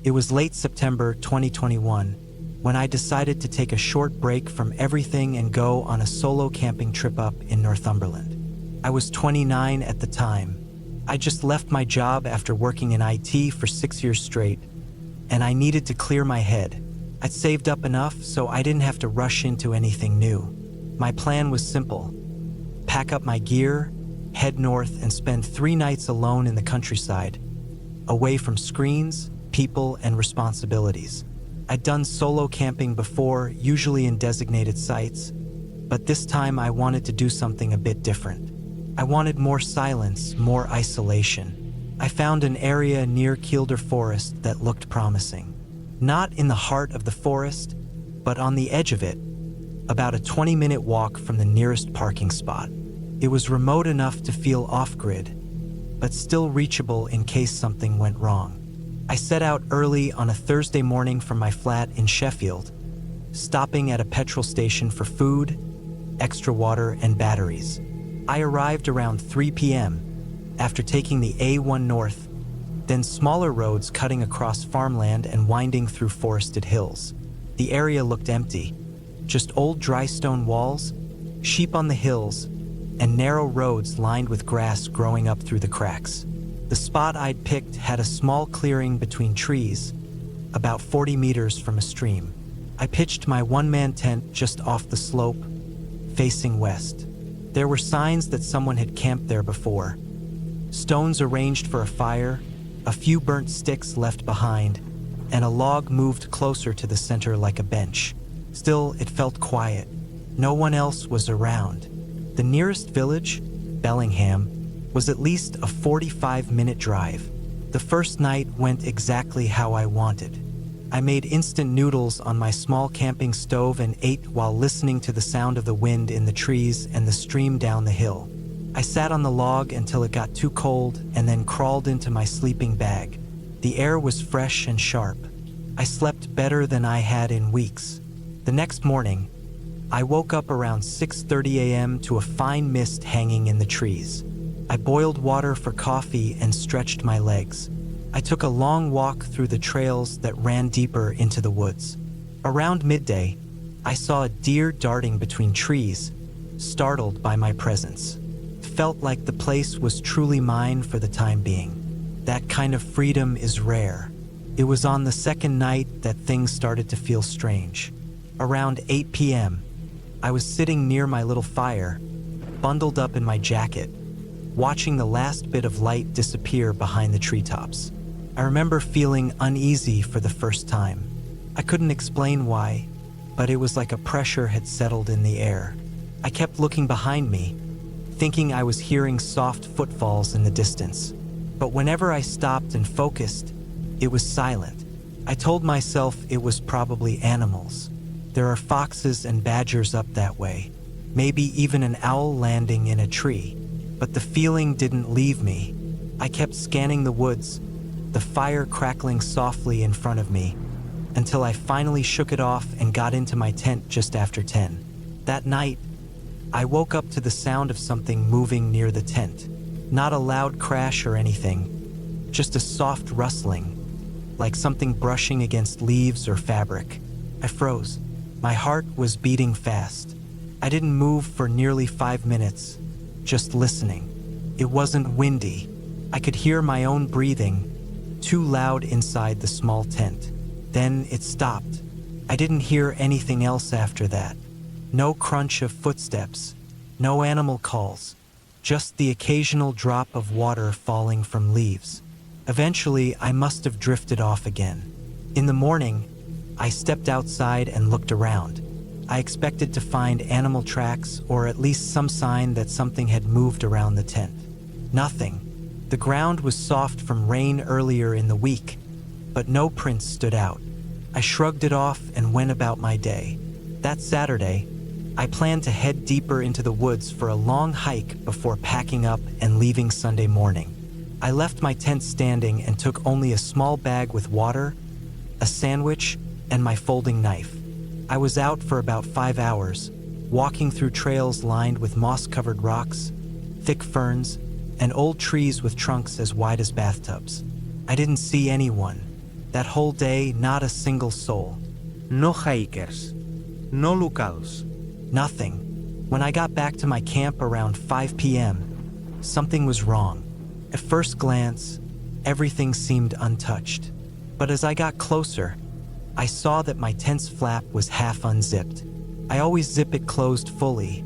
It was late September 2021 when I decided to take a short break from everything and go on a solo camping trip up in Northumberland. I was 29 at the time. I just left my job after working in IT for 6 years straight, and I needed to clear my head. I'd saved up enough so I didn't have to rush into anything new. My plan was simple: pack up my gear, head north, and spend 3 nights alone in the countryside, away from screens, people, and responsibilities. I'd done solo camping before, usually in designated sites, but this time I wanted to do something a bit different. I wanted more silence, more isolation. I found an area near Kielder Forest that looked promising. Not in the heart of the forest, but on the edge of it, about a 20-minute walk from the nearest parking spot. It was remote enough to feel off-grid, but still reachable in case something went wrong. I set out early on a Thursday morning from my flat in Sheffield, stopping at a petrol station for food, extra water, and batteries. I arrived around 3 p.m. after taking the A1 north, then smaller roads cutting across farmland and winding through forested hills. The area looked empty, just old dry stone walls, sheep on the hills, and narrow roads lined with grass growing up through the cracks. The spot I'd picked had a small clearing between trees, about 40 meters from a stream. I pitched my one-man tent just off the slope, facing west. There were signs that someone had camped there before. Stones arranged for a fire, a few burnt sticks left behind, and a log moved closer to the center like a bench. Still, it felt quiet. No one else was around. The nearest village, Bellingham, was at least a 45-minute drive. The first night went exactly how I wanted. I made instant noodles on my small camping stove and ate while listening to the sound of the wind in the trees and the stream down the hill. I sat on the log until it got too cold and then crawled into my sleeping bag. The air was fresh and sharp. I slept better than I had in weeks. The next morning, I woke up around 6:30 a.m. to a fine mist hanging in the trees. I boiled water for coffee and stretched my legs. I took a long walk through the trails that ran deeper into the woods. Around midday, I saw a deer darting between trees, startled by my presence. It felt like the place was truly mine for the time being. That kind of freedom is rare. It was on the second night that things started to feel strange. Around 8 p.m., I was sitting near my little fire, bundled up in my jacket, watching the last bit of light disappear behind the treetops. I remember feeling uneasy for the first time. I couldn't explain why, but it was like a pressure had settled in the air. I kept looking behind me, thinking I was hearing soft footfalls in the distance. But whenever I stopped and focused, it was silent. I told myself it was probably animals. There are foxes and badgers up that way, maybe even an owl landing in a tree. But the feeling didn't leave me. I kept scanning the woods, the fire crackling softly in front of me, until I finally shook it off and got into my tent just after 10. That night, I woke up to the sound of something moving near the tent. Not a loud crash or anything, just a soft rustling, like something brushing against leaves or fabric. I froze. My heart was beating fast. I didn't move for nearly 5 minutes, just listening. It wasn't windy. I could hear my own breathing, too loud inside the small tent. Then it stopped. I didn't hear anything else after that. No crunch of footsteps, no animal calls, just the occasional drop of water falling from leaves. Eventually, I must have drifted off again. In the morning, I stepped outside and looked around. I expected to find animal tracks or at least some sign that something had moved around the tent. Nothing. The ground was soft from rain earlier in the week, but no prints stood out. I shrugged it off and went about my day. That Saturday, I planned to head deeper into the woods for a long hike before packing up and leaving Sunday morning. I left my tent standing and took only a small bag with water, a sandwich, and my folding knife. I was out for about 5 hours, walking through trails lined with moss-covered rocks, thick ferns, and old trees with trunks as wide as bathtubs. I didn't see anyone, That whole day, not a single soul. No hikers. No locals. Nothing. When I got back to my camp around 5 p.m., something was wrong. At first glance, everything seemed untouched. But as I got closer, I saw that my tent's flap was half unzipped. I always zip it closed fully,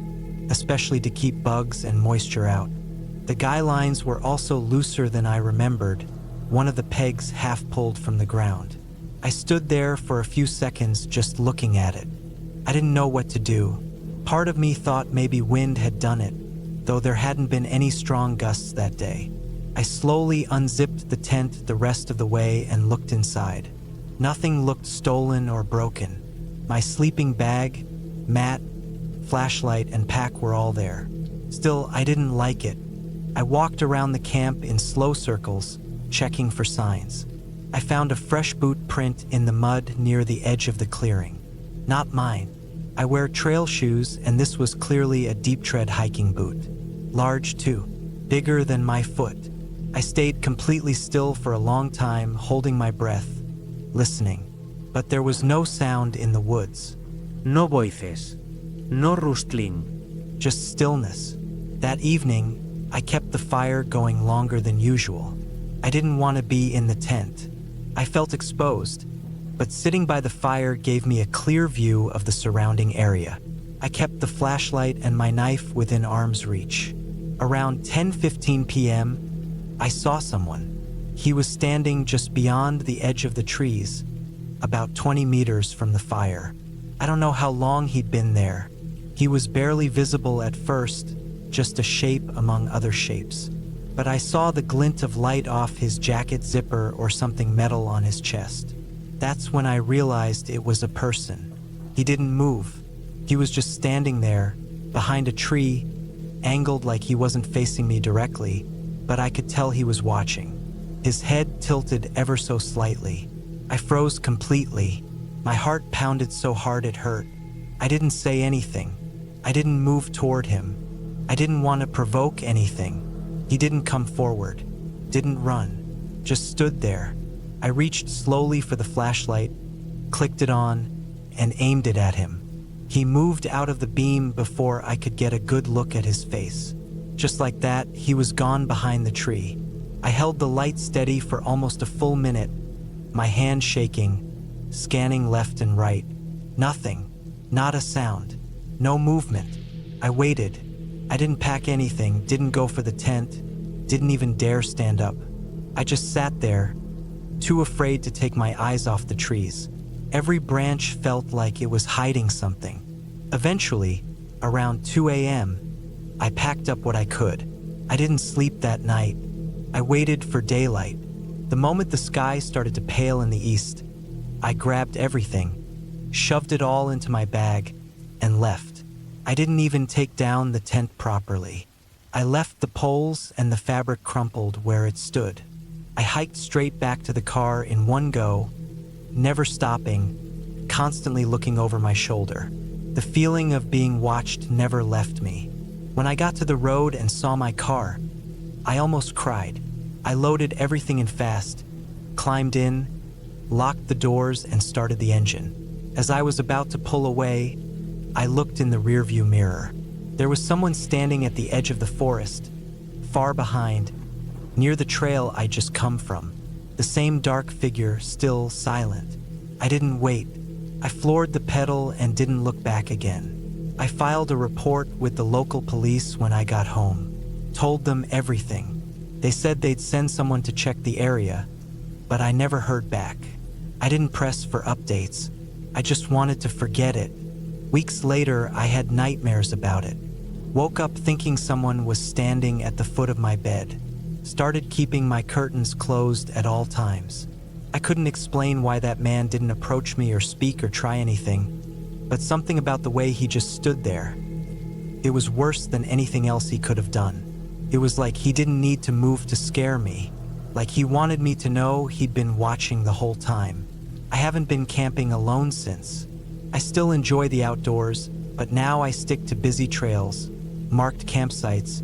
especially to keep bugs and moisture out. The guy lines were also looser than I remembered, one of the pegs half pulled from the ground. I stood there for a few seconds just looking at it. I didn't know what to do. Part of me thought maybe wind had done it, though there hadn't been any strong gusts that day. I slowly unzipped the tent the rest of the way and looked inside. Nothing looked stolen or broken. My sleeping bag, mat, flashlight, and pack were all there. Still, I didn't like it. I walked around the camp in slow circles, checking for signs. I found a fresh boot print in the mud near the edge of the clearing. Not mine. I wear trail shoes, and this was clearly a deep tread hiking boot. Large too, bigger than my foot. I stayed completely still for a long time, holding my breath, listening. But there was no sound in the woods. No voices. No rustling. Just stillness. That evening, I kept the fire going longer than usual. I didn't want to be in the tent. I felt exposed, but sitting by the fire gave me a clear view of the surrounding area. I kept the flashlight and my knife within arm's reach. Around 10:15 p.m., I saw someone. He was standing just beyond the edge of the trees, about 20 meters from the fire. I don't know how long he'd been there. He was barely visible at first, just a shape among other shapes. But I saw the glint of light off his jacket zipper or something metal on his chest. That's when I realized it was a person. He didn't move. He was just standing there, behind a tree, angled like he wasn't facing me directly, but I could tell he was watching. His head tilted ever so slightly. I froze completely. My heart pounded so hard it hurt. I didn't say anything. I didn't move toward him. I didn't want to provoke anything. He didn't come forward, didn't run, just stood there. I reached slowly for the flashlight, clicked it on, and aimed it at him. He moved out of the beam before I could get a good look at his face. Just like that, he was gone behind the tree. I held the light steady for almost a full minute, my hand shaking, scanning left and right. Nothing, not a sound, no movement. I waited. I didn't pack anything, didn't go for the tent, didn't even dare stand up. I just sat there, too afraid to take my eyes off the trees. Every branch felt like it was hiding something. Eventually, around 2 a.m., I packed up what I could. I didn't sleep that night. I waited for daylight. The moment the sky started to pale in the east, I grabbed everything, shoved it all into my bag, and left. I didn't even take down the tent properly. I left the poles and the fabric crumpled where it stood. I hiked straight back to the car in one go, never stopping, constantly looking over my shoulder. The feeling of being watched never left me. When I got to the road and saw my car, I almost cried. I loaded everything in fast, climbed in, locked the doors, and started the engine. As I was about to pull away, I looked in the rearview mirror. There was someone standing at the edge of the forest, far behind, near the trail I'd just come from. The same dark figure, still silent. I didn't wait. I floored the pedal and didn't look back again. I filed a report with the local police when I got home. Told them everything. They said they'd send someone to check the area, but I never heard back. I didn't press for updates. I just wanted to forget it. Weeks later, I had nightmares about it. Woke up thinking someone was standing at the foot of my bed. Started keeping my curtains closed at all times. I couldn't explain why that man didn't approach me or speak or try anything, but something about the way he just stood there. It was worse than anything else he could have done. It was like he didn't need to move to scare me, like he wanted me to know he'd been watching the whole time. I haven't been camping alone since. I still enjoy the outdoors, but now I stick to busy trails, marked campsites,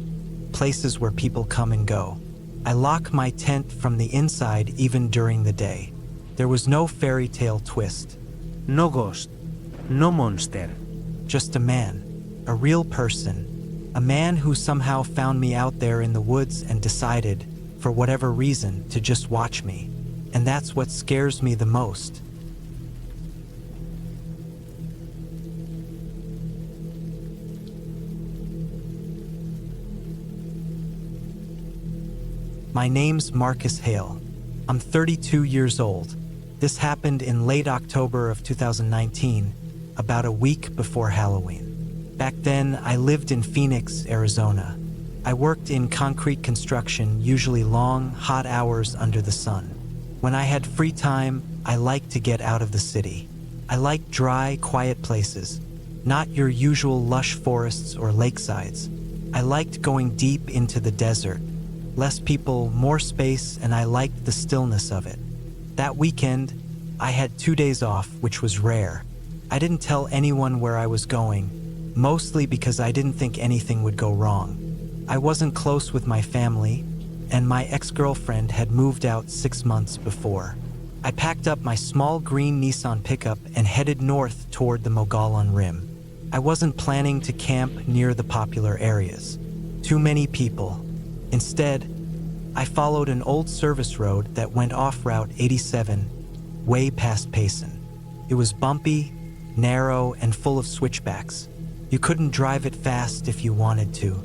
places where people come and go. I lock my tent from the inside even during the day. There was no fairy tale twist. No ghost. No monster. Just a man. A real person. A man who somehow found me out there in the woods and decided, for whatever reason, to just watch me. And that's what scares me the most. My name's Marcus Hale. I'm 32 years old. This happened in late October of 2019, about a week before Halloween. Back then, I lived in Phoenix, Arizona. I worked in concrete construction, usually long, hot hours under the sun. When I had free time, I liked to get out of the city. I liked dry, quiet places, not your usual lush forests or lakesides. I liked going deep into the desert. Less people, more space, and I liked the stillness of it. That weekend, I had 2 days off, which was rare. I didn't tell anyone where I was going, mostly because I didn't think anything would go wrong. I wasn't close with my family, and my ex-girlfriend had moved out 6 months before. I packed up my small green Nissan pickup and headed north toward the Mogollon Rim. I wasn't planning to camp near the popular areas. Too many people. Instead, I followed an old service road that went off Route 87, way past Payson. It was bumpy, narrow, and full of switchbacks. You couldn't drive it fast if you wanted to.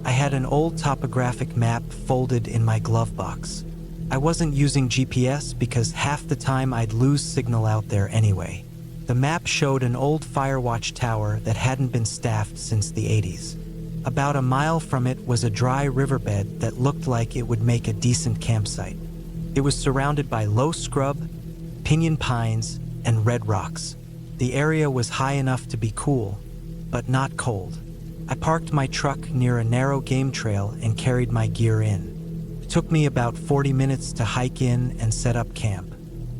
I had an old topographic map folded in my glove box. I wasn't using GPS because half the time I'd lose signal out there anyway. The map showed an old fire watch tower that hadn't been staffed since the 80s. About a mile from it was a dry riverbed that looked like it would make a decent campsite. It was surrounded by low scrub, pinyon pines, and red rocks. The area was high enough to be cool, but not cold. I parked my truck near a narrow game trail and carried my gear in. It took me about 40 minutes to hike in and set up camp.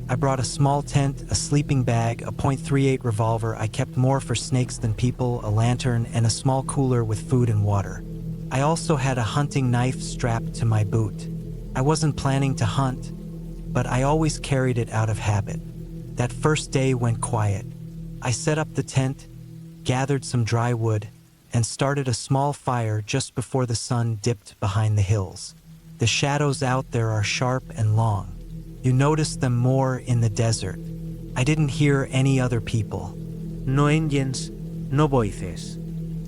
I brought a small tent, a sleeping bag, a .38 revolver. I kept more for snakes than people, a lantern, and a small cooler with food and water. I also had a hunting knife strapped to my boot. I wasn't planning to hunt, but I always carried it out of habit. That first day went quiet. I set up the tent, gathered some dry wood, and started a small fire just before the sun dipped behind the hills. The shadows out there are sharp and long. You notice them more in the desert. I didn't hear any other people. No engines, no voices.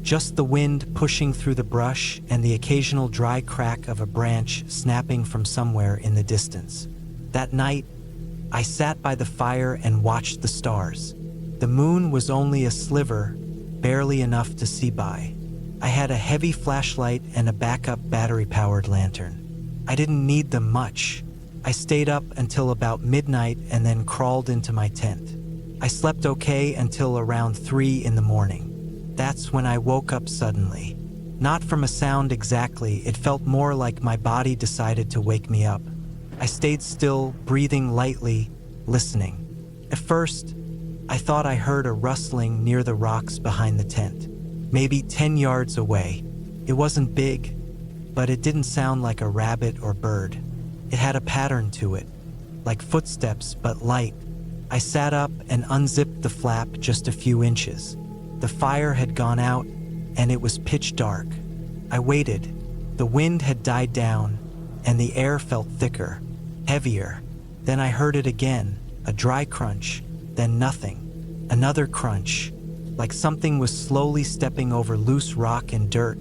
Just the wind pushing through the brush and the occasional dry crack of a branch snapping from somewhere in the distance. That night, I sat by the fire and watched the stars. The moon was only a sliver, barely enough to see by. I had a heavy flashlight and a backup battery-powered lantern. I didn't need them much. I stayed up until about midnight and then crawled into my tent. I slept okay until around 3 in the morning. That's when I woke up suddenly. Not from a sound exactly, it felt more like my body decided to wake me up. I stayed still, breathing lightly, listening. At first, I thought I heard a rustling near the rocks behind the tent, maybe 10 yards away. It wasn't big, but it didn't sound like a rabbit or bird. It had a pattern to it, like footsteps but light. I sat up and unzipped the flap just a few inches. The fire had gone out, and it was pitch dark. I waited. The wind had died down, and the air felt thicker, heavier. Then I heard it again, a dry crunch, then nothing. Another crunch, like something was slowly stepping over loose rock and dirt,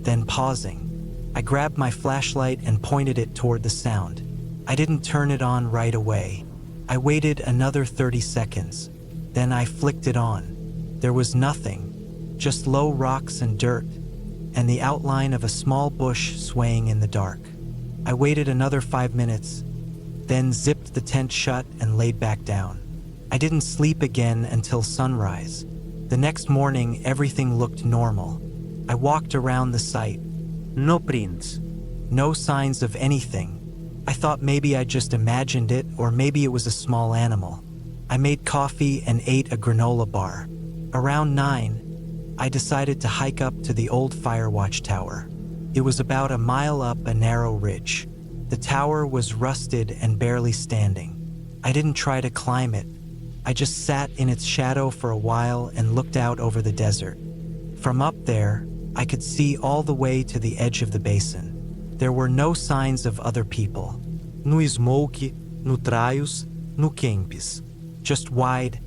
then pausing. I grabbed my flashlight and pointed it toward the sound. I didn't turn it on right away. I waited another 30 seconds. Then I flicked it on. There was nothing, just low rocks and dirt, and the outline of a small bush swaying in the dark. I waited another 5 minutes, then zipped the tent shut and laid back down. I didn't sleep again until sunrise. The next morning, everything looked normal. I walked around the site. No prints. No signs of anything. I thought maybe I just imagined it, or maybe it was a small animal. I made coffee and ate a granola bar. Around 9, I decided to hike up to the old fire watch tower. It was about a mile up a narrow ridge. The tower was rusted and barely standing. I didn't try to climb it. I just sat in its shadow for a while and looked out over the desert. From up there, I could see all the way to the edge of the basin. There were no signs of other people. No smoke, no traios, no camps. Just wide,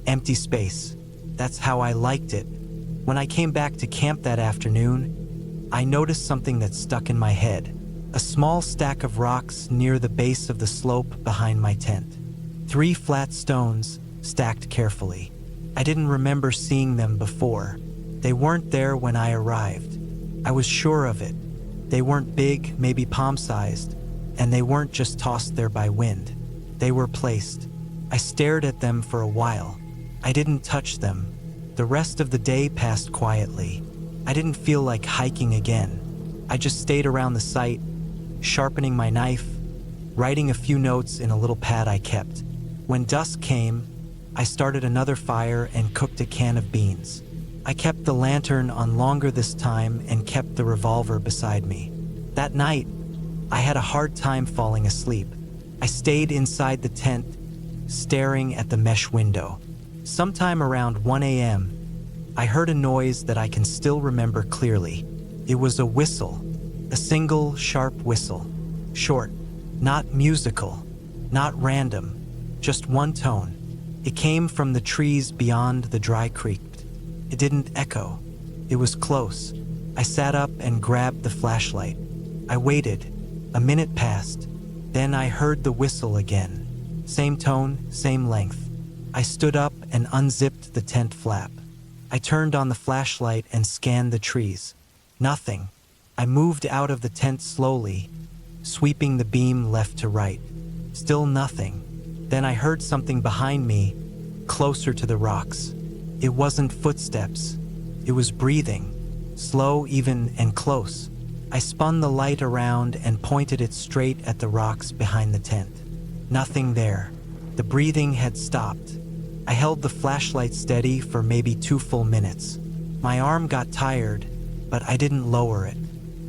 empty space. That's how I liked it. When I came back to camp that afternoon, I noticed something that stuck in my head. A small stack of rocks near the base of the slope behind my tent. 3 flat stones, stacked carefully. I didn't remember seeing them before. They weren't there when I arrived. I was sure of it. They weren't big, maybe palm-sized, and they weren't just tossed there by wind. They were placed. I stared at them for a while. I didn't touch them. The rest of the day passed quietly. I didn't feel like hiking again. I just stayed around the site, sharpening my knife, writing a few notes in a little pad I kept. When dusk came, I started another fire and cooked a can of beans. I kept the lantern on longer this time and kept the revolver beside me. That night, I had a hard time falling asleep. I stayed inside the tent, staring at the mesh window. Sometime around 1 a.m., I heard a noise that I can still remember clearly. It was a whistle, a single sharp whistle. Short, not musical, not random, just one tone. It came from the trees beyond the dry creek. It didn't echo. It was close. I sat up and grabbed the flashlight. I waited. A minute passed. Then I heard the whistle again. Same tone, same length. I stood up and unzipped the tent flap. I turned on the flashlight and scanned the trees. Nothing. I moved out of the tent slowly, sweeping the beam left to right. Still nothing. Then I heard something behind me, closer to the rocks. It wasn't footsteps. It was breathing, slow, even, and close. I spun the light around and pointed it straight at the rocks behind the tent. Nothing there. The breathing had stopped. I held the flashlight steady for maybe 2 full minutes. My arm got tired, but I didn't lower it.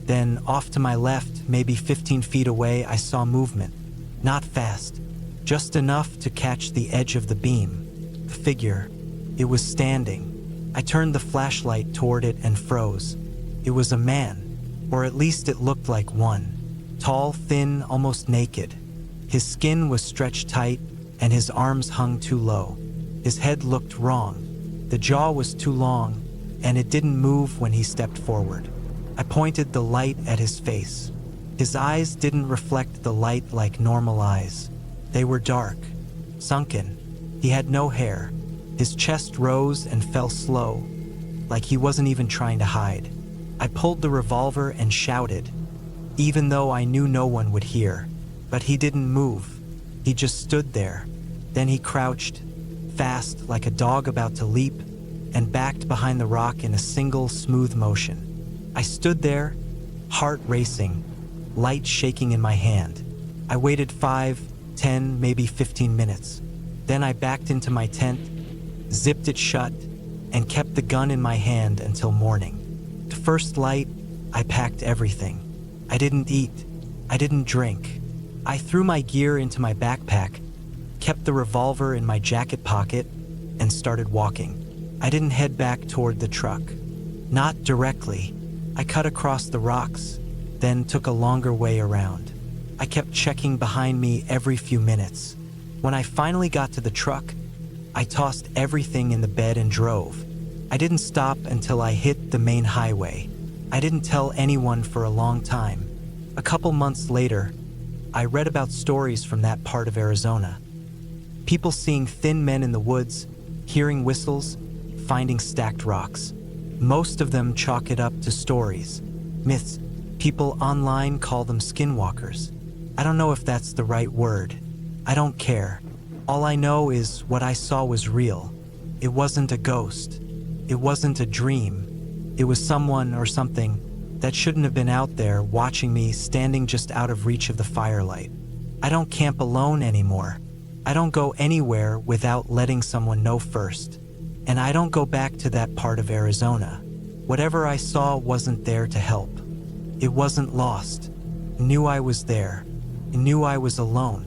Then, off to my left, maybe 15 feet away, I saw movement. Not fast, just enough to catch the edge of the beam. The figure. It was standing. I turned the flashlight toward it and froze. It was a man, or at least it looked like one. Tall, thin, almost naked. His skin was stretched tight, and his arms hung too low. His head looked wrong. The jaw was too long, and it didn't move when he stepped forward. I pointed the light at his face. His eyes didn't reflect the light like normal eyes. They were dark, sunken. He had no hair. His chest rose and fell slow, like he wasn't even trying to hide. I pulled the revolver and shouted, even though I knew no one would hear. But he didn't move. He just stood there. Then he crouched, fast like a dog about to leap, and backed behind the rock in a single smooth motion. I stood there, heart racing, light shaking in my hand. I waited 5, 10, maybe 15 minutes. Then I backed into my tent, zipped it shut, and kept the gun in my hand until morning. To first light, I packed everything. I didn't eat. I didn't drink. I threw my gear into my backpack, kept the revolver in my jacket pocket, and started walking. I didn't head back toward the truck. Not directly. I cut across the rocks, then took a longer way around. I kept checking behind me every few minutes. When I finally got to the truck, I tossed everything in the bed and drove. I didn't stop until I hit the main highway. I didn't tell anyone for a long time. A couple months later, I read about stories from that part of Arizona. People seeing thin men in the woods, hearing whistles, finding stacked rocks. Most of them chalk it up to stories, myths. People online call them skinwalkers. I don't know if that's the right word. I don't care. All I know is what I saw was real. It wasn't a ghost. It wasn't a dream. It was someone or something that shouldn't have been out there watching me, standing just out of reach of the firelight. I don't camp alone anymore. I don't go anywhere without letting someone know first. And I don't go back to that part of Arizona. Whatever I saw wasn't there to help. It wasn't lost. It knew I was there. It knew I was alone.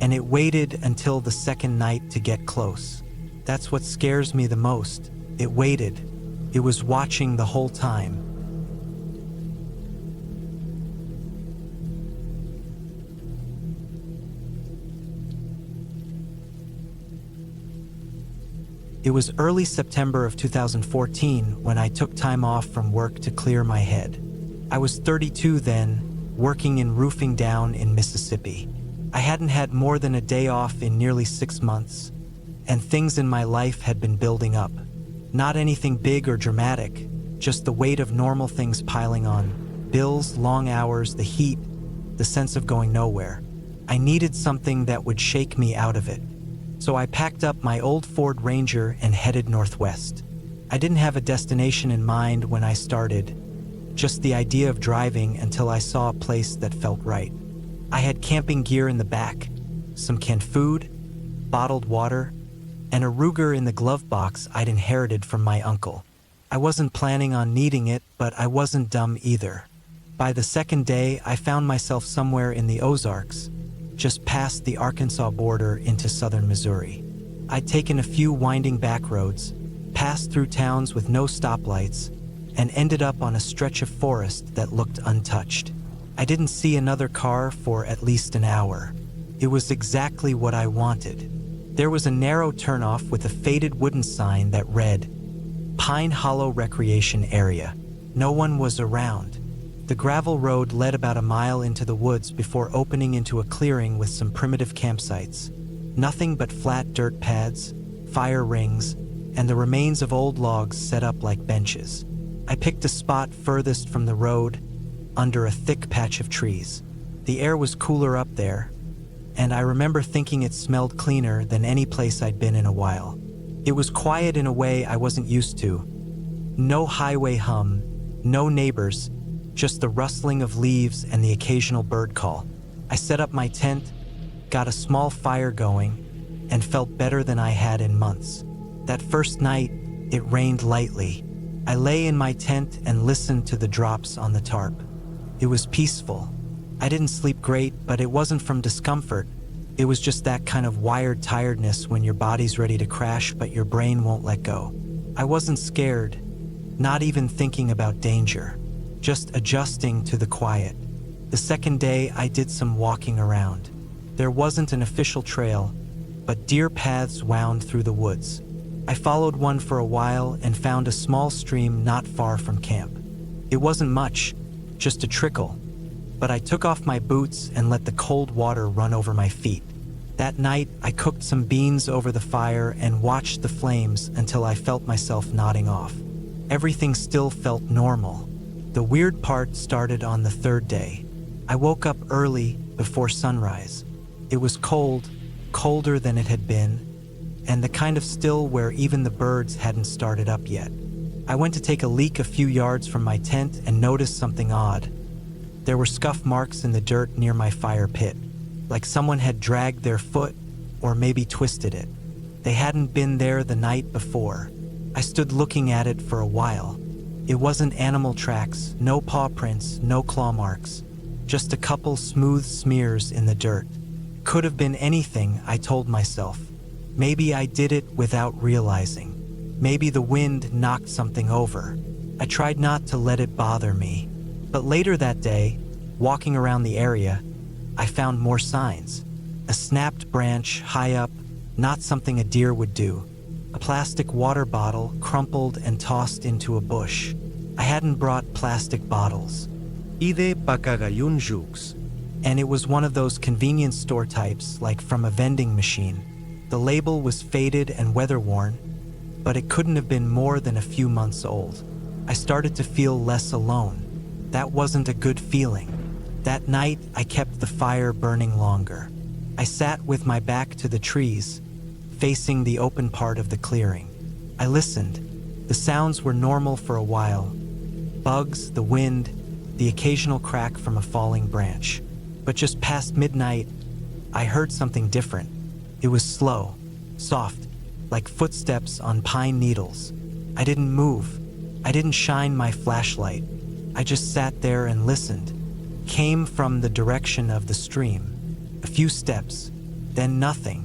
and it waited until the second night to get close. That's what scares me the most. It waited. It was watching the whole time. It was early September of 2014 when I took time off from work to clear my head. I was 32 then, working in roofing down in Mississippi. I hadn't had more than a day off in nearly 6 months, and things in my life had been building up. Not anything big or dramatic, just the weight of normal things piling on. Bills, long hours, the heat, the sense of going nowhere. I needed something that would shake me out of it. So I packed up my old Ford Ranger and headed northwest. I didn't have a destination in mind when I started, just the idea of driving until I saw a place that felt right. I had camping gear in the back, some canned food, bottled water, and a Ruger in the glove box I'd inherited from my uncle. I wasn't planning on needing it, but I wasn't dumb either. By the second day, I found myself somewhere in the Ozarks, just past the Arkansas border into southern Missouri. I'd taken a few winding back roads, passed through towns with no stoplights, and ended up on a stretch of forest that looked untouched. I didn't see another car for at least an hour. It was exactly what I wanted. There was a narrow turnoff with a faded wooden sign that read, Pine Hollow Recreation Area. No one was around. The gravel road led about a mile into the woods before opening into a clearing with some primitive campsites. Nothing but flat dirt pads, fire rings, and the remains of old logs set up like benches. I picked a spot furthest from the road, under a thick patch of trees. The air was cooler up there, and I remember thinking it smelled cleaner than any place I'd been in a while. It was quiet in a way I wasn't used to. No highway hum, no neighbors, just the rustling of leaves and the occasional bird call. I set up my tent, got a small fire going, and felt better than I had in months. That first night, it rained lightly. I lay in my tent and listened to the drops on the tarp. It was peaceful. I didn't sleep great, but it wasn't from discomfort. It was just that kind of wired tiredness when your body's ready to crash but your brain won't let go. I wasn't scared, not even thinking about danger. Just adjusting to the quiet. The second day, I did some walking around. There wasn't an official trail, but deer paths wound through the woods. I followed one for a while and found a small stream not far from camp. It wasn't much, just a trickle, but I took off my boots and let the cold water run over my feet. That night, I cooked some beans over the fire and watched the flames until I felt myself nodding off. Everything still felt normal. The weird part started on the third day. I woke up early, before sunrise. It was cold, colder than it had been, and the kind of still where even the birds hadn't started up yet. I went to take a leak a few yards from my tent and noticed something odd. There were scuff marks in the dirt near my fire pit, like someone had dragged their foot or maybe twisted it. They hadn't been there the night before. I stood looking at it for a while. It wasn't animal tracks, no paw prints, no claw marks. Just a couple smooth smears in the dirt. Could have been anything, I told myself. Maybe I did it without realizing. Maybe the wind knocked something over. I tried not to let it bother me. But later that day, walking around the area, I found more signs. A snapped branch high up, not something a deer would do. A plastic water bottle crumpled and tossed into a bush. I hadn't brought plastic bottles. Ide pagagayun jux. And it was one of those convenience store types, like from a vending machine. The label was faded and weather-worn, but it couldn't have been more than a few months old. I started to feel less alone. That wasn't a good feeling. That night, I kept the fire burning longer. I sat with my back to the trees, facing the open part of the clearing. I listened. The sounds were normal for a while. Bugs, the wind, the occasional crack from a falling branch. But just past midnight, I heard something different. It was slow, soft, like footsteps on pine needles. I didn't move. I didn't shine my flashlight. I just sat there and listened. Came from the direction of the stream. A few steps, then nothing.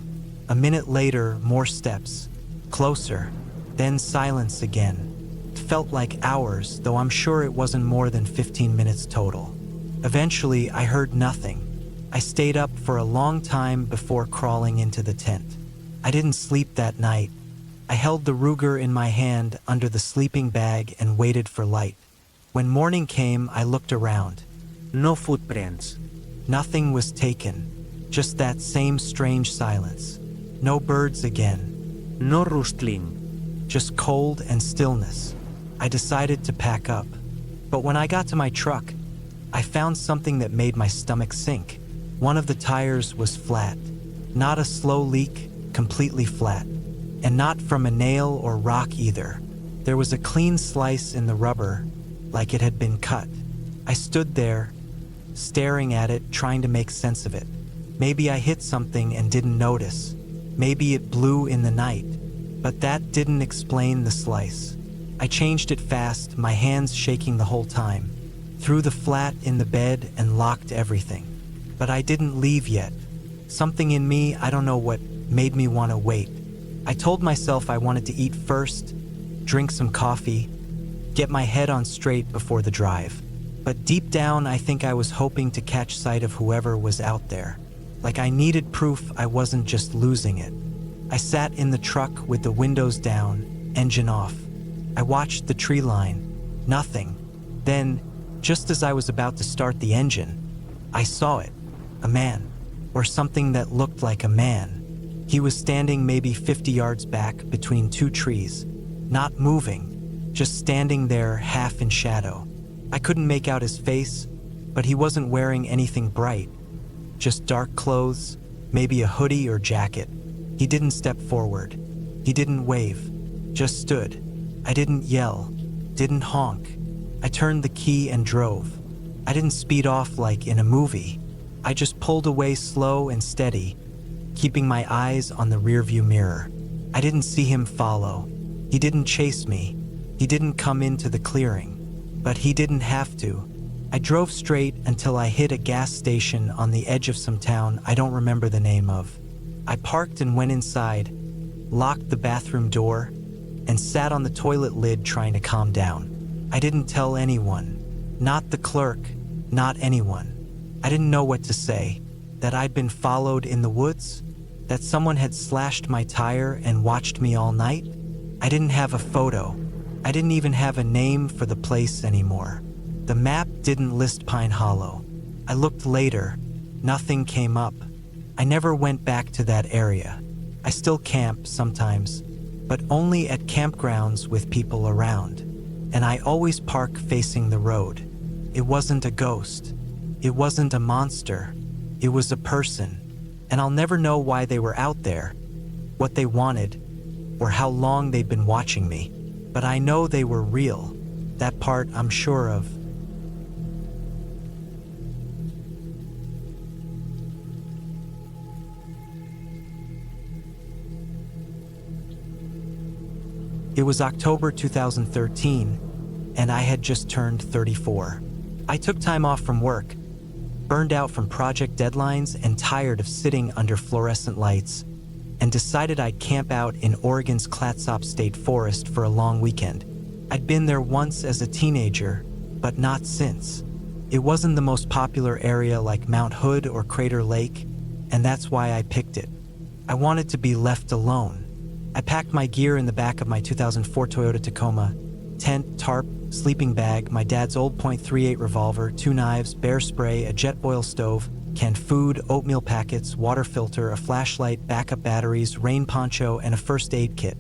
A minute later, more steps. Closer, then silence again. It felt like hours, though I'm sure it wasn't more than 15 minutes total. Eventually, I heard nothing. I stayed up for a long time before crawling into the tent. I didn't sleep that night. I held the Ruger in my hand under the sleeping bag and waited for light. When morning came, I looked around. No footprints. Nothing was taken, just that same strange silence. No birds again. No rustling. Just cold and stillness. I decided to pack up. But when I got to my truck, I found something that made my stomach sink. One of the tires was flat. Not a slow leak, completely flat. And not from a nail or rock either. There was a clean slice in the rubber, like it had been cut. I stood there, staring at it, trying to make sense of it. Maybe I hit something and didn't notice. Maybe it blew in the night. But that didn't explain the slice. I changed it fast, my hands shaking the whole time. Threw the flat in the bed and locked everything. But I didn't leave yet. Something in me, I don't know what, made me want to wait. I told myself I wanted to eat first, drink some coffee, get my head on straight before the drive. But deep down, I think I was hoping to catch sight of whoever was out there. Like I needed proof I wasn't just losing it. I sat in the truck with the windows down, engine off. I watched the tree line. Nothing. Then, just as I was about to start the engine, I saw it. A man. Or something that looked like a man. He was standing maybe 50 yards back between two trees. Not moving. Just standing there, half in shadow. I couldn't make out his face, but he wasn't wearing anything bright. Just dark clothes, maybe a hoodie or jacket. He didn't step forward. He didn't wave. Just stood. I didn't yell. Didn't honk. I turned the key and drove. I didn't speed off like in a movie. I just pulled away slow and steady, keeping my eyes on the rearview mirror. I didn't see him follow. He didn't chase me. He didn't come into the clearing. But he didn't have to. I drove straight until I hit a gas station on the edge of some town I don't remember the name of. I parked and went inside, locked the bathroom door, and sat on the toilet lid trying to calm down. I didn't tell anyone. Not the clerk, not anyone. I didn't know what to say. That I'd been followed in the woods? That someone had slashed my tire and watched me all night? I didn't have a photo. I didn't even have a name for the place anymore. The map didn't list Pine Hollow. I looked later. Nothing came up. I never went back to that area. I still camp sometimes, but only at campgrounds with people around. And I always park facing the road. It wasn't a ghost. It wasn't a monster. It was a person. And I'll never know why they were out there, what they wanted, or how long they'd been watching me. But I know they were real. That part I'm sure of. It was October 2013, and I had just turned 34. I took time off from work, burned out from project deadlines and tired of sitting under fluorescent lights, and decided I'd camp out in Oregon's Clatsop State Forest for a long weekend. I'd been there once as a teenager, but not since. It wasn't the most popular area like Mount Hood or Crater Lake, and that's why I picked it. I wanted to be left alone. I packed my gear in the back of my 2004 Toyota Tacoma: tent, tarp, sleeping bag, my dad's old .38 revolver, 2 knives, bear spray, a jet boil stove, canned food, oatmeal packets, water filter, a flashlight, backup batteries, rain poncho, and a first aid kit.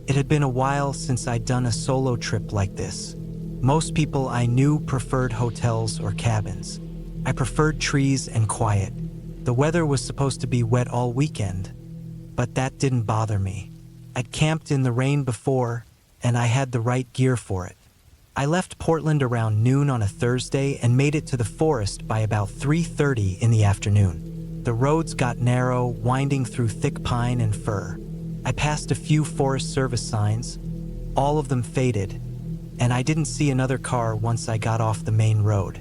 It had been a while since I'd done a solo trip like this. Most people I knew preferred hotels or cabins. I preferred trees and quiet. The weather was supposed to be wet all weekend, but that didn't bother me. I'd camped in the rain before, and I had the right gear for it. I left Portland around noon on a Thursday and made it to the forest by about 3:30 in the afternoon. The roads got narrow, winding through thick pine and fir. I passed a few Forest Service signs, all of them faded, and I didn't see another car once I got off the main road.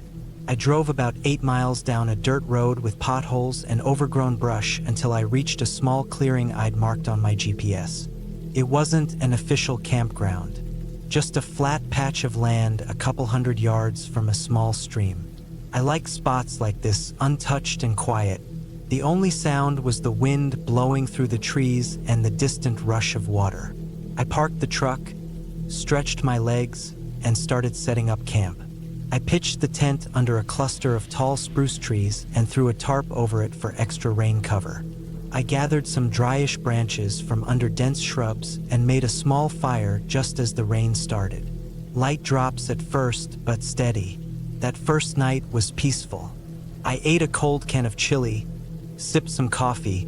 I drove about 8 miles down a dirt road with potholes and overgrown brush until I reached a small clearing I'd marked on my GPS. It wasn't an official campground, just a flat patch of land a couple hundred yards from a small stream. I like spots like this, untouched and quiet. The only sound was the wind blowing through the trees and the distant rush of water. I parked the truck, stretched my legs, and started setting up camp. I pitched the tent under a cluster of tall spruce trees and threw a tarp over it for extra rain cover. I gathered some dryish branches from under dense shrubs and made a small fire just as the rain started. Light drops at first, but steady. That first night was peaceful. I ate a cold can of chili, sipped some coffee,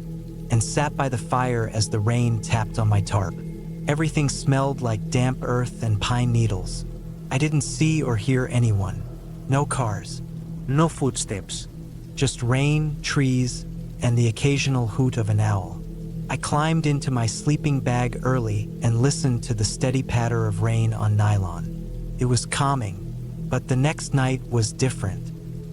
and sat by the fire as the rain tapped on my tarp. Everything smelled like damp earth and pine needles. I didn't see or hear anyone. No cars. No footsteps. Just rain, trees, and the occasional hoot of an owl. I climbed into my sleeping bag early and listened to the steady patter of rain on nylon. It was calming, but the next night was different.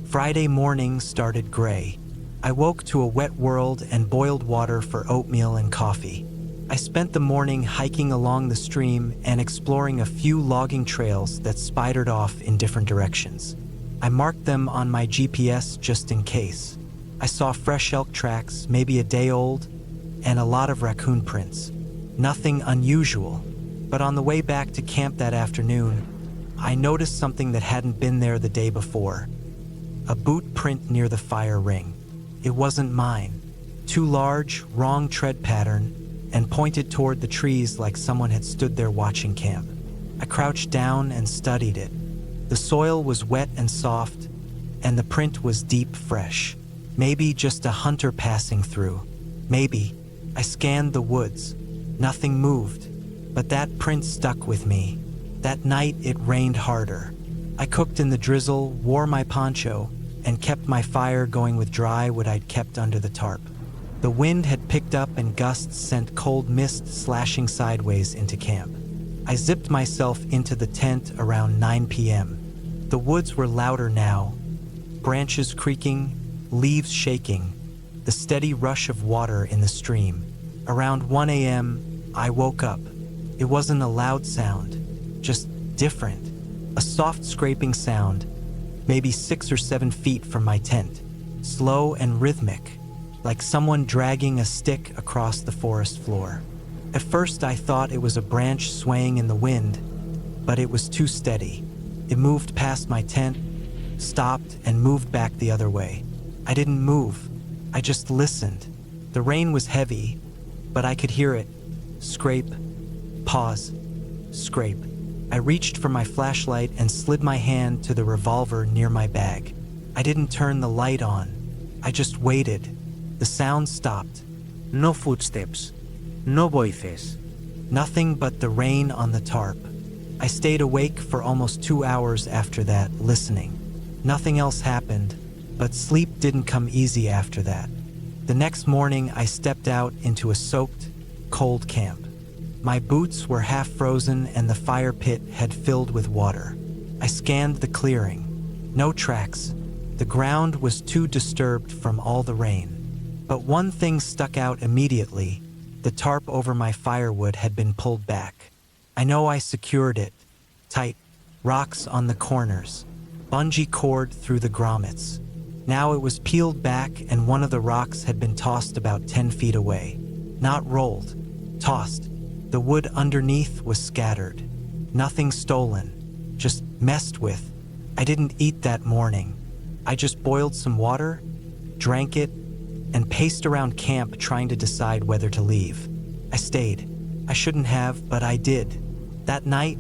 Friday morning started gray. I woke to a wet world and boiled water for oatmeal and coffee. I spent the morning hiking along the stream and exploring a few logging trails that spidered off in different directions. I marked them on my GPS just in case. I saw fresh elk tracks, maybe a day old, and a lot of raccoon prints. Nothing unusual, but on the way back to camp that afternoon, I noticed something that hadn't been there the day before. A boot print near the fire ring. It wasn't mine. Too large, wrong tread pattern, and pointed toward the trees like someone had stood there watching camp. I crouched down and studied it. The soil was wet and soft, and the print was deep fresh. Maybe just a hunter passing through. Maybe. I scanned the woods. Nothing moved, but that print stuck with me. That night it rained harder. I cooked in the drizzle, wore my poncho, and kept my fire going with dry wood I'd kept under the tarp. The wind had picked up and gusts sent cold mist slashing sideways into camp. I zipped myself into the tent around 9 p.m. The woods were louder now, branches creaking, leaves shaking, the steady rush of water in the stream. Around 1 a.m., I woke up. It wasn't a loud sound, just different. A soft scraping sound, maybe 6 or 7 feet from my tent, slow and rhythmic, like someone dragging a stick across the forest floor. At first I thought it was a branch swaying in the wind, but it was too steady. It moved past my tent, stopped, and moved back the other way. I didn't move. I just listened. The rain was heavy, but I could hear it. Scrape, pause, scrape. I reached for my flashlight and slid my hand to the revolver near my bag. I didn't turn the light on. I just waited. The sound stopped. No footsteps. No voices. Nothing but the rain on the tarp. I stayed awake for almost 2 hours after that, listening. Nothing else happened, but sleep didn't come easy after that. The next morning, I stepped out into a soaked, cold camp. My boots were half frozen and the fire pit had filled with water. I scanned the clearing. No tracks. The ground was too disturbed from all the rain. But one thing stuck out immediately. The tarp over my firewood had been pulled back. I know I secured it. Tight. Rocks on the corners. Bungee cord through the grommets. Now it was peeled back and one of the rocks had been tossed about 10 feet away. Not rolled. Tossed. The wood underneath was scattered. Nothing stolen. Just messed with. I didn't eat that morning. I just boiled some water, drank it, and paced around camp trying to decide whether to leave. I stayed. I shouldn't have, but I did. That night,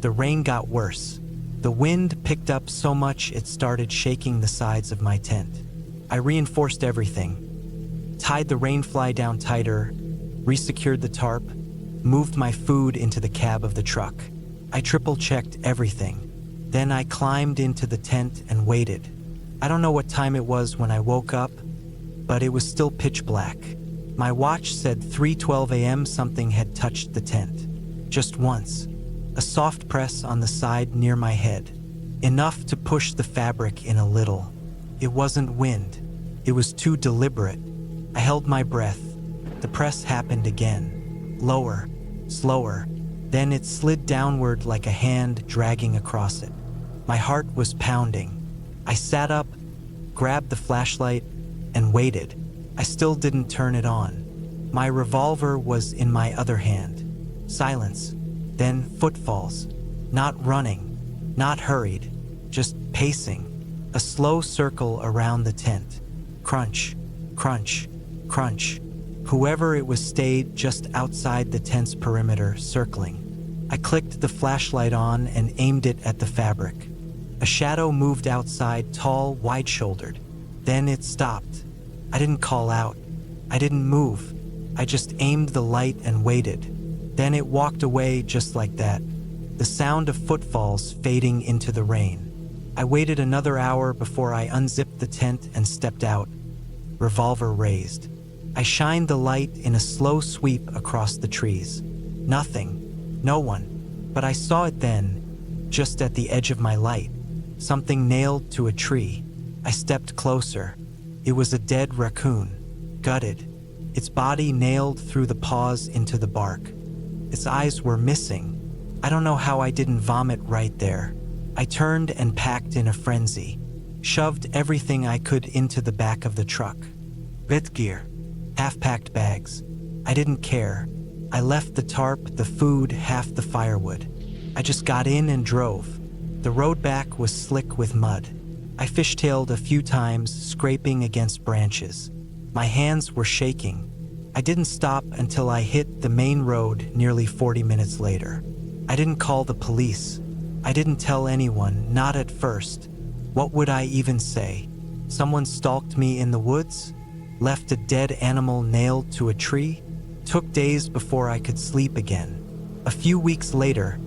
the rain got worse. The wind picked up so much it started shaking the sides of my tent. I reinforced everything. Tied the rainfly down tighter, resecured the tarp, moved my food into the cab of the truck. I triple-checked everything. Then I climbed into the tent and waited. I don't know what time it was when I woke up, but it was still pitch black. My watch said 3:12 a.m. Something had touched the tent. Just once. A soft press on the side near my head. enough to push the fabric in a little. It wasn't wind. It was too deliberate. I held my breath. The press happened again. Lower, slower. Then it slid downward like a hand dragging across it. My heart was pounding. I sat up, grabbed the flashlight, and waited. I still didn't turn it on. My revolver was in my other hand. Silence. Then footfalls. Not running, not hurried, just pacing. A slow circle around the tent. Crunch, crunch, crunch. Whoever it was stayed just outside the tent's perimeter, circling. I clicked the flashlight on and aimed it at the fabric. A shadow moved outside, tall, wide-shouldered. Then it stopped. I didn't call out. I didn't move. I just aimed the light and waited. Then it walked away just like that. The sound of footfalls fading into the rain. I waited another hour before I unzipped the tent and stepped out, revolver raised. I shined the light in a slow sweep across the trees. Nothing, no one, but I saw it then, just at the edge of my light. Something nailed to a tree. I stepped closer. It was a dead raccoon, gutted, its body nailed through the paws into the bark. Its eyes were missing. I don't know how I didn't vomit right there. I turned and packed in a frenzy, shoved everything I could into the back of the truck. Vet gear, half-packed bags. I didn't care. I left the tarp, the food, half the firewood. I just got in and drove. The road back was slick with mud. I fishtailed a few times, scraping against branches. My hands were shaking. I didn't stop until I hit the main road nearly 40 minutes later. I didn't call the police. I didn't tell anyone, not at first. What would I even say? Someone stalked me in the woods? Left a dead animal nailed to a tree? Took days before I could sleep again. A few weeks later,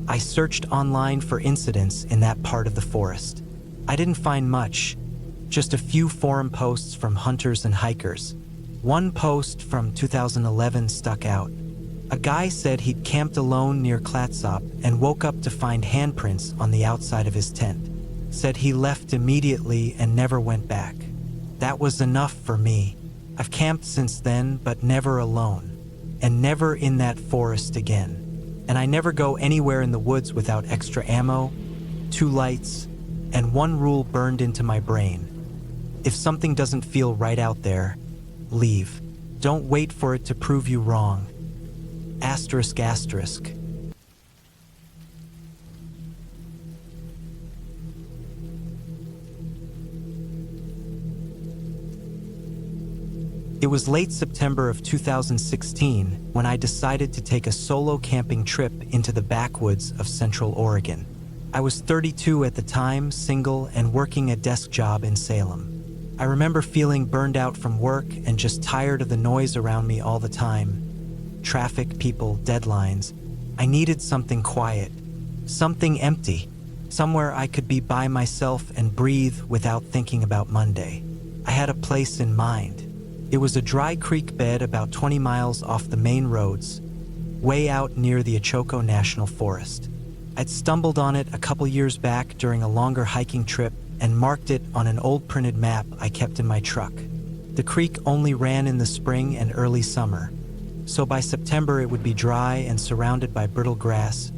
I searched online for incidents in that part of the forest. I didn't find much, just a few forum posts from hunters and hikers. One post from 2011 stuck out. A guy said he'd camped alone near Clatsop and woke up to find handprints on the outside of his tent. Said he left immediately and never went back. That was enough for me. I've camped since then, but never alone. And never in that forest again. And I never go anywhere in the woods without extra ammo, 2 lights, and one rule burned into my brain. If something doesn't feel right out there, leave. Don't wait for it to prove you wrong. Asterisk, asterisk. It was late September of 2016 when I decided to take a solo camping trip into the backwoods of Central Oregon. I was 32 at the time, single, and working a desk job in Salem. I remember feeling burned out from work and just tired of the noise around me all the time. Traffic, people, deadlines. I needed something quiet, something empty, somewhere I could be by myself and breathe without thinking about Monday. I had a place in mind. It was a dry creek bed about 20 miles off the main roads, way out near the Ochoco National Forest. I'd stumbled on it a couple years back during a longer hiking trip and marked it on an old printed map I kept in my truck. The creek only ran in the spring and early summer, so by September it would be dry and surrounded by brittle grass,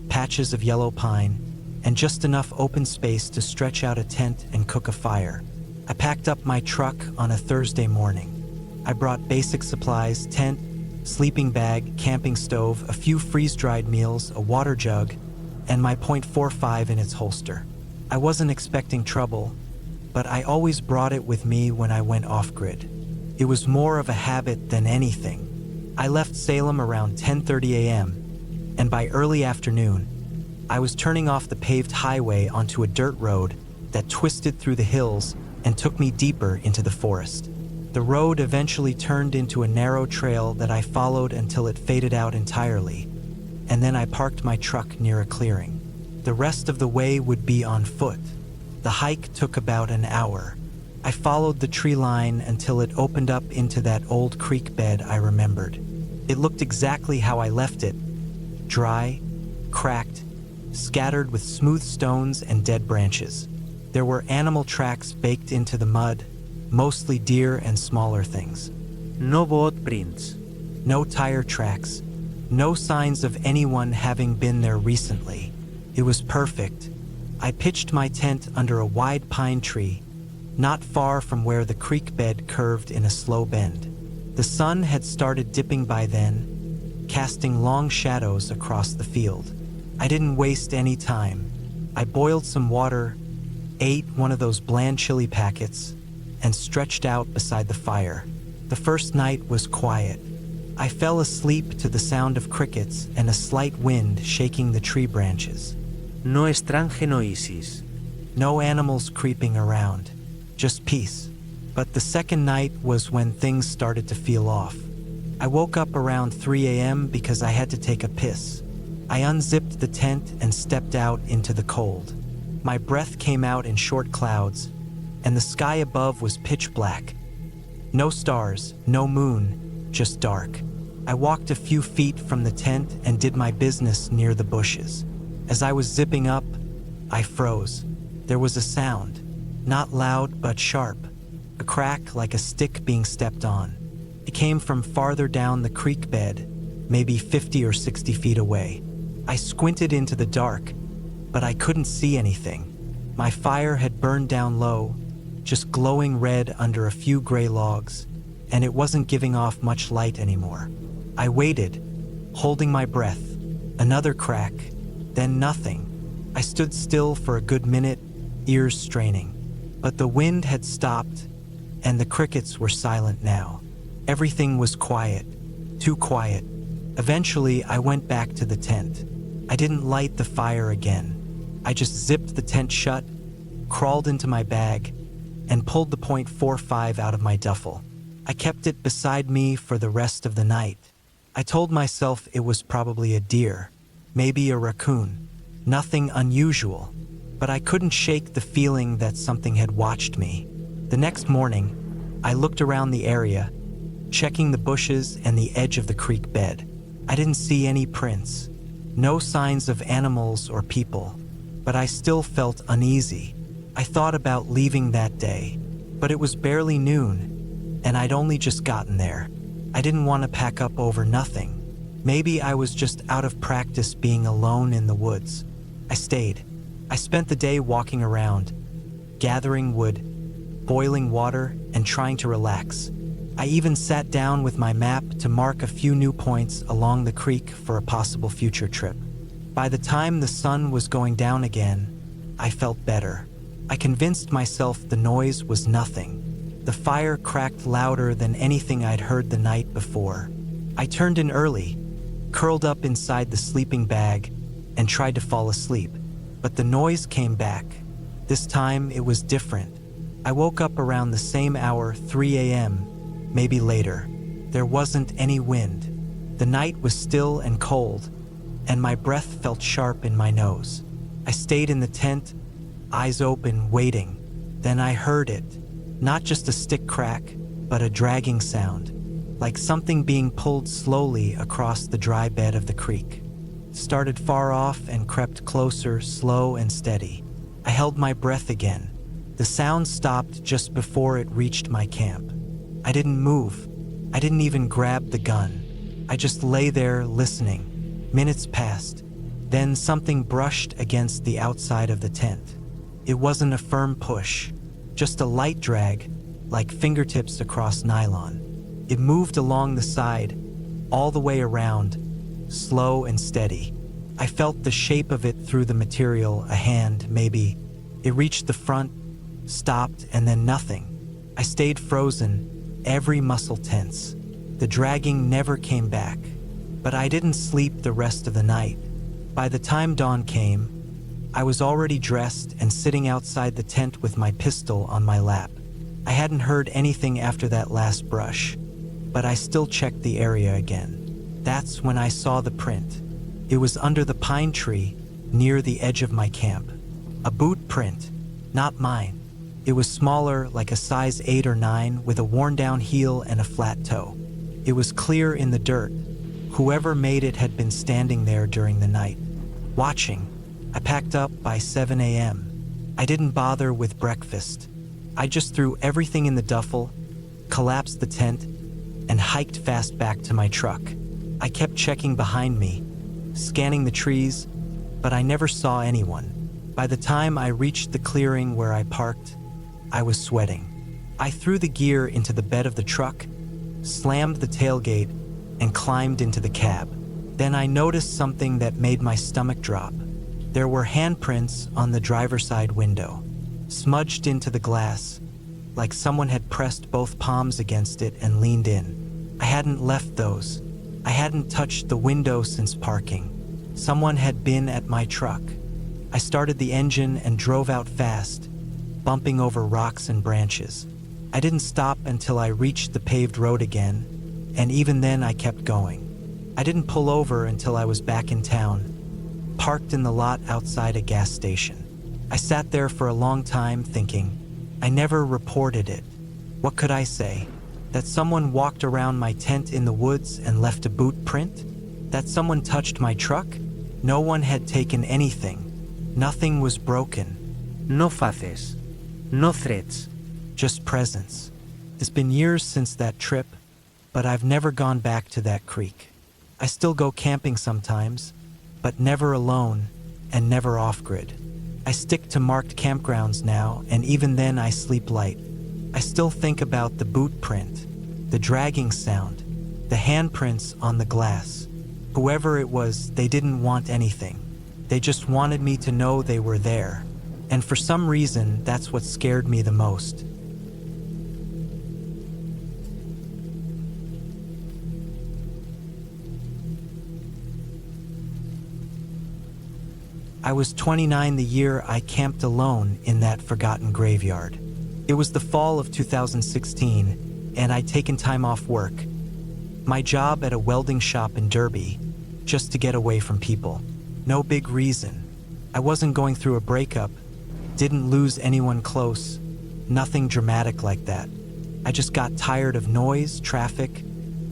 patches of yellow pine, and just enough open space to stretch out a tent and cook a fire. I packed up my truck on a Thursday morning. I brought basic supplies, tent, sleeping bag, camping stove, a few freeze-dried meals, a water jug, and my .45 in its holster. I wasn't expecting trouble, but I always brought it with me when I went off-grid. It was more of a habit than anything. I left Salem around 10:30 a.m., and by early afternoon, I was turning off the paved highway onto a dirt road that twisted through the hills and took me deeper into the forest. The road eventually turned into a narrow trail that I followed until it faded out entirely, and then I parked my truck near a clearing. The rest of the way would be on foot. The hike took about an hour. I followed the tree line until it opened up into that old creek bed I remembered. It looked exactly how I left it, dry, cracked, scattered with smooth stones and dead branches. There were animal tracks baked into the mud, mostly deer and smaller things. No boot prints. No tire tracks, no signs of anyone having been there recently. It was perfect. I pitched my tent under a wide pine tree, not far from where the creek bed curved in a slow bend. The sun had started dipping by then, casting long shadows across the field. I didn't waste any time. I boiled some water, ate one of those bland chili packets, and stretched out beside the fire. The first night was quiet. I fell asleep to the sound of crickets and a slight wind shaking the tree branches. No strange noises. No animals creeping around, just peace. But the second night was when things started to feel off. I woke up around 3 a.m. because I had to take a piss. I unzipped the tent and stepped out into the cold. My breath came out in short clouds, and the sky above was pitch black. No stars, no moon, just dark. I walked a few feet from the tent and did my business near the bushes. As I was zipping up, I froze. There was a sound, not loud but sharp, a crack like a stick being stepped on. It came from farther down the creek bed, maybe 50 or 60 feet away. I squinted into the dark, but I couldn't see anything. My fire had burned down low, just glowing red under a few gray logs, and it wasn't giving off much light anymore. I waited, holding my breath. Another crack, then nothing. I stood still for a good minute, ears straining. But the wind had stopped, and the crickets were silent now. Everything was quiet, too quiet. Eventually, I went back to the tent. I didn't light the fire again. I just zipped the tent shut, crawled into my bag, and pulled the .45 out of my duffel. I kept it beside me for the rest of the night. I told myself it was probably a deer, maybe a raccoon, nothing unusual, but I couldn't shake the feeling that something had watched me. The next morning, I looked around the area, checking the bushes and the edge of the creek bed. I didn't see any prints, no signs of animals or people, but I still felt uneasy. I thought about leaving that day, but it was barely noon, and I'd only just gotten there. I didn't want to pack up over nothing. Maybe I was just out of practice being alone in the woods. I stayed. I spent the day walking around, gathering wood, boiling water, and trying to relax. I even sat down with my map to mark a few new points along the creek for a possible future trip. By the time the sun was going down again, I felt better. I convinced myself the noise was nothing. The fire cracked louder than anything I'd heard the night before. I turned in early, curled up inside the sleeping bag, and tried to fall asleep. But the noise came back. This time it was different. I woke up around the same hour, 3 a.m., maybe later. There wasn't any wind. The night was still and cold, and my breath felt sharp in my nose. I stayed in the tent, eyes open, waiting. Then I heard it. Not just a stick crack, but a dragging sound, like something being pulled slowly across the dry bed of the creek. It started far off and crept closer, slow and steady. I held my breath again. The sound stopped just before it reached my camp. I didn't move. I didn't even grab the gun. I just lay there listening. Minutes passed. Then something brushed against the outside of the tent. It wasn't a firm push, just a light drag, like fingertips across nylon. It moved along the side, all the way around, slow and steady. I felt the shape of it through the material, a hand, maybe. It reached the front, stopped, and then nothing. I stayed frozen, every muscle tense. The dragging never came back, but I didn't sleep the rest of the night. By the time dawn came, I was already dressed and sitting outside the tent with my pistol on my lap. I hadn't heard anything after that last brush, but I still checked the area again. That's when I saw the print. It was under the pine tree, near the edge of my camp. A boot print, not mine. It was smaller, like a size 8 or 9, with a worn-down heel and a flat toe. It was clear in the dirt. Whoever made it had been standing there during the night, watching. I packed up by 7 a.m. I didn't bother with breakfast. I just threw everything in the duffel, collapsed the tent, and hiked fast back to my truck. I kept checking behind me, scanning the trees, but I never saw anyone. By the time I reached the clearing where I parked, I was sweating. I threw the gear into the bed of the truck, slammed the tailgate, and climbed into the cab. Then I noticed something that made my stomach drop. There were handprints on the driver's side window, smudged into the glass, like someone had pressed both palms against it and leaned in. I hadn't left those. I hadn't touched the window since parking. Someone had been at my truck. I started the engine and drove out fast, bumping over rocks and branches. I didn't stop until I reached the paved road again, and even then I kept going. I didn't pull over until I was back in town, parked in the lot outside a gas station. I sat there for a long time thinking. I never reported it. What could I say? That someone walked around my tent in the woods and left a boot print? That someone touched my truck? No one had taken anything. Nothing was broken. No faces. No threats. Just presence. It's been years since that trip, but I've never gone back to that creek. I still go camping sometimes, but never alone and never off-grid. I stick to marked campgrounds now, and even then I sleep light. I still think about the boot print, the dragging sound, the handprints on the glass. Whoever it was, they didn't want anything. They just wanted me to know they were there. And for some reason, that's what scared me the most. I was 29 the year I camped alone in that forgotten graveyard. It was the fall of 2016, and I'd taken time off work. My job at a welding shop in Derby, just to get away from people. No big reason. I wasn't going through a breakup, didn't lose anyone close, nothing dramatic like that. I just got tired of noise, traffic,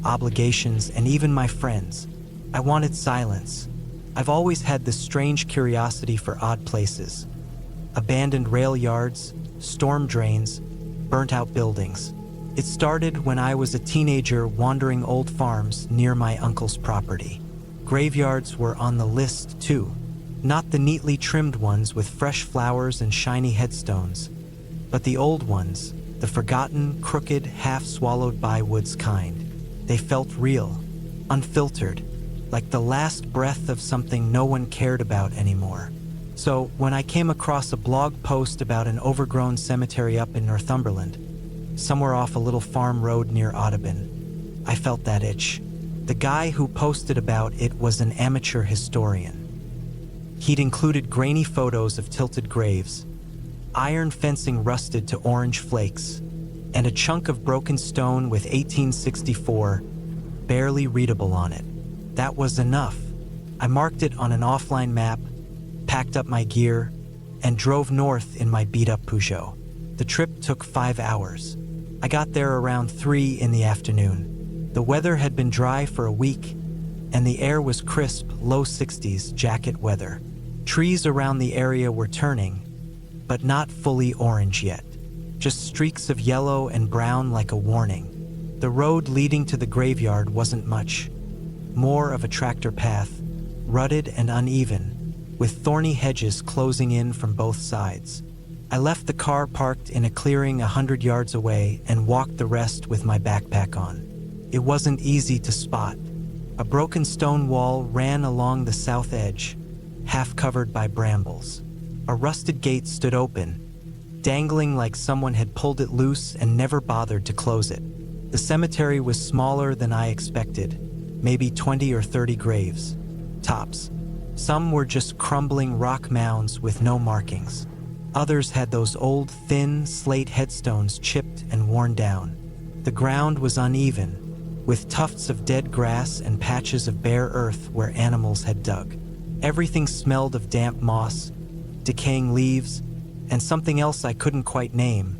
obligations, and even my friends. I wanted silence. I've always had this strange curiosity for odd places. Abandoned rail yards, storm drains, burnt-out buildings. It started when I was a teenager wandering old farms near my uncle's property. Graveyards were on the list, too. Not the neatly trimmed ones with fresh flowers and shiny headstones, but the old ones, the forgotten, crooked, half-swallowed by woods kind. They felt real, unfiltered, like the last breath of something no one cared about anymore. So, when I came across a blog post about an overgrown cemetery up in Northumberland, somewhere off a little farm road near Audubon, I felt that itch. The guy who posted about it was an amateur historian. He'd included grainy photos of tilted graves, iron fencing rusted to orange flakes, and a chunk of broken stone with 1864 barely readable on it. That was enough. I marked it on an offline map, packed up my gear, and drove north in my beat-up Peugeot. The trip took 5 hours. I got there around 3 in the afternoon. The weather had been dry for a week, and the air was crisp, low 60s jacket weather. Trees around the area were turning, but not fully orange yet. Just streaks of yellow and brown like a warning. The road leading to the graveyard wasn't much. More of a tractor path, rutted and uneven, with thorny hedges closing in from both sides. I left the car parked in a clearing 100 yards away and walked the rest with my backpack on. It wasn't easy to spot. A broken stone wall ran along the south edge, half covered by brambles. A rusted gate stood open, dangling like someone had pulled it loose and never bothered to close it. The cemetery was smaller than I expected. Maybe 20 or 30 graves, tops. Some were just crumbling rock mounds with no markings. Others had those old, thin slate headstones chipped and worn down. The ground was uneven, with tufts of dead grass and patches of bare earth where animals had dug. Everything smelled of damp moss, decaying leaves, and something else I couldn't quite name,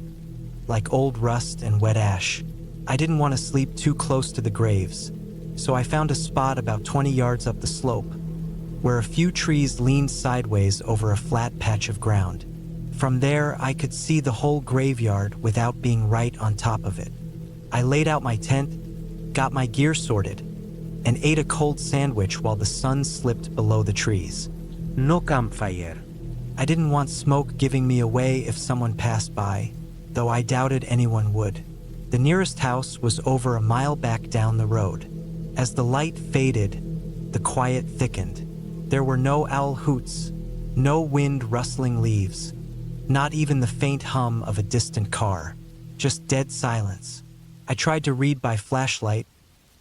like old rust and wet ash. I didn't want to sleep too close to the graves, so I found a spot about 20 yards up the slope, where a few trees leaned sideways over a flat patch of ground. From there, I could see the whole graveyard without being right on top of it. I laid out my tent, got my gear sorted, and ate a cold sandwich while the sun slipped below the trees. No campfire. I didn't want smoke giving me away if someone passed by, though I doubted anyone would. The nearest house was over a mile back down the road. As the light faded, the quiet thickened. There were no owl hoots, no wind rustling leaves, not even the faint hum of a distant car, just dead silence. I tried to read by flashlight,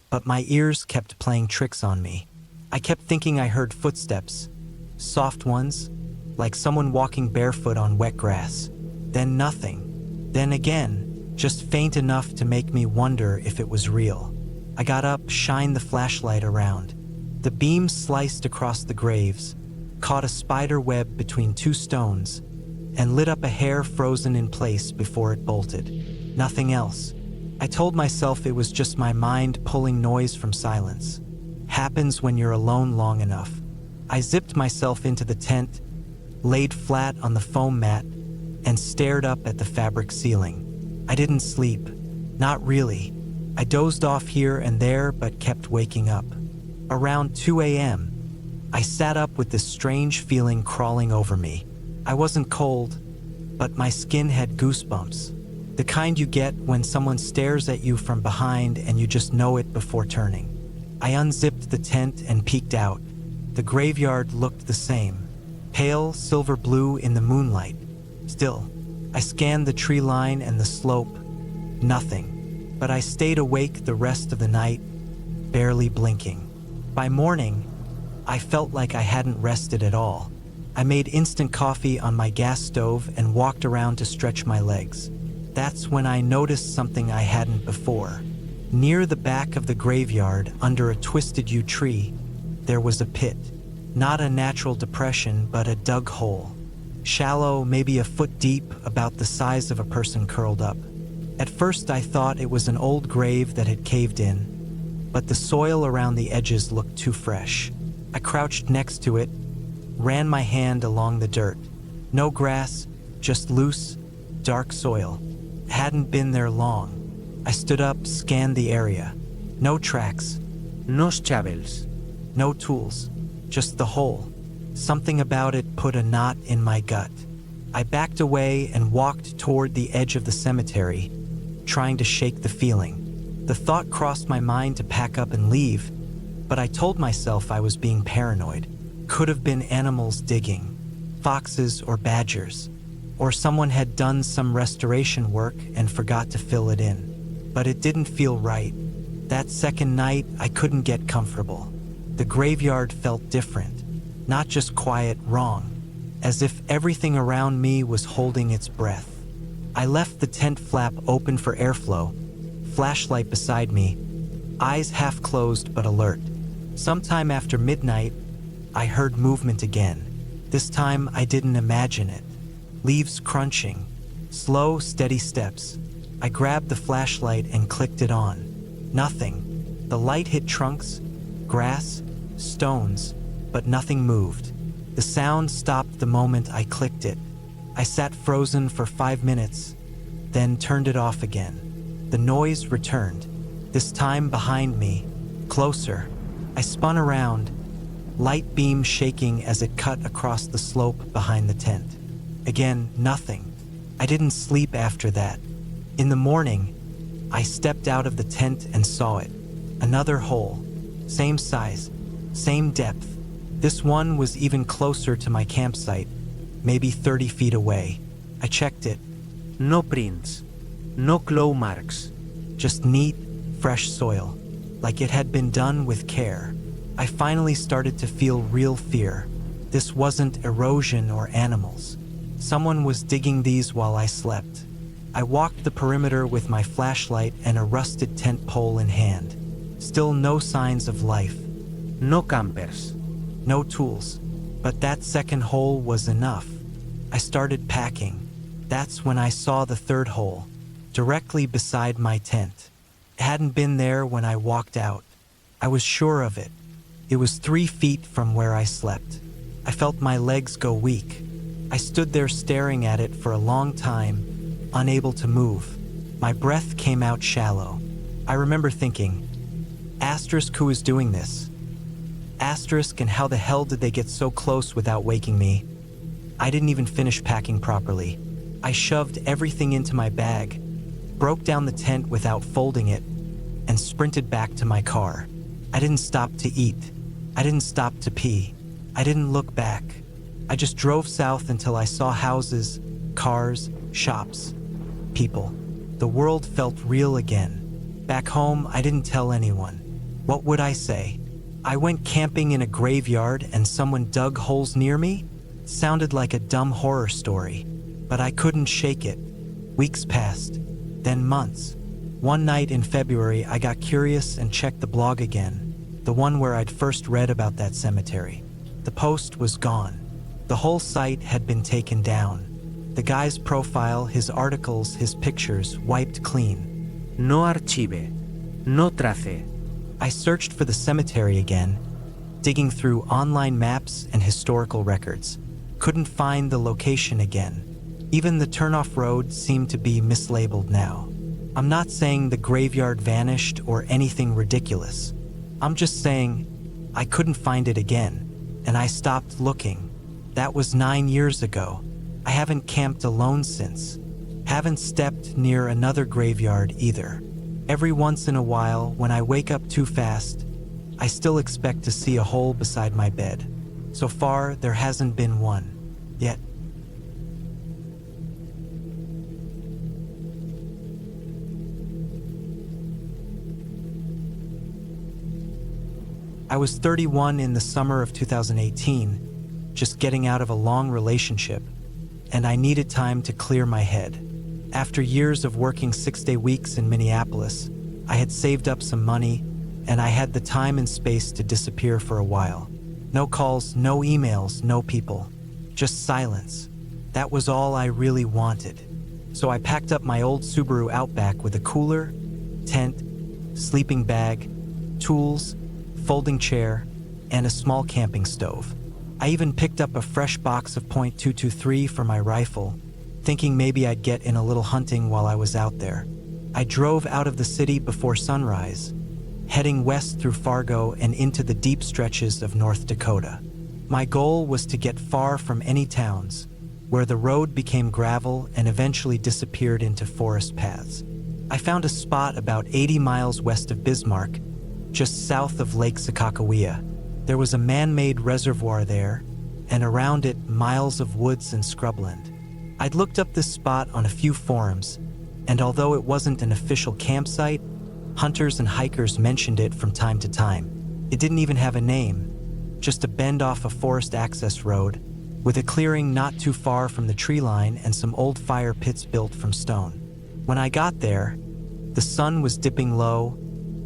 but my ears kept playing tricks on me. I kept thinking I heard footsteps, soft ones, like someone walking barefoot on wet grass. Then nothing. Then again, just faint enough to make me wonder if it was real. I got up, shined the flashlight around. The beam sliced across the graves, caught a spider web between two stones, and lit up a hair frozen in place before it bolted. Nothing else. I told myself it was just my mind pulling noise from silence. Happens when you're alone long enough. I zipped myself into the tent, laid flat on the foam mat, and stared up at the fabric ceiling. I didn't sleep. Not really. I dozed off here and there but kept waking up. Around 2 a.m., I sat up with this strange feeling crawling over me. I wasn't cold, but my skin had goosebumps. The kind you get when someone stares at you from behind and you just know it before turning. I unzipped the tent and peeked out. The graveyard looked the same, pale silver blue in the moonlight. Still, I scanned the tree line and the slope. Nothing. But I stayed awake the rest of the night, barely blinking. By morning, I felt like I hadn't rested at all. I made instant coffee on my gas stove and walked around to stretch my legs. That's when I noticed something I hadn't before. Near the back of the graveyard, under a twisted yew tree, there was a pit. Not a natural depression, but a dug hole. Shallow, maybe a foot deep, about the size of a person curled up. At first I thought it was an old grave that had caved in, but the soil around the edges looked too fresh. I crouched next to it, ran my hand along the dirt. No grass, just loose, dark soil. Hadn't been there long. I stood up, scanned the area. No tracks. No shovels. No tools. Just the hole. Something about it put a knot in my gut. I backed away and walked toward the edge of the cemetery, trying to shake the feeling. The thought crossed my mind to pack up and leave, but I told myself I was being paranoid. Could have been animals digging, foxes or badgers, or someone had done some restoration work and forgot to fill it in. But it didn't feel right. That second night, I couldn't get comfortable. The graveyard felt different, not just quiet, wrong, as if everything around me was holding its breath. I left the tent flap open for airflow, flashlight beside me, eyes half closed but alert. Sometime after midnight, I heard movement again. This time I didn't imagine it. Leaves crunching, slow, steady steps. I grabbed the flashlight and clicked it on. Nothing. The light hit trunks, grass, stones, but nothing moved. The sound stopped the moment I clicked it. I sat frozen for 5 minutes, then turned it off again. The noise returned, this time behind me, closer. I spun around, light beam shaking as it cut across the slope behind the tent. Again, nothing. I didn't sleep after that. In the morning, I stepped out of the tent and saw it. Another hole, same size, same depth. This one was even closer to my campsite, maybe 30 feet away. I checked it. No prints. No claw marks. Just neat, fresh soil, like it had been done with care. I finally started to feel real fear. This wasn't erosion or animals. Someone was digging these while I slept. I walked the perimeter with my flashlight and a rusted tent pole in hand. Still no signs of life. No campers. No tools. But that second hole was enough. I started packing. That's when I saw the third hole, directly beside my tent. It hadn't been there when I walked out. I was sure of it. It was 3 feet from where I slept. I felt my legs go weak. I stood there staring at it for a long time, unable to move. My breath came out shallow. I remember thinking, asterisk, who is doing this? Asterisk, and how the hell did they get so close without waking me? I didn't even finish packing properly. I shoved everything into my bag, broke down the tent without folding it, and sprinted back to my car. I didn't stop to eat. I didn't stop to pee. I didn't look back. I just drove south until I saw houses, cars, shops, people. The world felt real again. Back home, I didn't tell anyone. What would I say? I went camping in a graveyard and someone dug holes near me? Sounded like a dumb horror story, but I couldn't shake it. Weeks passed, then months. One night in February, I got curious and checked the blog again, the one where I'd first read about that cemetery. The post was gone. The whole site had been taken down. The guy's profile, his articles, his pictures wiped clean. No archive. No trace. I searched for the cemetery again, digging through online maps and historical records. Couldn't find the location again. Even the turnoff road seemed to be mislabeled now. I'm not saying the graveyard vanished or anything ridiculous. I'm just saying I couldn't find it again, and I stopped looking. That was 9 years ago. I haven't camped alone since. Haven't stepped near another graveyard either. Every once in a while, when I wake up too fast, I still expect to see a hole beside my bed. So far, there hasn't been one yet. I was 31 in the summer of 2018, just getting out of a long relationship, and I needed time to clear my head. After years of working 6-day weeks in Minneapolis, I had saved up some money, and I had the time and space to disappear for a while. No calls, no emails, no people. Just silence. That was all I really wanted. So I packed up my old Subaru Outback with a cooler, tent, sleeping bag, tools, folding chair, and a small camping stove. I even picked up a fresh box of .223 for my rifle, thinking maybe I'd get in a little hunting while I was out there. I drove out of the city before sunrise, heading west through Fargo and into the deep stretches of North Dakota. My goal was to get far from any towns, where the road became gravel and eventually disappeared into forest paths. I found a spot about 80 miles west of Bismarck, just south of Lake Sakakawea. There was a man-made reservoir there, and around it, miles of woods and scrubland. I'd looked up this spot on a few forums, and although it wasn't an official campsite, hunters and hikers mentioned it from time to time. It didn't even have a name, just a bend off a forest access road, with a clearing not too far from the tree line and some old fire pits built from stone. When I got there, the sun was dipping low,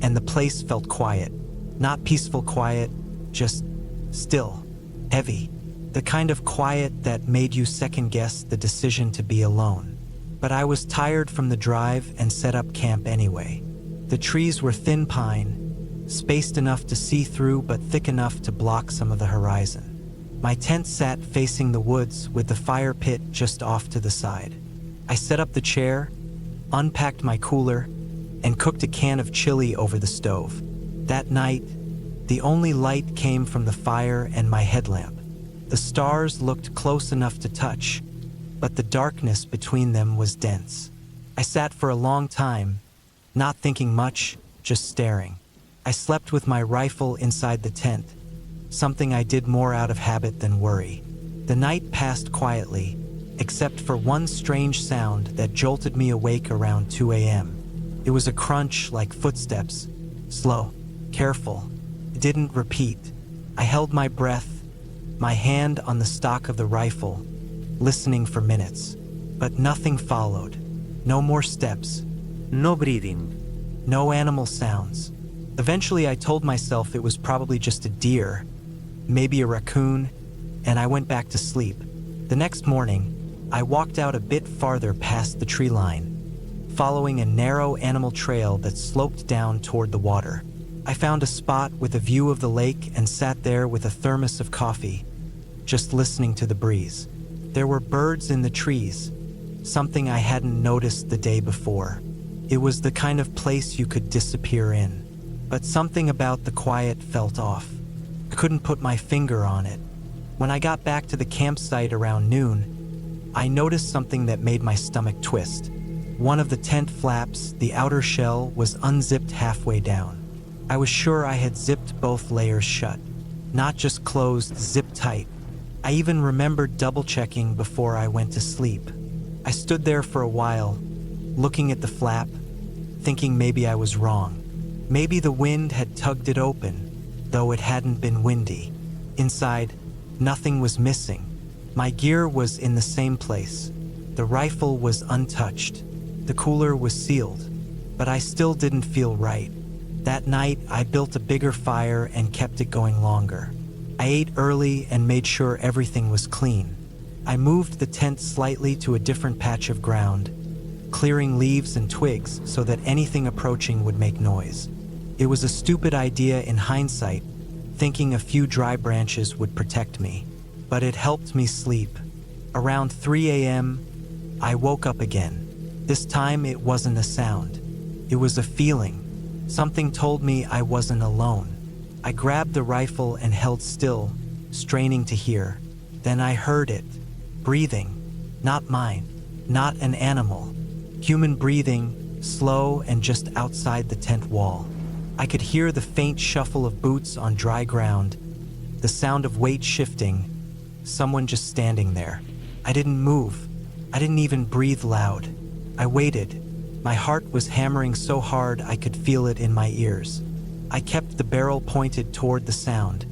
and the place felt quiet. Not peaceful quiet, just still, heavy. The kind of quiet that made you second-guess the decision to be alone. But I was tired from the drive and set up camp anyway. The trees were thin pine, spaced enough to see through but thick enough to block some of the horizon. My tent sat facing the woods with the fire pit just off to the side. I set up the chair, unpacked my cooler, and cooked a can of chili over the stove. That night, the only light came from the fire and my headlamp. The stars looked close enough to touch, but the darkness between them was dense. I sat for a long time, not thinking much, just staring. I slept with my rifle inside the tent, something I did more out of habit than worry. The night passed quietly, except for one strange sound that jolted me awake around 2 a.m. It was a crunch like footsteps, slow, careful. It didn't repeat. I held my breath, my hand on the stock of the rifle, listening for minutes. But nothing followed. No more steps. No breathing. No animal sounds. Eventually I told myself it was probably just a deer, maybe a raccoon, and I went back to sleep. The next morning, I walked out a bit farther past the tree line, following a narrow animal trail that sloped down toward the water. I found a spot with a view of the lake and sat there with a thermos of coffee, just listening to the breeze. There were birds in the trees, something I hadn't noticed the day before. It was the kind of place you could disappear in, but something about the quiet felt off. I couldn't put my finger on it. When I got back to the campsite around noon, I noticed something that made my stomach twist. One of the tent flaps, the outer shell, was unzipped halfway down. I was sure I had zipped both layers shut, not just closed, zipped tight. I even remembered double-checking before I went to sleep. I stood there for a while, looking at the flap, thinking maybe I was wrong. Maybe the wind had tugged it open, though it hadn't been windy. Inside, nothing was missing. My gear was in the same place. The rifle was untouched. The cooler was sealed, but I still didn't feel right. That night, I built a bigger fire and kept it going longer. I ate early and made sure everything was clean. I moved the tent slightly to a different patch of ground, clearing leaves and twigs so that anything approaching would make noise. It was a stupid idea in hindsight, thinking a few dry branches would protect me, but it helped me sleep. Around 3 a.m., I woke up again. This time it wasn't a sound. It was a feeling. Something told me I wasn't alone. I grabbed the rifle and held still, straining to hear. Then I heard it. Breathing. Not mine. Not an animal. Human breathing, slow and just outside the tent wall. I could hear the faint shuffle of boots on dry ground, the sound of weight shifting, someone just standing there. I didn't move. I didn't even breathe loud. I waited. My heart was hammering so hard I could feel it in my ears. I kept the barrel pointed toward the sound,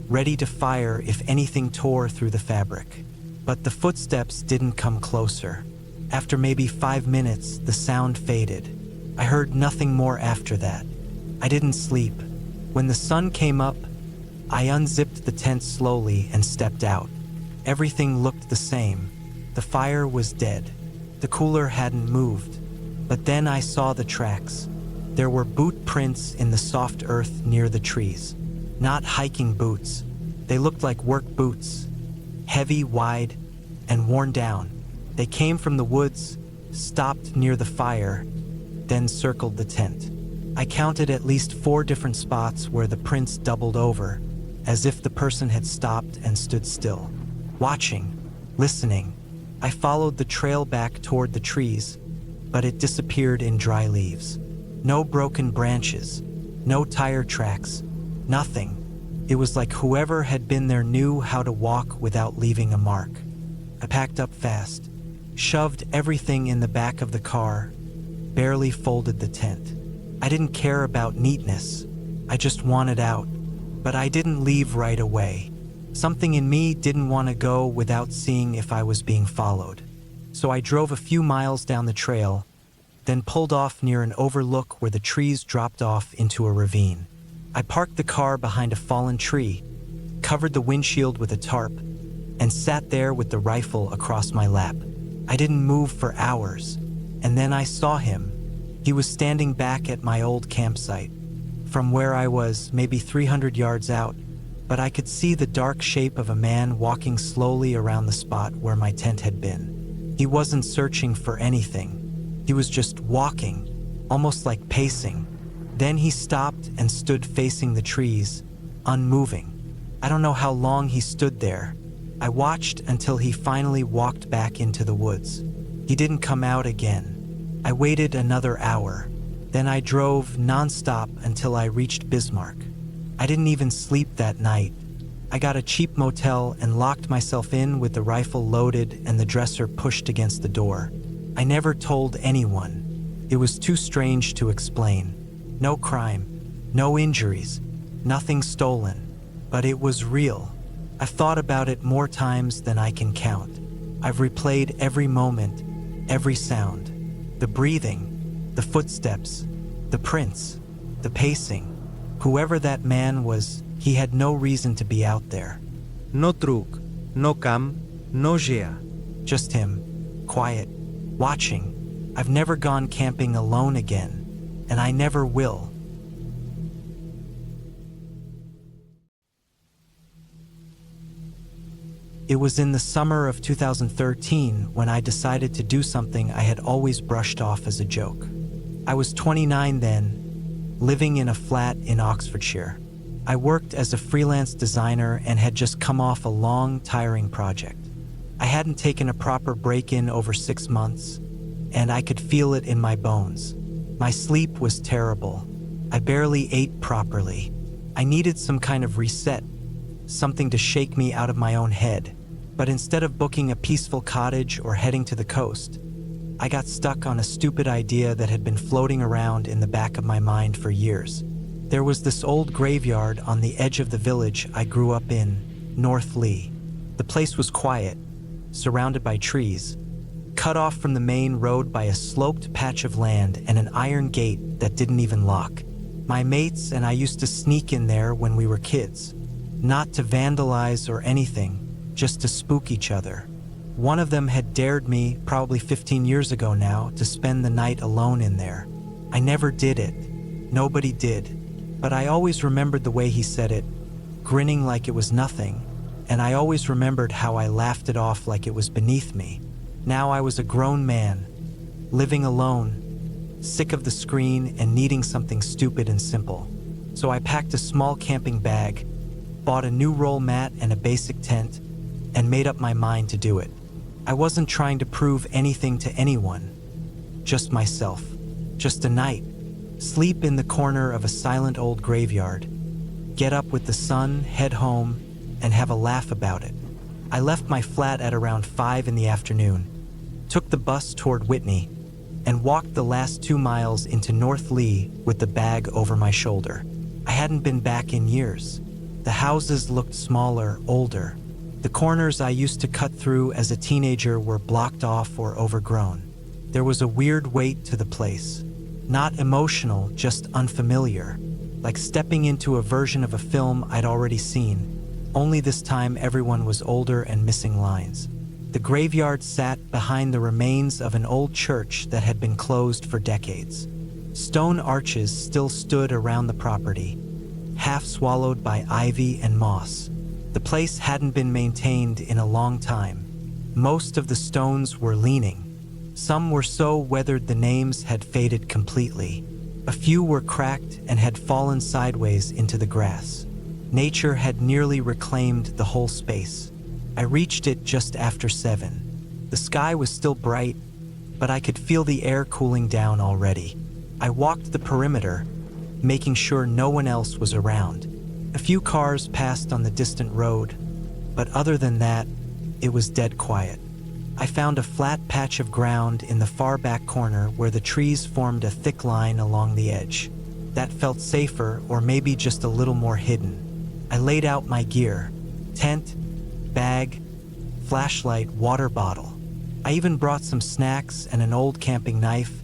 ready to fire if anything tore through the fabric. But the footsteps didn't come closer. After maybe 5 minutes, the sound faded. I heard nothing more after that. I didn't sleep. When the sun came up, I unzipped the tent slowly and stepped out. Everything looked the same. The fire was dead. The cooler hadn't moved. But then I saw the tracks. There were boot prints in the soft earth near the trees. Not hiking boots. They looked like work boots. Heavy, wide, and worn down. They came from the woods, stopped near the fire, then circled the tent. I counted at least 4 different spots where the prints doubled over, as if the person had stopped and stood still. Watching, listening, I followed the trail back toward the trees, but it disappeared in dry leaves. No broken branches, no tire tracks, nothing. It was like whoever had been there knew how to walk without leaving a mark. I packed up fast, shoved everything in the back of the car, barely folded the tent. I didn't care about neatness. I just wanted out. But I didn't leave right away. Something in me didn't want to go without seeing if I was being followed. So I drove a few miles down the trail, then pulled off near an overlook where the trees dropped off into a ravine. I parked the car behind a fallen tree, covered the windshield with a tarp, and sat there with the rifle across my lap. I didn't move for hours, and then I saw him. He was standing back at my old campsite. From where I was, maybe 300 yards out, but I could see the dark shape of a man walking slowly around the spot where my tent had been. He wasn't searching for anything. He was just walking, almost like pacing. Then he stopped and stood facing the trees, unmoving. I don't know how long he stood there. I watched until he finally walked back into the woods. He didn't come out again. I waited another hour. Then I drove nonstop until I reached Bismarck. I didn't even sleep that night. I got a cheap motel and locked myself in with the rifle loaded and the dresser pushed against the door. I never told anyone. It was too strange to explain. No crime, no injuries, nothing stolen. But it was real. I've thought about it more times than I can count. I've replayed every moment, every sound. The breathing, the footsteps, the prints, the pacing. Whoever that man was, he had no reason to be out there. No truck, no cam, no gea. Just him, quiet, watching. I've never gone camping alone again, and I never will. It was in the summer of 2013 when I decided to do something I had always brushed off as a joke. I was 29 then, living in a flat in Oxfordshire. I worked as a freelance designer and had just come off a long, tiring project. I hadn't taken a proper break in over 6 months, and I could feel it in my bones. My sleep was terrible. I barely ate properly. I needed some kind of reset, something to shake me out of my own head. But instead of booking a peaceful cottage or heading to the coast, I got stuck on a stupid idea that had been floating around in the back of my mind for years. There was this old graveyard on the edge of the village I grew up in, North Lee. The place was quiet, surrounded by trees, cut off from the main road by a sloped patch of land and an iron gate that didn't even lock. My mates and I used to sneak in there when we were kids, not to vandalize or anything, just to spook each other. One of them had dared me, probably 15 years ago now, to spend the night alone in there. I never did it. Nobody did. But I always remembered the way he said it, grinning like it was nothing, and I always remembered how I laughed it off like it was beneath me. Now I was a grown man, living alone, sick of the screen and needing something stupid and simple. So I packed a small camping bag, bought a new roll mat and a basic tent, and made up my mind to do it. I wasn't trying to prove anything to anyone, just myself. Just a night, sleep in the corner of a silent old graveyard, get up with the sun, head home, and have a laugh about it. I left my flat at around 5 in the afternoon, took the bus toward Whitney, and walked the last 2 miles into North Lee with the bag over my shoulder. I hadn't been back in years. The houses looked smaller, older. The corners I used to cut through as a teenager were blocked off or overgrown. There was a weird weight to the place. Not emotional, just unfamiliar. Like stepping into a version of a film I'd already seen. Only this time everyone was older and missing lines. The graveyard sat behind the remains of an old church that had been closed for decades. Stone arches still stood around the property, half swallowed by ivy and moss. The place hadn't been maintained in a long time. Most of the stones were leaning. Some were so weathered the names had faded completely. A few were cracked and had fallen sideways into the grass. Nature had nearly reclaimed the whole space. I reached it just after 7. The sky was still bright, but I could feel the air cooling down already. I walked the perimeter, making sure no one else was around. A few cars passed on the distant road, but other than that, it was dead quiet. I found a flat patch of ground in the far back corner where the trees formed a thick line along the edge. That felt safer, or maybe just a little more hidden. I laid out my gear: tent, bag, flashlight, water bottle. I even brought some snacks and an old camping knife,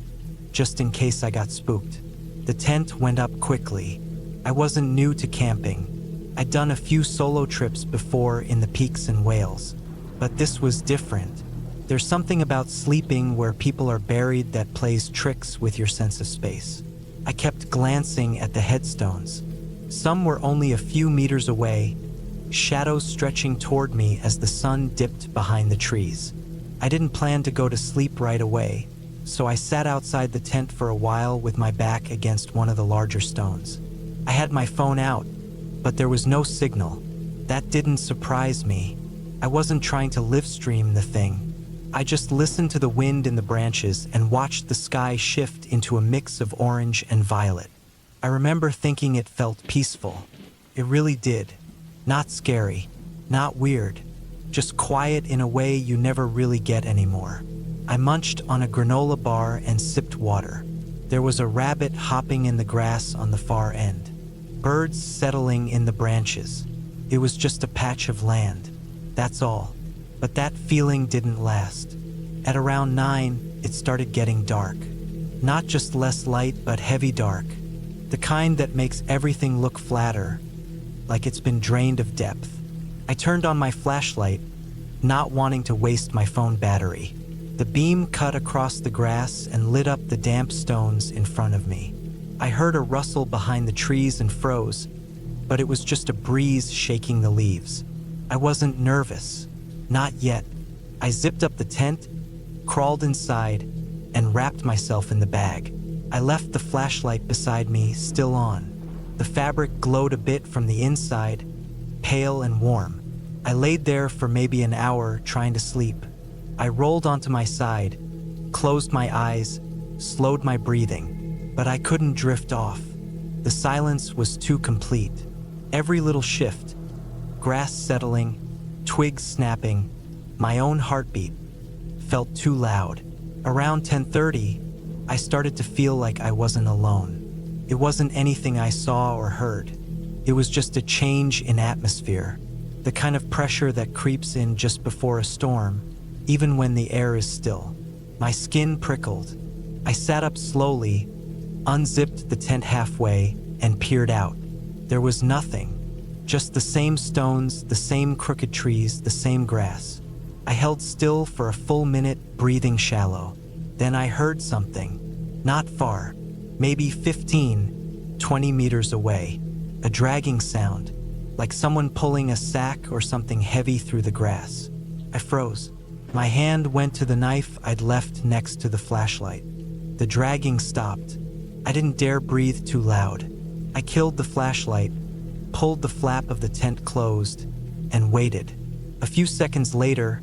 just in case I got spooked. The tent went up quickly. I wasn't new to camping. I'd done a few solo trips before in the peaks in Wales, but this was different. There's something about sleeping where people are buried that plays tricks with your sense of space. I kept glancing at the headstones. Some were only a few meters away, shadows stretching toward me as the sun dipped behind the trees. I didn't plan to go to sleep right away, so I sat outside the tent for a while with my back against one of the larger stones. I had my phone out, but there was no signal. That didn't surprise me. I wasn't trying to live stream the thing. I just listened to the wind in the branches and watched the sky shift into a mix of orange and violet. I remember thinking it felt peaceful. It really did. Not scary, not weird, just quiet in a way you never really get anymore. I munched on a granola bar and sipped water. There was a rabbit hopping in the grass on the far end. Birds settling in the branches. It was just a patch of land. That's all. But that feeling didn't last. At around 9, it started getting dark. Not just less light, but heavy dark. The kind that makes everything look flatter, like it's been drained of depth. I turned on my flashlight, not wanting to waste my phone battery. The beam cut across the grass and lit up the damp stones in front of me. I heard a rustle behind the trees and froze, but it was just a breeze shaking the leaves. I wasn't nervous, Not yet. I zipped up the tent, crawled inside, and wrapped myself in the bag. I left the flashlight beside me, still on. The fabric glowed a bit from the inside, pale and warm. I laid there for maybe an hour, trying to sleep. I rolled onto my side, closed my eyes, slowed my breathing, but I couldn't drift off. The silence was too complete. Every little shift, grass settling, twigs snapping, my own heartbeat, felt too loud. Around 10:30, I started to feel like I wasn't alone. It wasn't anything I saw or heard. It was just a change in atmosphere, the kind of pressure that creeps in just before a storm, even when the air is still. My skin prickled. I sat up slowly, unzipped the tent halfway, and peered out. There was nothing, just the same stones, the same crooked trees, the same grass. I held still for a full minute, breathing shallow. Then I heard something, not far, maybe 15, 20 meters away. A dragging sound, like someone pulling a sack or something heavy through the grass. I froze. My hand went to the knife I'd left next to the flashlight. The dragging stopped. I didn't dare breathe too loud. I killed the flashlight, pulled the flap of the tent closed, and waited. A few seconds later,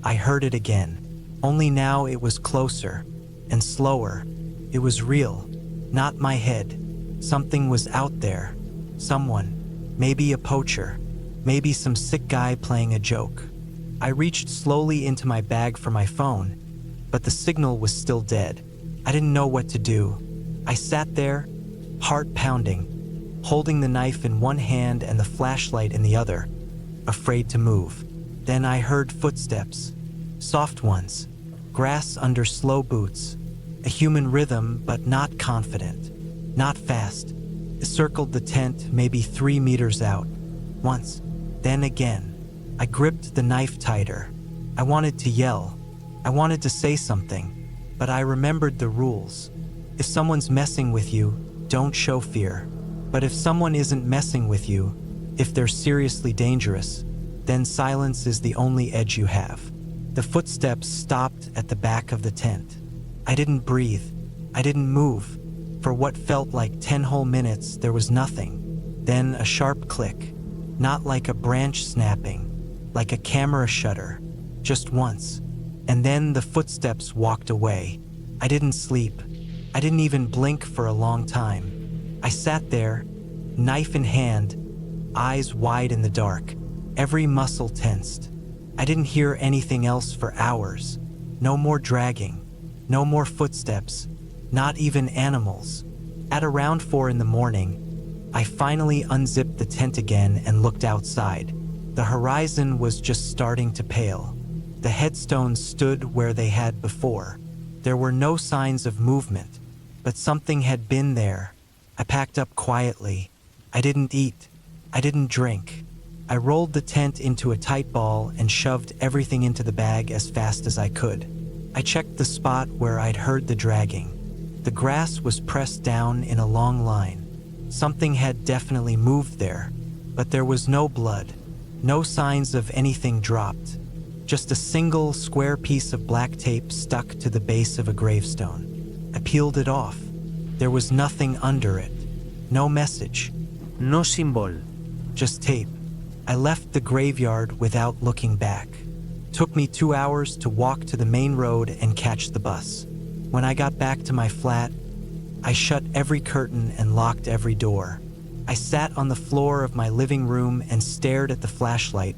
I heard it again. Only now it was closer and slower. It was real, not my head. Something was out there. Someone, maybe a poacher, maybe some sick guy playing a joke. I reached slowly into my bag for my phone, but the signal was still dead. I didn't know what to do. I sat there, heart pounding, holding the knife in one hand and the flashlight in the other, afraid to move. Then I heard footsteps, soft ones, grass under slow boots, a human rhythm but not confident, not fast. It circled the tent maybe 3 meters out. Once, then again. I gripped the knife tighter. I wanted to yell. I wanted to say something, but I remembered the rules. If someone's messing with you, don't show fear. But if someone isn't messing with you, if they're seriously dangerous, then silence is the only edge you have. The footsteps stopped at the back of the tent. I didn't breathe. I didn't move. For what felt like 10 whole minutes, there was nothing. Then a sharp click, not like a branch snapping, like a camera shutter, just once. And then the footsteps walked away. I didn't sleep. I didn't even blink for a long time. I sat there, knife in hand, eyes wide in the dark, every muscle tensed. I didn't hear anything else for hours. No more dragging, no more footsteps, not even animals. At around 4 in the morning, I finally unzipped the tent again and looked outside. The horizon was just starting to pale. The headstones stood where they had before. There were no signs of movement, but something had been there. I packed up quietly. I didn't eat. I didn't drink. I rolled the tent into a tight ball and shoved everything into the bag as fast as I could. I checked the spot where I'd heard the dragging. The grass was pressed down in a long line. Something had definitely moved there, but there was no blood. No signs of anything dropped. Just a single square piece of black tape stuck to the base of a gravestone. I peeled it off. There was nothing under it. No message. No symbol. Just tape. I left the graveyard without looking back. Took me 2 hours to walk to the main road and catch the bus. When I got back to my flat, I shut every curtain and locked every door. I sat on the floor of my living room and stared at the flashlight,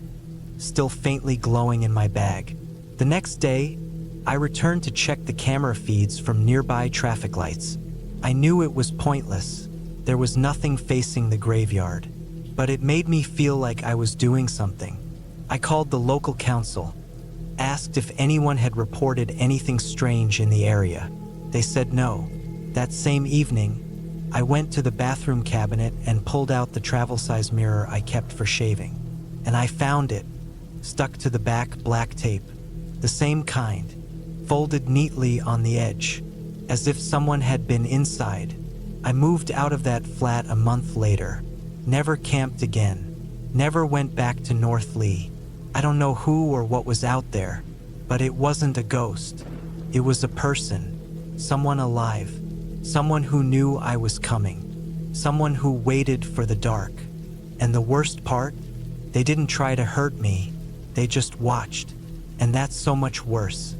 still faintly glowing in my bag. The next day, I returned to check the camera feeds from nearby traffic lights. I knew it was pointless. There was nothing facing the graveyard, but it made me feel like I was doing something. I called the local council, asked if anyone had reported anything strange in the area. They said no. That same evening, I went to the bathroom cabinet and pulled out the travel-size mirror I kept for shaving. And I found it, stuck to the back black tape, the same kind, folded neatly on the edge, as if someone had been inside. I moved out of that flat a month later, never camped again, never went back to North Lee. I don't know who or what was out there, but it wasn't a ghost. It was a person, someone alive, someone who knew I was coming, someone who waited for the dark. And the worst part, they didn't try to hurt me, they just watched, and that's so much worse.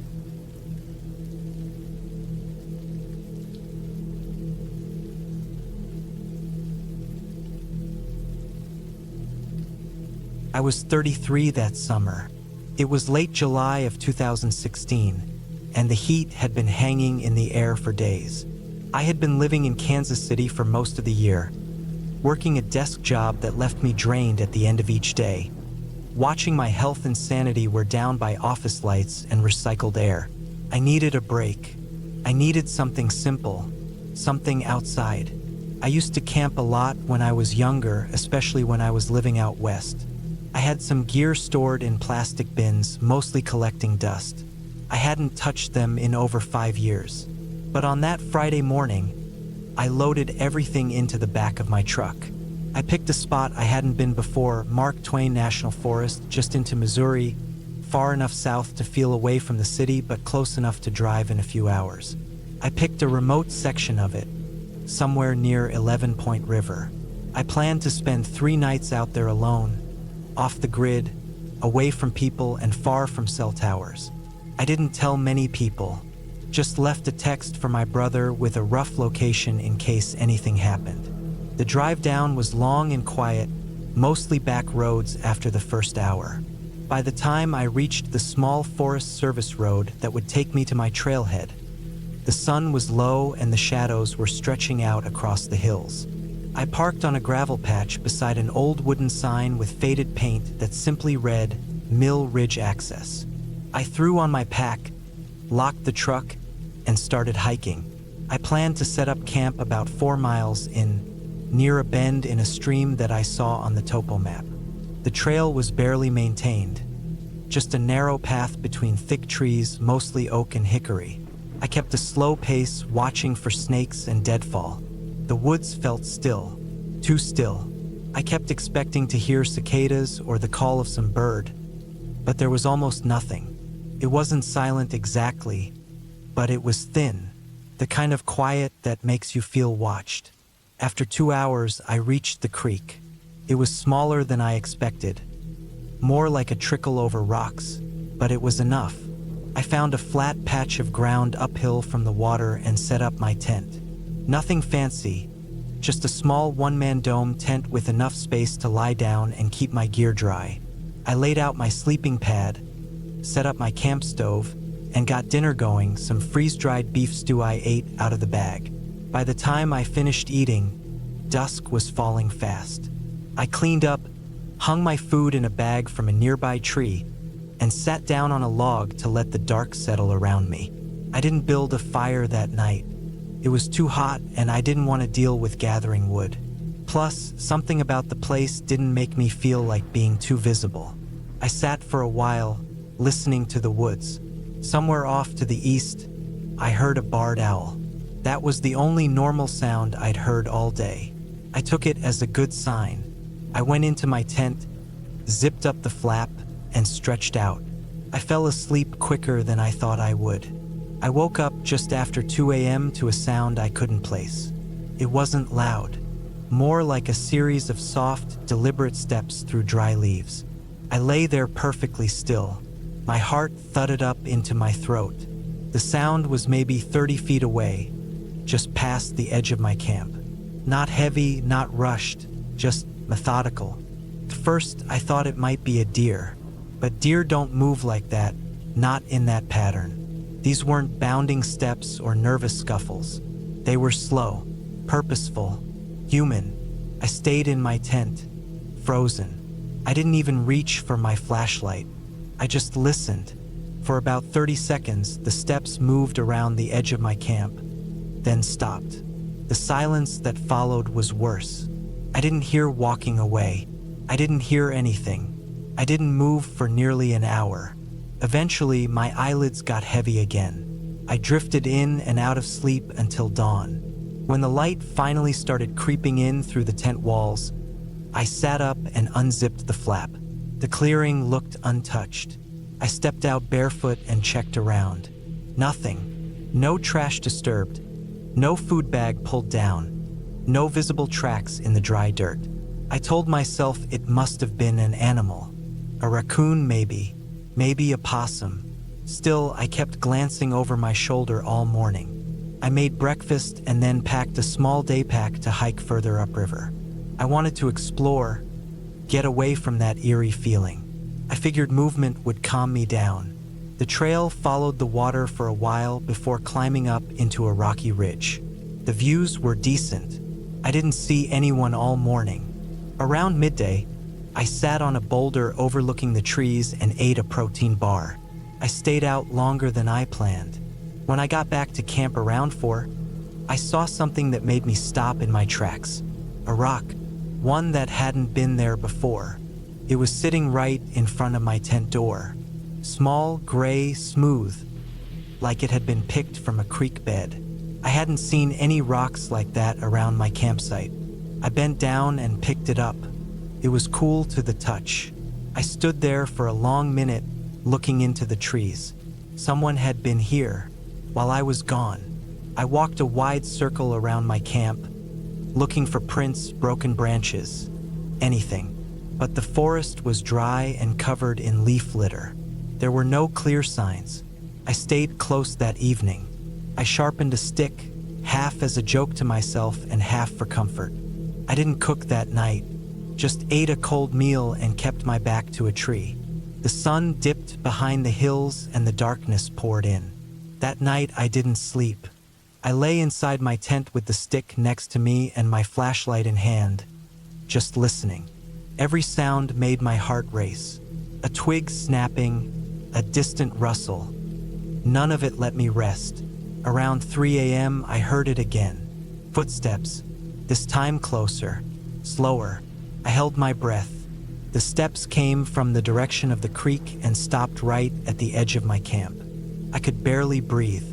I was 33 that summer. It was late July of 2016, and the heat had been hanging in the air for days. I had been living in Kansas City for most of the year, working a desk job that left me drained at the end of each day. Watching my health and sanity were down by office lights and recycled air. I needed a break. I needed something simple, something outside. I used to camp a lot when I was younger, especially when I was living out west. I had some gear stored in plastic bins, mostly collecting dust. I hadn't touched them in over 5 years. But on that Friday morning, I loaded everything into the back of my truck. I picked a spot I hadn't been before, Mark Twain National Forest, just into Missouri, far enough south to feel away from the city, but close enough to drive in a few hours. I picked a remote section of it, somewhere near 11 Point River. I planned to spend 3 nights out there alone, off the grid, away from people and far from cell towers. I didn't tell many people, just left a text for my brother with a rough location in case anything happened. The drive down was long and quiet, mostly back roads after the first hour. By the time I reached the small Forest Service road that would take me to my trailhead, the sun was low and the shadows were stretching out across the hills. I parked on a gravel patch beside an old wooden sign with faded paint that simply read, Mill Ridge Access. I threw on my pack, locked the truck, and started hiking. I planned to set up camp about 4 miles in, near a bend in a stream that I saw on the topo map. The trail was barely maintained, just a narrow path between thick trees, mostly oak and hickory. I kept a slow pace, watching for snakes and deadfall. The woods felt still, too still. I kept expecting to hear cicadas or the call of some bird, but there was almost nothing. It wasn't silent exactly, but it was thin, the kind of quiet that makes you feel watched. After 2 hours, I reached the creek. It was smaller than I expected, more like a trickle over rocks, but it was enough. I found a flat patch of ground uphill from the water and set up my tent. Nothing fancy, just a small one-man dome tent with enough space to lie down and keep my gear dry. I laid out my sleeping pad, set up my camp stove, and got dinner going, some freeze-dried beef stew I ate out of the bag. By the time I finished eating, dusk was falling fast. I cleaned up, hung my food in a bag from a nearby tree, and sat down on a log to let the dark settle around me. I didn't build a fire that night. It was too hot and I didn't want to deal with gathering wood. Plus, something about the place didn't make me feel like being too visible. I sat for a while, listening to the woods. Somewhere off to the east, I heard a barred owl. That was the only normal sound I'd heard all day. I took it as a good sign. I went into my tent, zipped up the flap, and stretched out. I fell asleep quicker than I thought I would. I woke up just after 2 a.m. to a sound I couldn't place. It wasn't loud, more like a series of soft, deliberate steps through dry leaves. I lay there perfectly still. My heart thudded up into my throat. The sound was maybe 30 feet away, just past the edge of my camp. Not heavy, not rushed, just methodical. At first, I thought it might be a deer, but deer don't move like that, not in that pattern. These weren't bounding steps or nervous scuffles. They were slow, purposeful, human. I stayed in my tent, frozen. I didn't even reach for my flashlight. I just listened. For about 30 seconds, the steps moved around the edge of my camp, then stopped. The silence that followed was worse. I didn't hear walking away. I didn't hear anything. I didn't move for nearly an hour. Eventually, my eyelids got heavy again. I drifted in and out of sleep until dawn. When the light finally started creeping in through the tent walls, I sat up and unzipped the flap. The clearing looked untouched. I stepped out barefoot and checked around. Nothing. No trash disturbed. No food bag pulled down. No visible tracks in the dry dirt. I told myself it must have been an animal. A raccoon maybe. Maybe a possum. Still, I kept glancing over my shoulder all morning. I made breakfast and then packed a small day pack to hike further upriver. I wanted to explore, get away from that eerie feeling. I figured movement would calm me down. The trail followed the water for a while before climbing up into a rocky ridge. The views were decent. I didn't see anyone all morning. Around midday, I sat on a boulder overlooking the trees and ate a protein bar. I stayed out longer than I planned. When I got back to camp around 4, I saw something that made me stop in my tracks. A rock, one that hadn't been there before. It was sitting right in front of my tent door. Small, gray, smooth, like it had been picked from a creek bed. I hadn't seen any rocks like that around my campsite. I bent down and picked it up. It was cool to the touch. I stood there for a long minute, looking into the trees. Someone had been here while I was gone. I walked a wide circle around my camp, looking for prints, broken branches, anything. But the forest was dry and covered in leaf litter. There were no clear signs. I stayed close that evening. I sharpened a stick, half as a joke to myself and half for comfort. I didn't cook that night, just ate a cold meal and kept my back to a tree. The sun dipped behind the hills and the darkness poured in. That night I didn't sleep. I lay inside my tent with the stick next to me and my flashlight in hand, just listening. Every sound made my heart race. A twig snapping, a distant rustle. None of it let me rest. Around 3 a.m. I heard it again. Footsteps, this time closer, slower. I held my breath. The steps came from the direction of the creek and stopped right at the edge of my camp. I could barely breathe.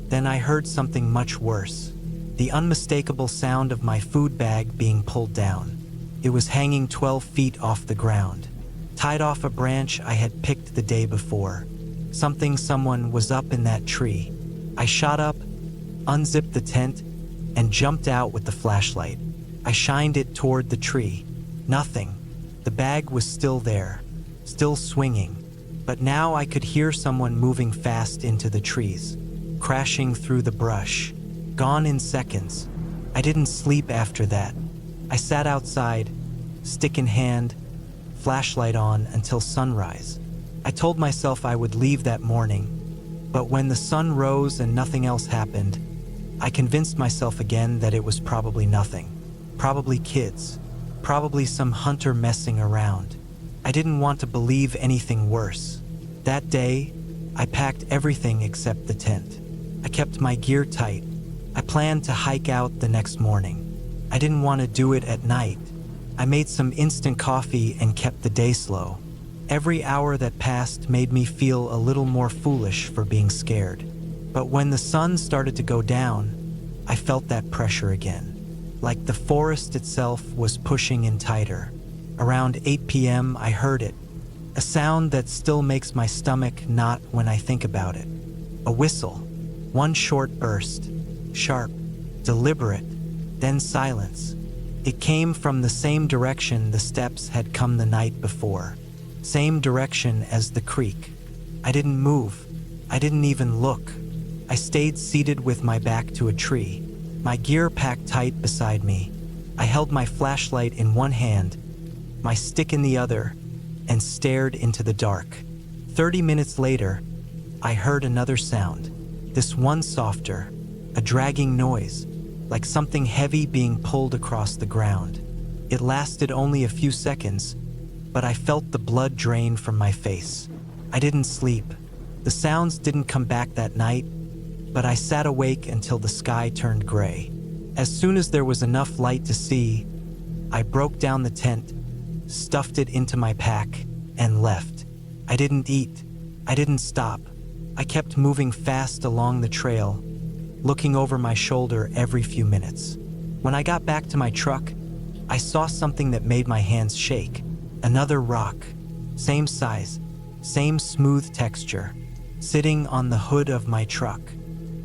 Then I heard something much worse. The unmistakable sound of my food bag being pulled down. It was hanging 12 feet off the ground, tied off a branch I had picked the day before. Someone was up in that tree. I shot up, unzipped the tent, and jumped out with the flashlight. I shined it toward the tree. Nothing. The bag was still there, still swinging, but now I could hear someone moving fast into the trees, crashing through the brush. Gone in seconds. I didn't sleep after that. I sat outside, stick in hand, flashlight on until sunrise. I told myself I would leave that morning, but when the sun rose and nothing else happened, I convinced myself again that it was probably nothing. Probably kids. Probably some hunter messing around. I didn't want to believe anything worse. That day, I packed everything except the tent. I kept my gear tight. I planned to hike out the next morning. I didn't want to do it at night. I made some instant coffee and kept the day slow. Every hour that passed made me feel a little more foolish for being scared. But when the sun started to go down, I felt that pressure again. Like the forest itself was pushing in tighter. Around 8 p.m. I heard it. A sound that still makes my stomach knot when I think about it. A whistle. One short burst. Sharp. Deliberate. Then silence. It came from the same direction the steps had come the night before. Same direction as the creek. I didn't move. I didn't even look. I stayed seated with my back to a tree, my gear packed tight beside me. I held my flashlight in one hand, my stick in the other, and stared into the dark. 30 minutes later, I heard another sound, this one softer, a dragging noise, like something heavy being pulled across the ground. It lasted only a few seconds, but I felt the blood drain from my face. I didn't sleep. The sounds didn't come back that night, but I sat awake until the sky turned gray. As soon as there was enough light to see, I broke down the tent, stuffed it into my pack, and left. I didn't eat. I didn't stop. I kept moving fast along the trail, looking over my shoulder every few minutes. When I got back to my truck, I saw something that made my hands shake. Another rock. Same size, same smooth texture, sitting on the hood of my truck.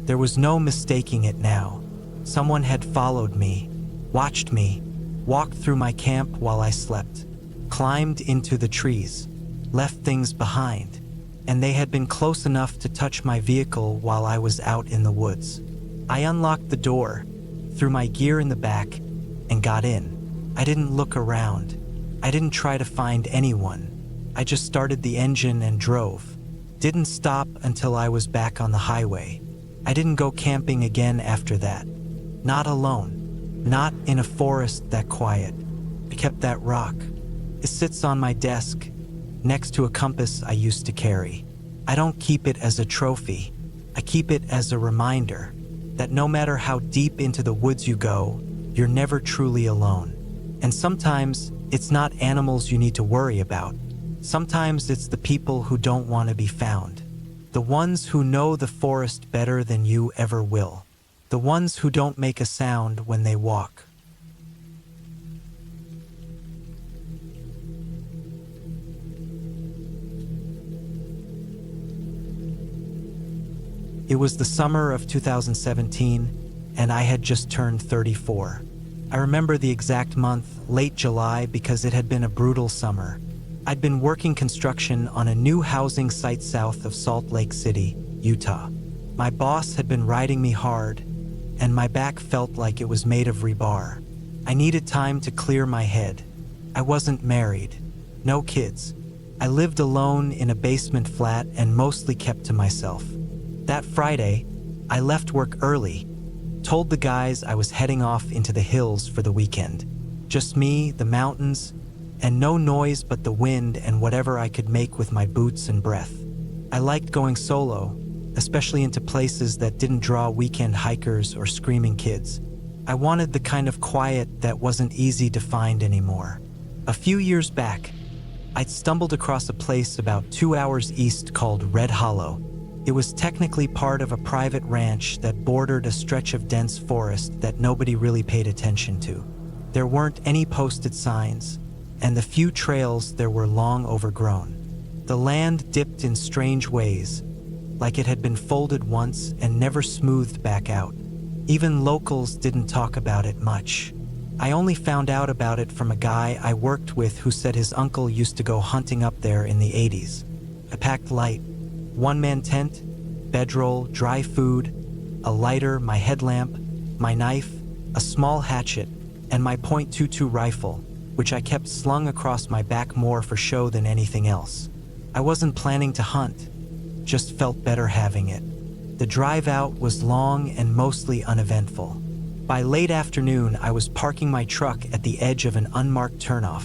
There was no mistaking it now. Someone had followed me, watched me, walked through my camp while I slept, climbed into the trees, left things behind, and they had been close enough to touch my vehicle while I was out in the woods. I unlocked the door, threw my gear in the back, and got in. I didn't look around. I didn't try to find anyone. I just started the engine and drove. Didn't stop until I was back on the highway. I didn't go camping again after that. Not alone. Not in a forest that quiet. I kept that rock. It sits on my desk, next to a compass I used to carry. I don't keep it as a trophy. I keep it as a reminder that no matter how deep into the woods you go, you're never truly alone. And sometimes it's not animals you need to worry about. Sometimes it's the people who don't want to be found. The ones who know the forest better than you ever will. The ones who don't make a sound when they walk. It was the summer of 2017, and I had just turned 34. I remember the exact month, late July, because it had been a brutal summer. I'd been working construction on a new housing site south of Salt Lake City, Utah. My boss had been riding me hard, and my back felt like it was made of rebar. I needed time to clear my head. I wasn't married. No kids. I lived alone in a basement flat and mostly kept to myself. That Friday, I left work early, told the guys I was heading off into the hills for the weekend. Just me, the mountains, and no noise but the wind and whatever I could make with my boots and breath. I liked going solo, especially into places that didn't draw weekend hikers or screaming kids. I wanted the kind of quiet that wasn't easy to find anymore. A few years back, I'd stumbled across a place about 2 hours east called Red Hollow. It was technically part of a private ranch that bordered a stretch of dense forest that nobody really paid attention to. There weren't any posted signs, and the few trails there were long overgrown. The land dipped in strange ways, like it had been folded once and never smoothed back out. Even locals didn't talk about it much. I only found out about it from a guy I worked with who said his uncle used to go hunting up there in the 80s. I packed light. One-man tent, bedroll, dry food, a lighter, my headlamp, my knife, a small hatchet, and my .22 rifle, which I kept slung across my back more for show than anything else. I wasn't planning to hunt, just felt better having it. The drive out was long and mostly uneventful. By late afternoon, I was parking my truck at the edge of an unmarked turnoff,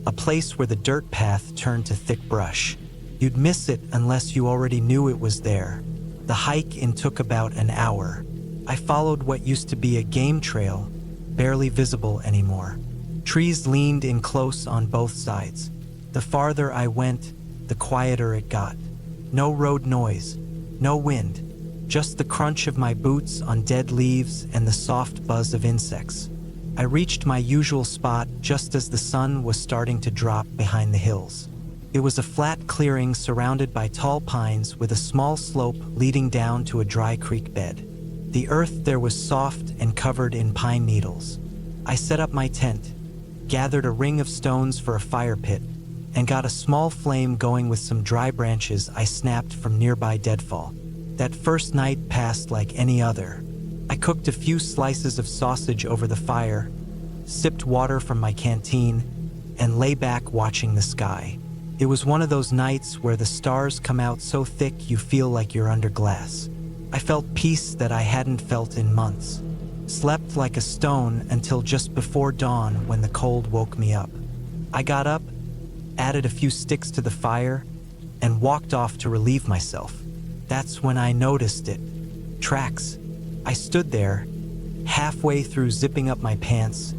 a place where the dirt path turned to thick brush. You'd miss it unless you already knew it was there. The hike in took about an hour. I followed what used to be a game trail, barely visible anymore. Trees leaned in close on both sides. The farther I went, the quieter it got. No road noise, no wind, just the crunch of my boots on dead leaves and the soft buzz of insects. I reached my usual spot just as the sun was starting to drop behind the hills. It was a flat clearing surrounded by tall pines with a small slope leading down to a dry creek bed. The earth there was soft and covered in pine needles. I set up my tent, gathered a ring of stones for a fire pit, and got a small flame going with some dry branches I snapped from nearby deadfall. That first night passed like any other. I cooked a few slices of sausage over the fire, sipped water from my canteen, and lay back watching the sky. It was one of those nights where the stars come out so thick you feel like you're under glass. I felt peace that I hadn't felt in months. Slept like a stone until just before dawn when the cold woke me up. I got up, added a few sticks to the fire, and walked off to relieve myself. That's when I noticed it. Tracks. I stood there, halfway through zipping up my pants,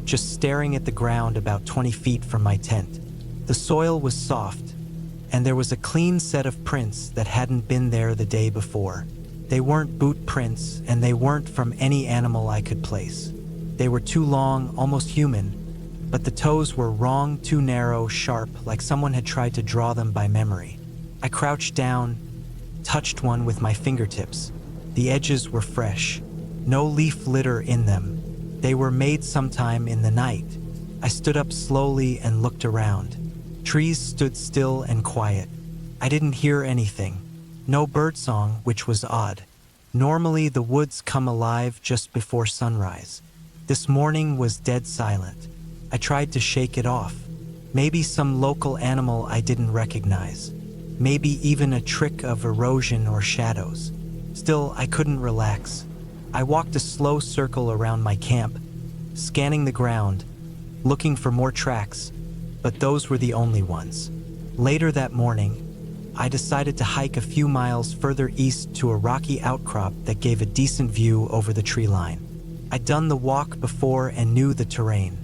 just staring at the ground about 20 feet from my tent. The soil was soft, and there was a clean set of prints that hadn't been there the day before. They weren't boot prints, and they weren't from any animal I could place. They were too long, almost human, but the toes were wrong, too narrow, sharp, like someone had tried to draw them by memory. I crouched down, touched one with my fingertips. The edges were fresh, no leaf litter in them. They were made sometime in the night. I stood up slowly and looked around. Trees stood still and quiet. I didn't hear anything. No birdsong, which was odd. Normally, the woods come alive just before sunrise. This morning was dead silent. I tried to shake it off. Maybe some local animal I didn't recognize. Maybe even a trick of erosion or shadows. Still, I couldn't relax. I walked a slow circle around my camp, scanning the ground, looking for more tracks, but those were the only ones. Later that morning, I decided to hike a few miles further east to a rocky outcrop that gave a decent view over the tree line. I'd done the walk before and knew the terrain,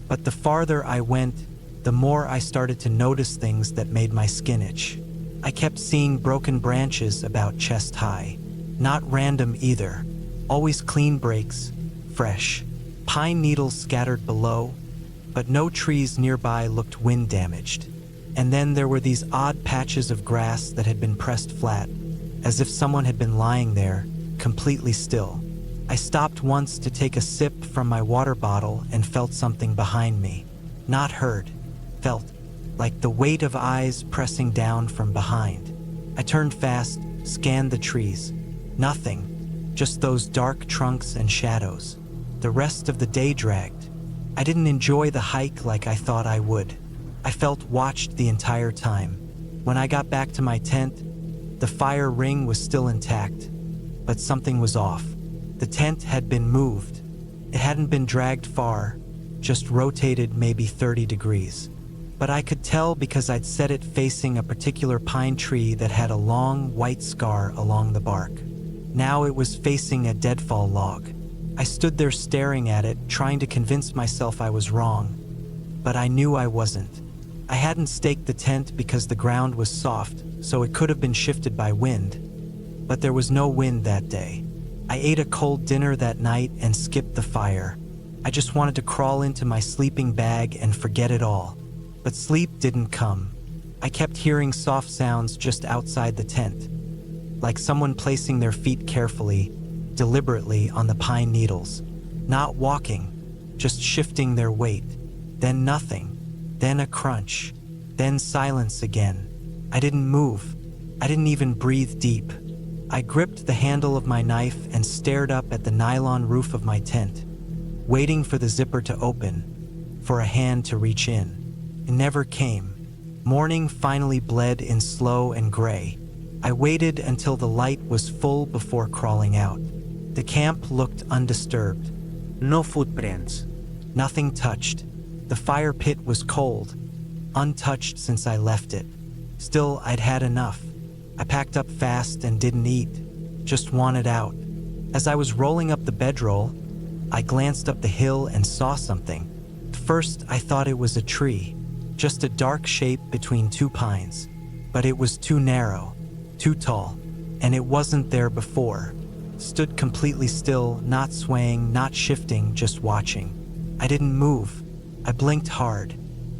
but the farther I went, the more I started to notice things that made my skin itch. I kept seeing broken branches about chest high. Not random either, always clean breaks, fresh. Pine needles scattered below, but no trees nearby looked wind damaged. And then there were these odd patches of grass that had been pressed flat, as if someone had been lying there, completely still. I stopped once to take a sip from my water bottle and felt something behind me. Not heard, felt, like the weight of eyes pressing down from behind. I turned fast, scanned the trees. Nothing, just those dark trunks and shadows. The rest of the day dragged. I didn't enjoy the hike like I thought I would. I felt watched the entire time. When I got back to my tent, the fire ring was still intact, but something was off. The tent had been moved. It hadn't been dragged far, just rotated maybe 30 degrees. But I could tell because I'd set it facing a particular pine tree that had a long white scar along the bark. Now it was facing a deadfall log. I stood there staring at it, trying to convince myself I was wrong, but I knew I wasn't. I hadn't staked the tent because the ground was soft, so it could have been shifted by wind. But there was no wind that day. I ate a cold dinner that night and skipped the fire. I just wanted to crawl into my sleeping bag and forget it all. But sleep didn't come. I kept hearing soft sounds just outside the tent, like someone placing their feet carefully, deliberately on the pine needles. Not walking, just shifting their weight. Then nothing. Then a crunch. Then silence again. I didn't move. I didn't even breathe deep. I gripped the handle of my knife and stared up at the nylon roof of my tent, waiting for the zipper to open, for a hand to reach in. It never came. Morning finally bled in slow and gray. I waited until the light was full before crawling out. The camp looked undisturbed. No footprints. Nothing touched. The fire pit was cold, untouched since I left it. Still, I'd had enough. I packed up fast and didn't eat, just wanted out. As I was rolling up the bedroll, I glanced up the hill and saw something. At first, I thought it was a tree, just a dark shape between two pines. But it was too narrow, too tall, and it wasn't there before. Stood completely still, not swaying, not shifting, just watching. I didn't move. I blinked hard,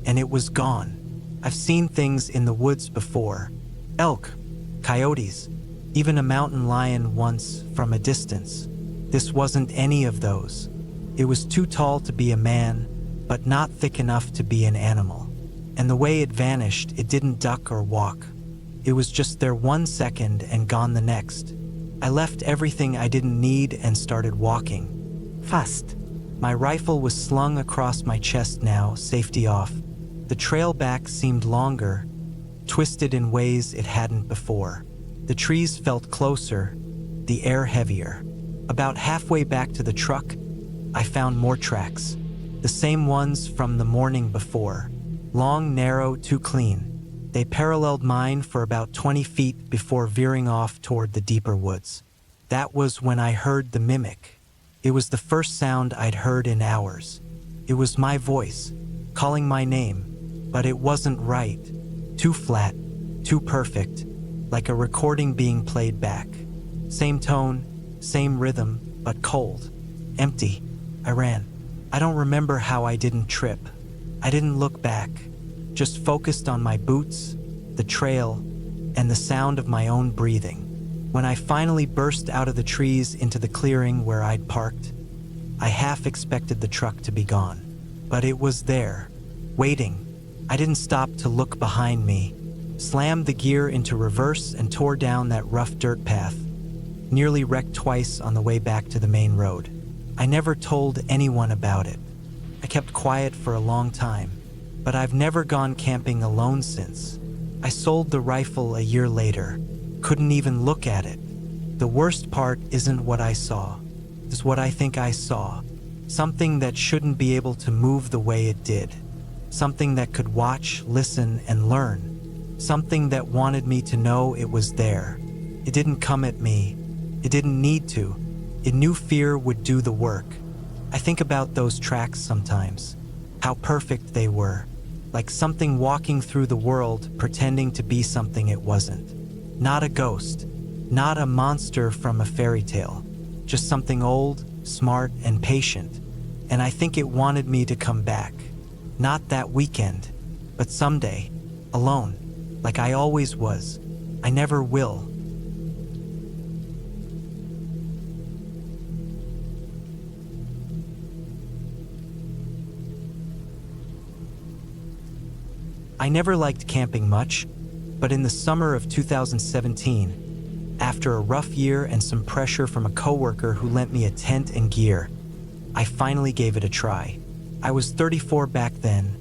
and it was gone. I've seen things in the woods before. Elk, coyotes, even a mountain lion once from a distance. This wasn't any of those. It was too tall to be a man, but not thick enough to be an animal. And the way it vanished, it didn't duck or walk. It was just there 1 second and gone the next. I left everything I didn't need and started walking. Fast. My rifle was slung across my chest now, safety off. The trail back seemed longer, twisted in ways it hadn't before. The trees felt closer, the air heavier. About halfway back to the truck, I found more tracks. The same ones from the morning before. Long, narrow, too clean. They paralleled mine for about 20 feet before veering off toward the deeper woods. That was when I heard the mimic. It was the first sound I'd heard in hours. It was my voice, calling my name, but it wasn't right. Too flat, too perfect, like a recording being played back. Same tone, same rhythm, but cold. Empty. I ran. I don't remember how I didn't trip. I didn't look back, just focused on my boots, the trail, and the sound of my own breathing. When I finally burst out of the trees into the clearing where I'd parked, I half expected the truck to be gone. But it was there, waiting. I didn't stop to look behind me, slammed the gear into reverse and tore down that rough dirt path, nearly wrecked twice on the way back to the main road. I never told anyone about it. I kept quiet for a long time, but I've never gone camping alone since. I sold the rifle a year later, couldn't even look at it. The worst part isn't what I saw, it's what I think I saw. Something that shouldn't be able to move the way it did. Something that could watch, listen, and learn. Something that wanted me to know it was there. It didn't come at me. It didn't need to. It knew fear would do the work. I think about those tracks sometimes, how perfect they were, like something walking through the world pretending to be something it wasn't. Not a ghost, not a monster from a fairy tale, just something old, smart, and patient. And I think it wanted me to come back. Not that weekend, but someday, alone, like I always was. I never will. I never liked camping much, but in the summer of 2017, after a rough year and some pressure from a coworker who lent me a tent and gear, I finally gave it a try. I was 34 back then,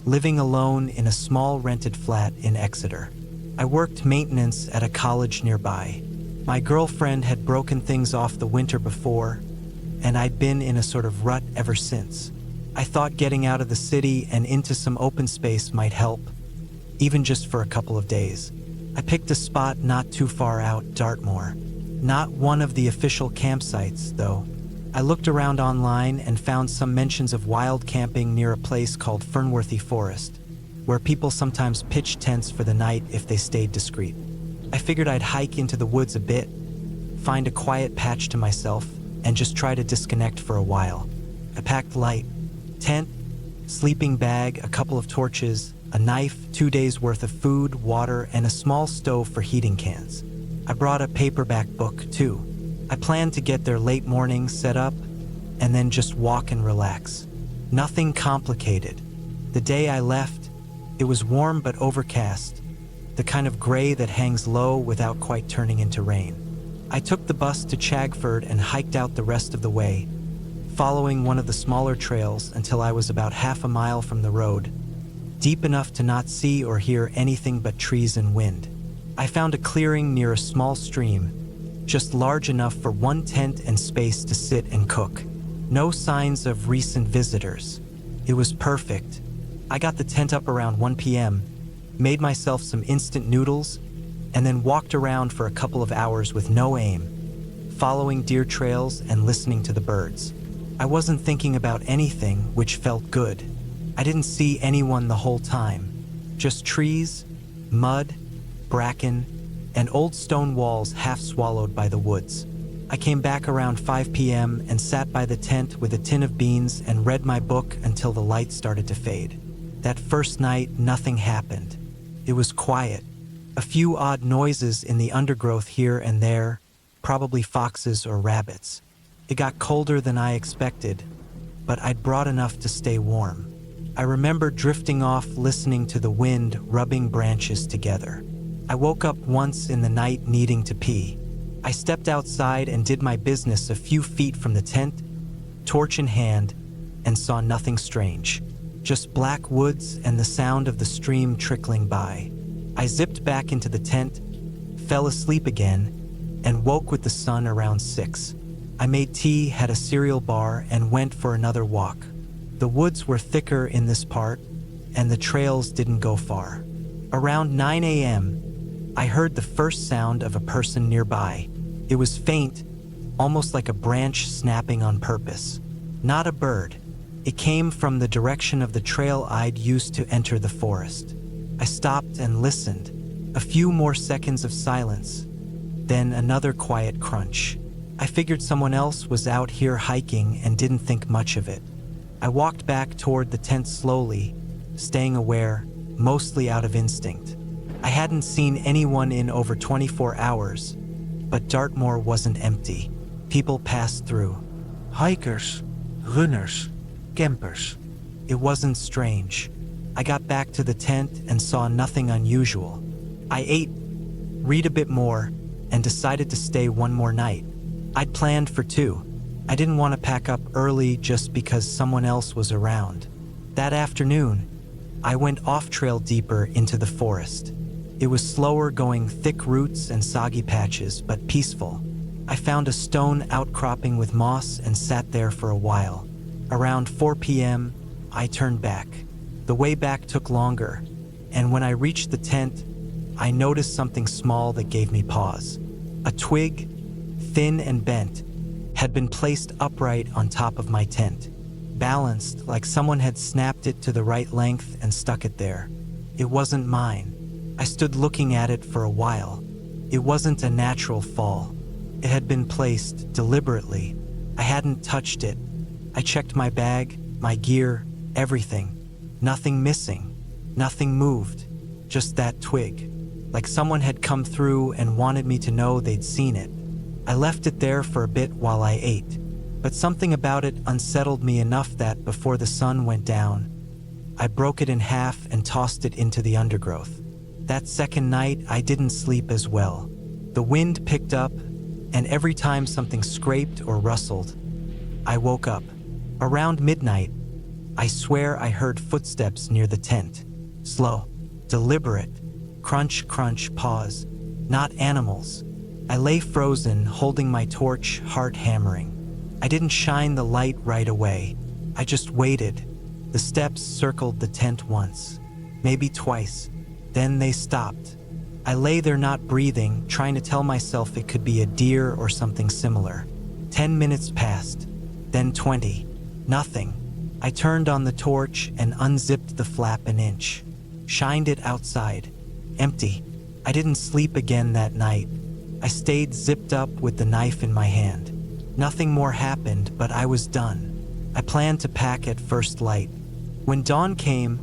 living alone in a small rented flat in Exeter. I worked maintenance at a college nearby. My girlfriend had broken things off the winter before, and I'd been in a sort of rut ever since. I thought getting out of the city and into some open space might help, even just for a couple of days. I picked a spot not too far out, Dartmoor. Not one of the official campsites, though. I looked around online and found some mentions of wild camping near a place called Fernworthy Forest, where people sometimes pitch tents for the night if they stayed discreet. I figured I'd hike into the woods a bit, find a quiet patch to myself, and just try to disconnect for a while. I packed light. Tent, sleeping bag, a couple of torches, a knife, 2 days worth of food, water, and a small stove for heating cans. I brought a paperback book, too. I planned to get there late morning, set up, and then just walk and relax. Nothing complicated. The day I left, it was warm but overcast, the kind of gray that hangs low without quite turning into rain. I took the bus to Chagford and hiked out the rest of the way, following one of the smaller trails until I was about half a mile from the road, deep enough to not see or hear anything but trees and wind. I found a clearing near a small stream, just large enough for one tent and space to sit and cook. No signs of recent visitors. It was perfect. I got the tent up around 1 p.m., made myself some instant noodles, and then walked around for a couple of hours with no aim, following deer trails and listening to the birds. I wasn't thinking about anything, which felt good. I didn't see anyone the whole time. Just trees, mud, bracken, and old stone walls half swallowed by the woods. I came back around 5 p.m. and sat by the tent with a tin of beans and read my book until the light started to fade. That first night, nothing happened. It was quiet. A few odd noises in the undergrowth here and there, probably foxes or rabbits. It got colder than I expected, but I'd brought enough to stay warm. I remember drifting off listening to the wind rubbing branches together. I woke up once in the night needing to pee. I stepped outside and did my business a few feet from the tent, torch in hand, and saw nothing strange. Just black woods and the sound of the stream trickling by. I zipped back into the tent, fell asleep again, and woke with the sun around 6. I made tea, had a cereal bar, and went for another walk. The woods were thicker in this part, and the trails didn't go far. Around 9 a.m., I heard the first sound of a person nearby. It was faint, almost like a branch snapping on purpose. Not a bird. It came from the direction of the trail I'd used to enter the forest. I stopped and listened. A few more seconds of silence, then another quiet crunch. I figured someone else was out here hiking and didn't think much of it. I walked back toward the tent slowly, staying aware, mostly out of instinct. I hadn't seen anyone in over 24 hours, but Dartmoor wasn't empty. People passed through. Hikers, runners, campers. It wasn't strange. I got back to the tent and saw nothing unusual. I ate, read a bit more, and decided to stay one more night. I'd planned for 2. I didn't want to pack up early just because someone else was around. That afternoon, I went off-trail deeper into the forest. It was slower, going thick roots and soggy patches, but peaceful. I found a stone outcropping with moss and sat there for a while. Around 4 p.m., I turned back. The way back took longer, and when I reached the tent, I noticed something small that gave me pause. A twig, thin and bent, had been placed upright on top of my tent, balanced like someone had snapped it to the right length and stuck it there. It wasn't mine. I stood looking at it for a while. It wasn't a natural fall. It had been placed deliberately. I hadn't touched it. I checked my bag, my gear, everything. Nothing missing. Nothing moved. Just that twig. Like someone had come through and wanted me to know they'd seen it. I left it there for a bit while I ate, but something about it unsettled me enough that before the sun went down, I broke it in half and tossed it into the undergrowth. That second night, I didn't sleep as well. The wind picked up, and every time something scraped or rustled, I woke up. Around midnight, I swear I heard footsteps near the tent. Slow, deliberate, crunch, crunch, pause. Not animals. I lay frozen, holding my torch, heart hammering. I didn't shine the light right away. I just waited. The steps circled the tent once, maybe twice. Then they stopped. I lay there not breathing, trying to tell myself it could be a deer or something similar. 10 minutes passed, then 20. Nothing. I turned on the torch and unzipped the flap an inch. Shined it outside. Empty. I didn't sleep again that night. I stayed zipped up with the knife in my hand. Nothing more happened, but I was done. I planned to pack at first light. When dawn came,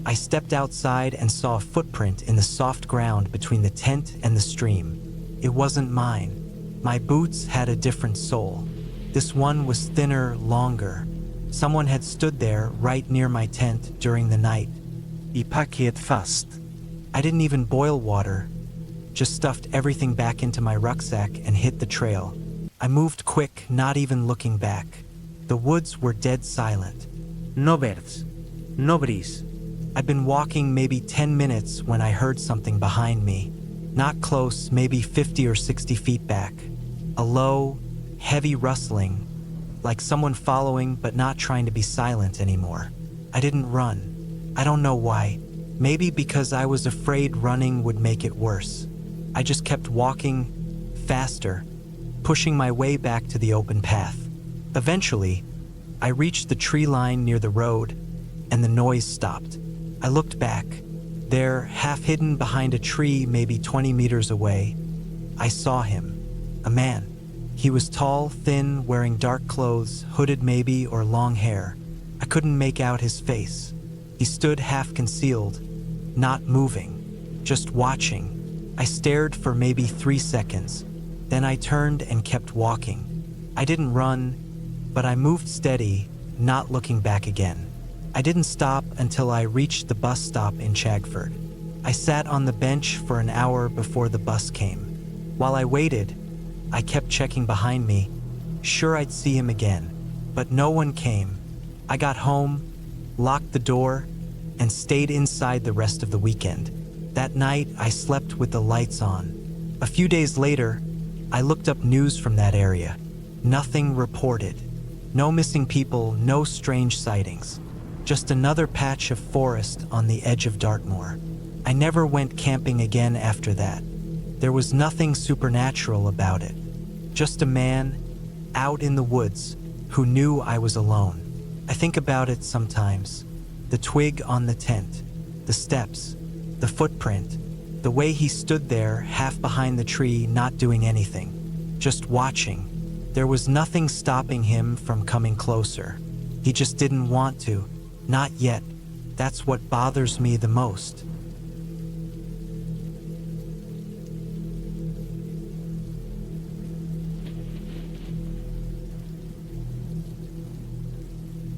I stepped outside and saw a footprint in the soft ground between the tent and the stream. It wasn't mine. My boots had a different sole. This one was thinner, longer. Someone had stood there right near my tent during the night. I packet fast. I didn't even boil water, just stuffed everything back into my rucksack and hit the trail. I moved quick, not even looking back. The woods were dead silent. No birds. No breeze. I'd been walking maybe 10 minutes when I heard something behind me. Not close, maybe 50 or 60 feet back. A low, heavy rustling, like someone following but not trying to be silent anymore. I didn't run. I don't know why. Maybe because I was afraid running would make it worse. I just kept walking, faster, pushing my way back to the open path. Eventually, I reached the tree line near the road, and the noise stopped. I looked back. There, half hidden behind a tree maybe 20 meters away, I saw him. A man. He was tall, thin, wearing dark clothes, hooded maybe, or long hair. I couldn't make out his face. He stood half concealed, not moving, just watching. I stared for maybe 3 seconds. Then I turned and kept walking. I didn't run, but I moved steady, not looking back again. I didn't stop until I reached the bus stop in Chagford. I sat on the bench for an hour before the bus came. While I waited, I kept checking behind me, sure I'd see him again, but no one came. I got home, locked the door, and stayed inside the rest of the weekend. That night, I slept with the lights on. A few days later, I looked up news from that area. Nothing reported. No missing people, no strange sightings. Just another patch of forest on the edge of Dartmoor. I never went camping again after that. There was nothing supernatural about it. Just a man out in the woods who knew I was alone. I think about it sometimes. The twig on the tent, the steps, the footprint, the way he stood there half behind the tree not doing anything, just watching. There was nothing stopping him from coming closer. He just didn't want to. Not yet. That's what bothers me the most.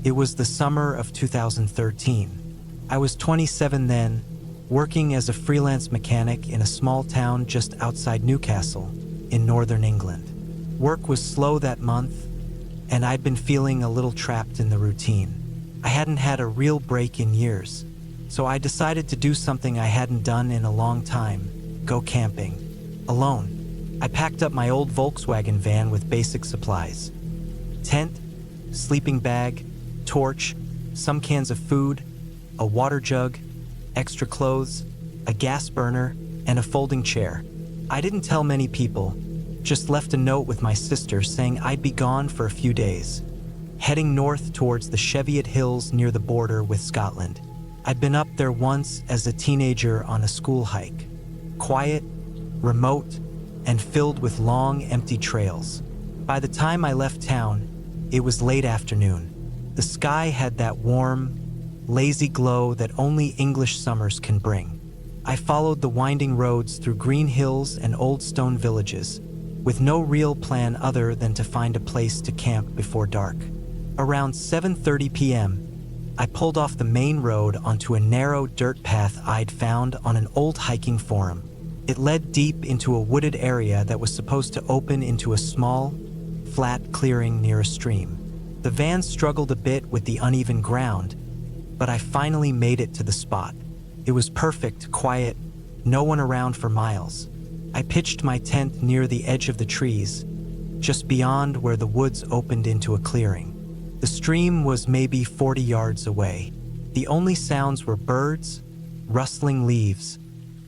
It was the summer of 2013. I was 27 then, working as a freelance mechanic in a small town just outside Newcastle, in northern England. Work was slow that month, and I'd been feeling a little trapped in the routine. I hadn't had a real break in years, so I decided to do something I hadn't done in a long time: go camping. Alone. I packed up my old Volkswagen van with basic supplies: tent, sleeping bag, torch, some cans of food, a water jug, extra clothes, a gas burner, and a folding chair. I didn't tell many people, just left a note with my sister saying I'd be gone for a few days, heading north towards the Cheviot Hills near the border with Scotland. I'd been up there once as a teenager on a school hike. Quiet, remote, and filled with long, empty trails. By the time I left town, it was late afternoon. The sky had that warm, lazy glow that only English summers can bring. I followed the winding roads through green hills and old stone villages, with no real plan other than to find a place to camp before dark. Around 7:30 p.m., I pulled off the main road onto a narrow dirt path I'd found on an old hiking forum. It led deep into a wooded area that was supposed to open into a small, flat clearing near a stream. The van struggled a bit with the uneven ground, but I finally made it to the spot. It was perfect, quiet, no one around for miles. I pitched my tent near the edge of the trees, just beyond where the woods opened into a clearing. The stream was maybe 40 yards away. The only sounds were birds, rustling leaves,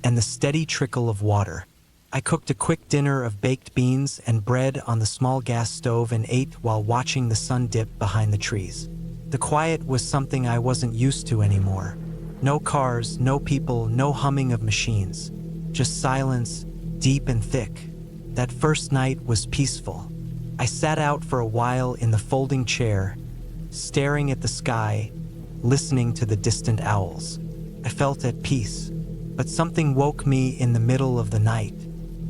and the steady trickle of water. I cooked a quick dinner of baked beans and bread on the small gas stove and ate while watching the sun dip behind the trees. The quiet was something I wasn't used to anymore. No cars, no people, no humming of machines. Just silence, deep and thick. That first night was peaceful. I sat out for a while in the folding chair, staring at the sky, listening to the distant owls. I felt at peace, but something woke me in the middle of the night.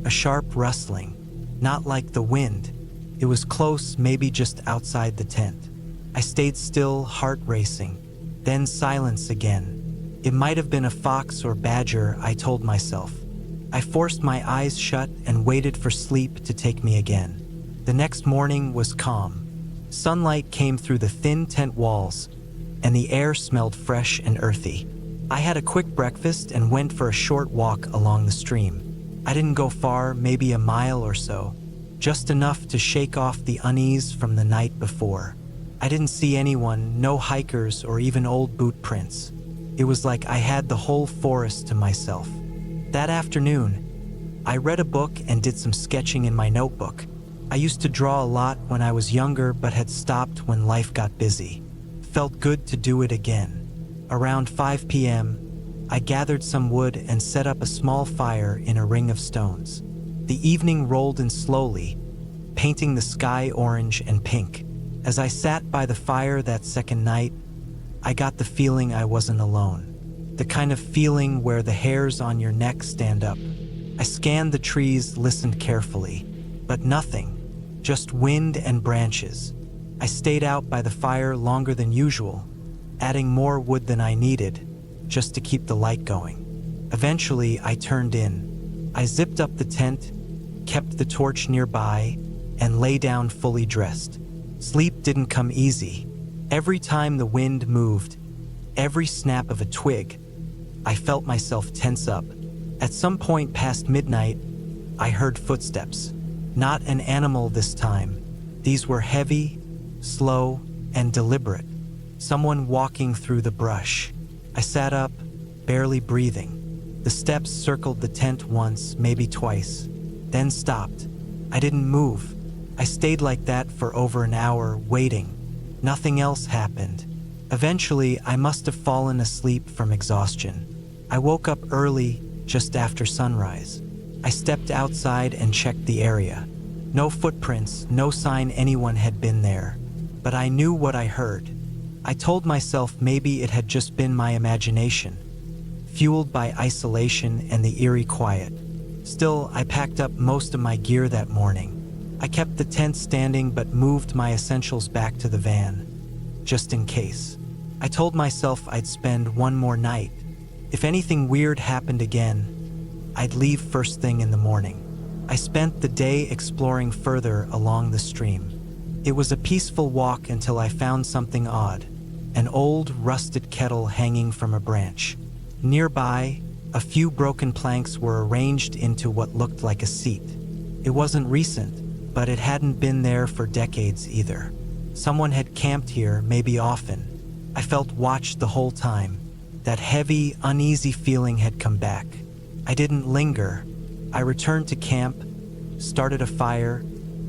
A sharp rustling, not like the wind. It was close, maybe just outside the tent. I stayed still, heart racing. Then silence again. It might have been a fox or badger, I told myself. I forced my eyes shut and waited for sleep to take me again. The next morning was calm. Sunlight came through the thin tent walls, and the air smelled fresh and earthy. I had a quick breakfast and went for a short walk along the stream. I didn't go far, maybe a mile or so, just enough to shake off the unease from the night before. I didn't see anyone, no hikers or even old boot prints. It was like I had the whole forest to myself. That afternoon, I read a book and did some sketching in my notebook. I used to draw a lot when I was younger but had stopped when life got busy. Felt good to do it again. Around 5 p.m., I gathered some wood and set up a small fire in a ring of stones. The evening rolled in slowly, painting the sky orange and pink. As I sat by the fire that second night, I got the feeling I wasn't alone. The kind of feeling where the hairs on your neck stand up. I scanned the trees, listened carefully, but nothing, just wind and branches. I stayed out by the fire longer than usual, adding more wood than I needed, just to keep the light going. Eventually, I turned in. I zipped up the tent, kept the torch nearby, and lay down fully dressed. Sleep didn't come easy. Every time the wind moved, every snap of a twig, I felt myself tense up. At some point past midnight, I heard footsteps. Not an animal this time. These were heavy, slow, and deliberate. Someone walking through the brush. I sat up, barely breathing. The steps circled the tent once, maybe twice, then stopped. I didn't move. I stayed like that for over an hour, waiting. Nothing else happened. Eventually, I must have fallen asleep from exhaustion. I woke up early, just after sunrise. I stepped outside and checked the area. No footprints, no sign anyone had been there. But I knew what I heard. I told myself maybe it had just been my imagination, fueled by isolation and the eerie quiet. Still, I packed up most of my gear that morning. I kept the tent standing but moved my essentials back to the van, just in case. I told myself I'd spend one more night. If anything weird happened again, I'd leave first thing in the morning. I spent the day exploring further along the stream. It was a peaceful walk until I found something odd, an old rusted kettle hanging from a branch. Nearby, a few broken planks were arranged into what looked like a seat. It wasn't recent, but it hadn't been there for decades either. Someone had camped here, maybe often. I felt watched the whole time. That heavy, uneasy feeling had come back. I didn't linger. I returned to camp, started a fire,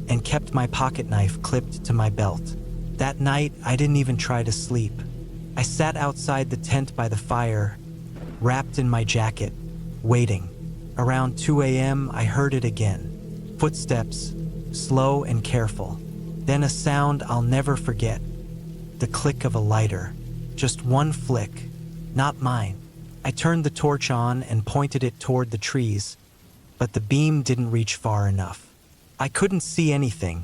and kept my pocket knife clipped to my belt. That night, I didn't even try to sleep. I sat outside the tent by the fire, wrapped in my jacket, waiting. Around 2 a.m., I heard it again. Footsteps, slow and careful. Then a sound I'll never forget. The click of a lighter. Just one flick, not mine. I turned the torch on and pointed it toward the trees, but the beam didn't reach far enough. I couldn't see anything,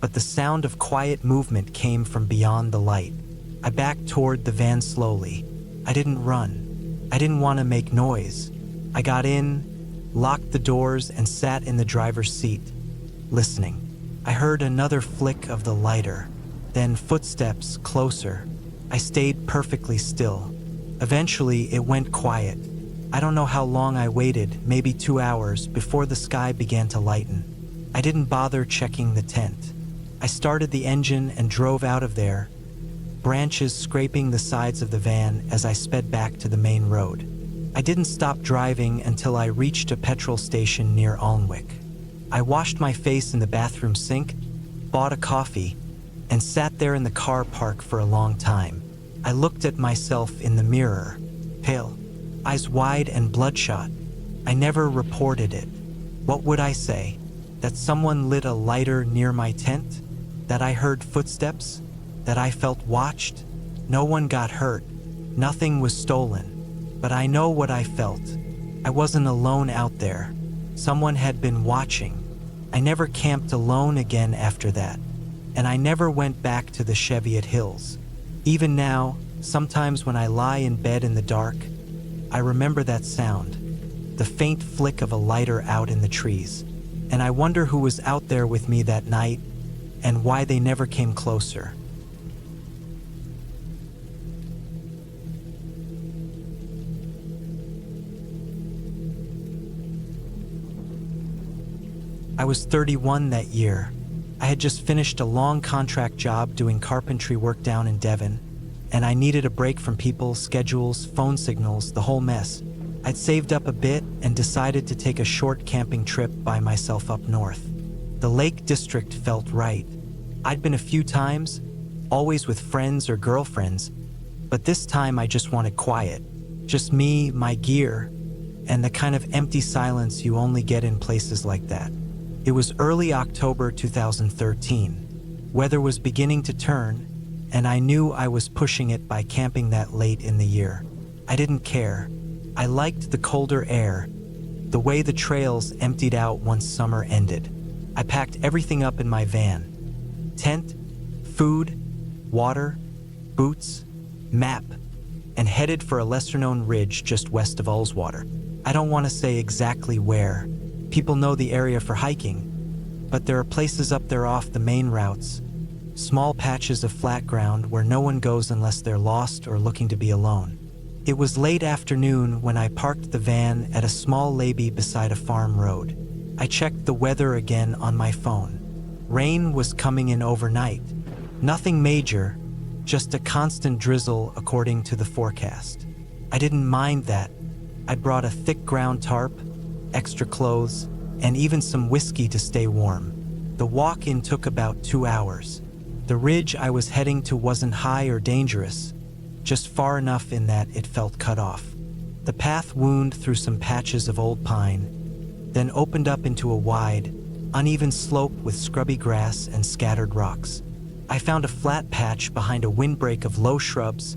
but the sound of quiet movement came from beyond the light. I backed toward the van slowly. I didn't run. I didn't want to make noise. I got in, locked the doors, and sat in the driver's seat, listening. I heard another flick of the lighter, then footsteps closer. I stayed perfectly still. Eventually, it went quiet. I don't know how long I waited, maybe 2 hours, before the sky began to lighten. I didn't bother checking the tent. I started the engine and drove out of there, branches scraping the sides of the van as I sped back to the main road. I didn't stop driving until I reached a petrol station near Alnwick. I washed my face in the bathroom sink, bought a coffee, and sat there in the car park for a long time. I looked at myself in the mirror, pale, eyes wide and bloodshot. I never reported it. What would I say? That someone lit a lighter near my tent? That I heard footsteps? That I felt watched? No one got hurt. Nothing was stolen. But I know what I felt. I wasn't alone out there. Someone had been watching. I never camped alone again after that. And I never went back to the Cheviot Hills. Even now, sometimes when I lie in bed in the dark, I remember that sound, the faint flick of a lighter out in the trees. And I wonder who was out there with me that night and why they never came closer. I was 31 that year. I had just finished a long contract job doing carpentry work down in Devon, and I needed a break from people, schedules, phone signals, the whole mess. I'd saved up a bit and decided to take a short camping trip by myself up north. The Lake District felt right. I'd been a few times, always with friends or girlfriends, but this time I just wanted quiet. Just me, my gear, and the kind of empty silence you only get in places like that. It was early October 2013. Weather was beginning to turn, and I knew I was pushing it by camping that late in the year. I didn't care. I liked the colder air, the way the trails emptied out once summer ended. I packed everything up in my van. Tent, food, water, boots, map, and headed for a lesser-known ridge just west of Ullswater. I don't want to say exactly where. People know the area for hiking, but there are places up there off the main routes, small patches of flat ground where no one goes unless they're lost or looking to be alone. It was late afternoon when I parked the van at a small levee beside a farm road. I checked the weather again on my phone. Rain was coming in overnight. Nothing major, just a constant drizzle according to the forecast. I didn't mind that. I brought a thick ground tarp, extra clothes, and even some whiskey to stay warm. The walk-in took about 2 hours. The ridge I was heading to wasn't high or dangerous, just far enough in that it felt cut off. The path wound through some patches of old pine, then opened up into a wide, uneven slope with scrubby grass and scattered rocks. I found a flat patch behind a windbreak of low shrubs,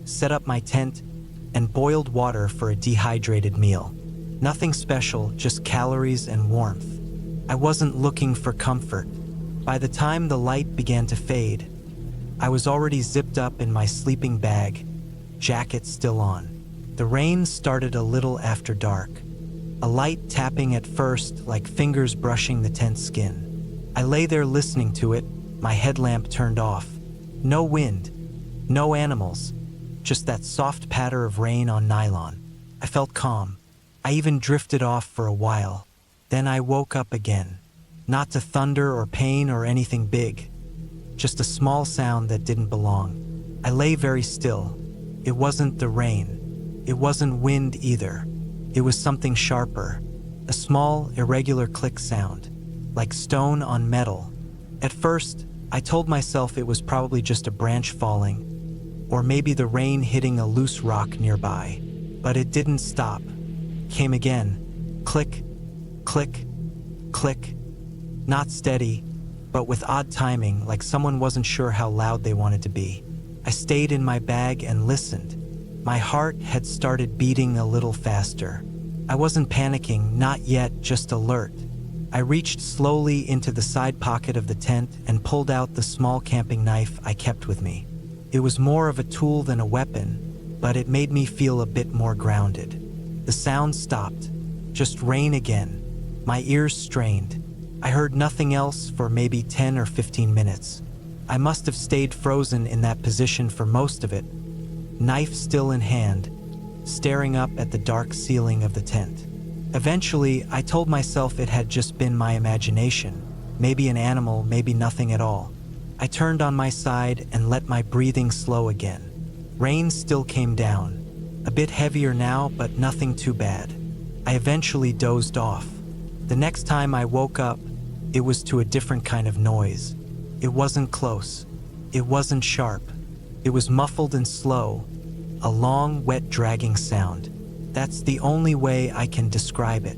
set up my tent, and boiled water for a dehydrated meal. Nothing special, just calories and warmth. I wasn't looking for comfort. By the time the light began to fade, I was already zipped up in my sleeping bag, jacket still on. The rain started a little after dark, a light tapping at first like fingers brushing the tent skin. I lay there listening to it, my headlamp turned off. No wind, no animals, just that soft patter of rain on nylon. I felt calm. I even drifted off for a while. Then I woke up again. Not to thunder or pain or anything big, just a small sound that didn't belong. I lay very still. It wasn't the rain. It wasn't wind either. It was something sharper, a small, irregular click sound, like stone on metal. At first, I told myself it was probably just a branch falling, or maybe the rain hitting a loose rock nearby. But it didn't stop. Came again. Click, click, click. Not steady, but with odd timing, like someone wasn't sure how loud they wanted to be. I stayed in my bag and listened. My heart had started beating a little faster. I wasn't panicking, not yet, just alert. I reached slowly into the side pocket of the tent and pulled out the small camping knife I kept with me. It was more of a tool than a weapon, but it made me feel a bit more grounded. The sound stopped. Just rain again. My ears strained. I heard nothing else for maybe 10 or 15 minutes. I must have stayed frozen in that position for most of it, knife still in hand, staring up at the dark ceiling of the tent. Eventually, I told myself it had just been my imagination, maybe an animal, maybe nothing at all. I turned on my side and let my breathing slow again. Rain still came down, a bit heavier now, but nothing too bad. I eventually dozed off. The next time I woke up, it was to a different kind of noise. It wasn't close. It wasn't sharp. It was muffled and slow, a long, wet, dragging sound. That's the only way I can describe it.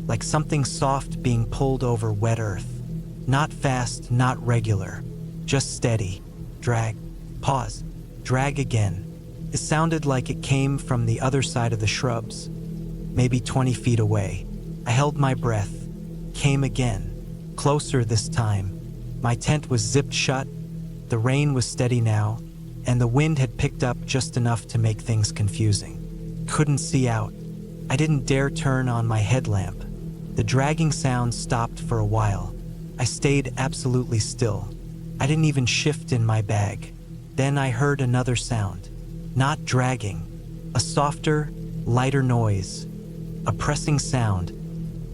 Like something soft being pulled over wet earth. Not fast, not regular. Just steady. Drag. Pause. Drag again. It sounded like it came from the other side of the shrubs, maybe 20 feet away. I held my breath. Came again. Closer this time. My tent was zipped shut. The rain was steady now, and the wind had picked up just enough to make things confusing. Couldn't see out. I didn't dare turn on my headlamp. The dragging sound stopped for a while. I stayed absolutely still. I didn't even shift in my bag. Then I heard another sound. Not dragging. A softer, lighter noise. A pressing sound,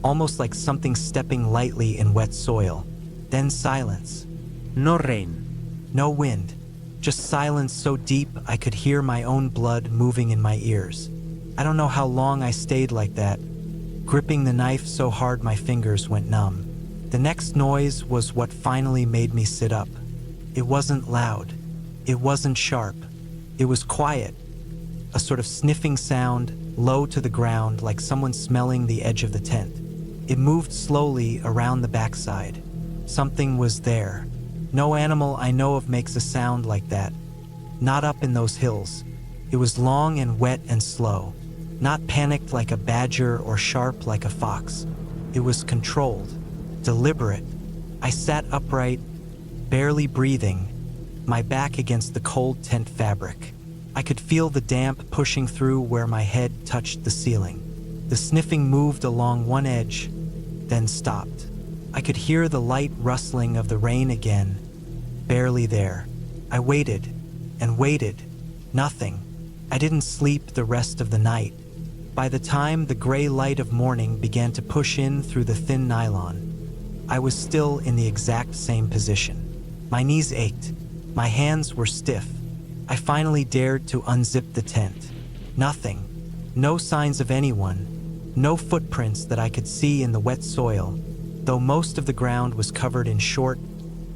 almost like something stepping lightly in wet soil. Then silence. No rain. No wind. Just silence so deep I could hear my own blood moving in my ears. I don't know how long I stayed like that, gripping the knife so hard my fingers went numb. The next noise was what finally made me sit up. It wasn't loud. It wasn't sharp. It was quiet. A sort of sniffing sound, low to the ground, like someone smelling the edge of the tent. It moved slowly around the backside. Something was there. No animal I know of makes a sound like that. Not up in those hills. It was long and wet and slow. Not panicked like a badger or sharp like a fox. It was controlled, deliberate. I sat upright, barely breathing, my back against the cold tent fabric. I could feel the damp pushing through where my head touched the ceiling. The sniffing moved along one edge, then stopped. I could hear the light rustling of the rain again, barely there. I waited and waited. Nothing. I didn't sleep the rest of the night. By the time the gray light of morning began to push in through the thin nylon, I was still in the exact same position. My knees ached. My hands were stiff. I finally dared to unzip the tent. Nothing. No signs of anyone. No footprints that I could see in the wet soil, though most of the ground was covered in short,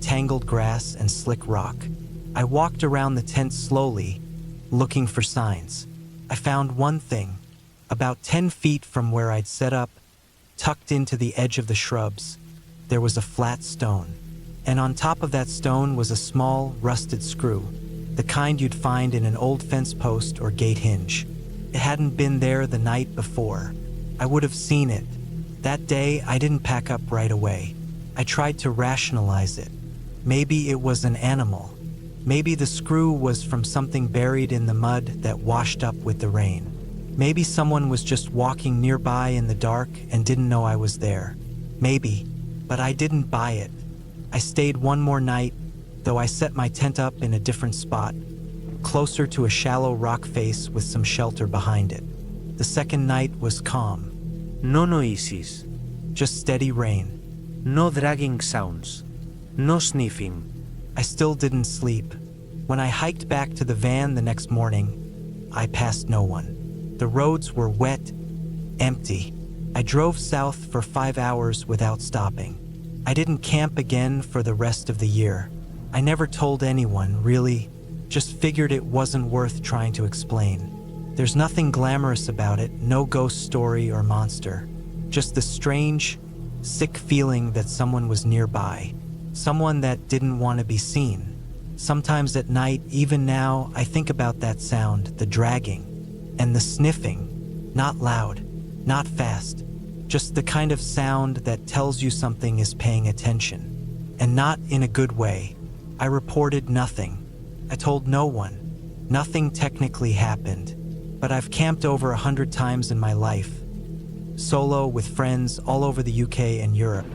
tangled grass and slick rock. I walked around the tent slowly, looking for signs. I found one thing. About 10 feet from where I'd set up, tucked into the edge of the shrubs, there was a flat stone. And on top of that stone was a small, rusted screw, the kind you'd find in an old fence post or gate hinge. It hadn't been there the night before. I would have seen it. That day, I didn't pack up right away. I tried to rationalize it. Maybe it was an animal. Maybe the screw was from something buried in the mud that washed up with the rain. Maybe someone was just walking nearby in the dark and didn't know I was there. Maybe, but I didn't buy it. I stayed one more night, though I set my tent up in a different spot, closer to a shallow rock face with some shelter behind it. The second night was calm. No noises. Just steady rain. No dragging sounds. No sniffing. I still didn't sleep. When I hiked back to the van the next morning, I passed no one. The roads were wet, empty. I drove south for 5 hours without stopping. I didn't camp again for the rest of the year. I never told anyone, really. Just figured it wasn't worth trying to explain. There's nothing glamorous about it, no ghost story or monster. Just the strange, sick feeling that someone was nearby. Someone that didn't want to be seen. Sometimes at night, even now, I think about that sound, the dragging, and the sniffing. Not loud, not fast, just the kind of sound that tells you something is paying attention. And not in a good way. I reported nothing. I told no one. Nothing technically happened. But I've camped over 100 times in my life. Solo with friends all over the UK and Europe.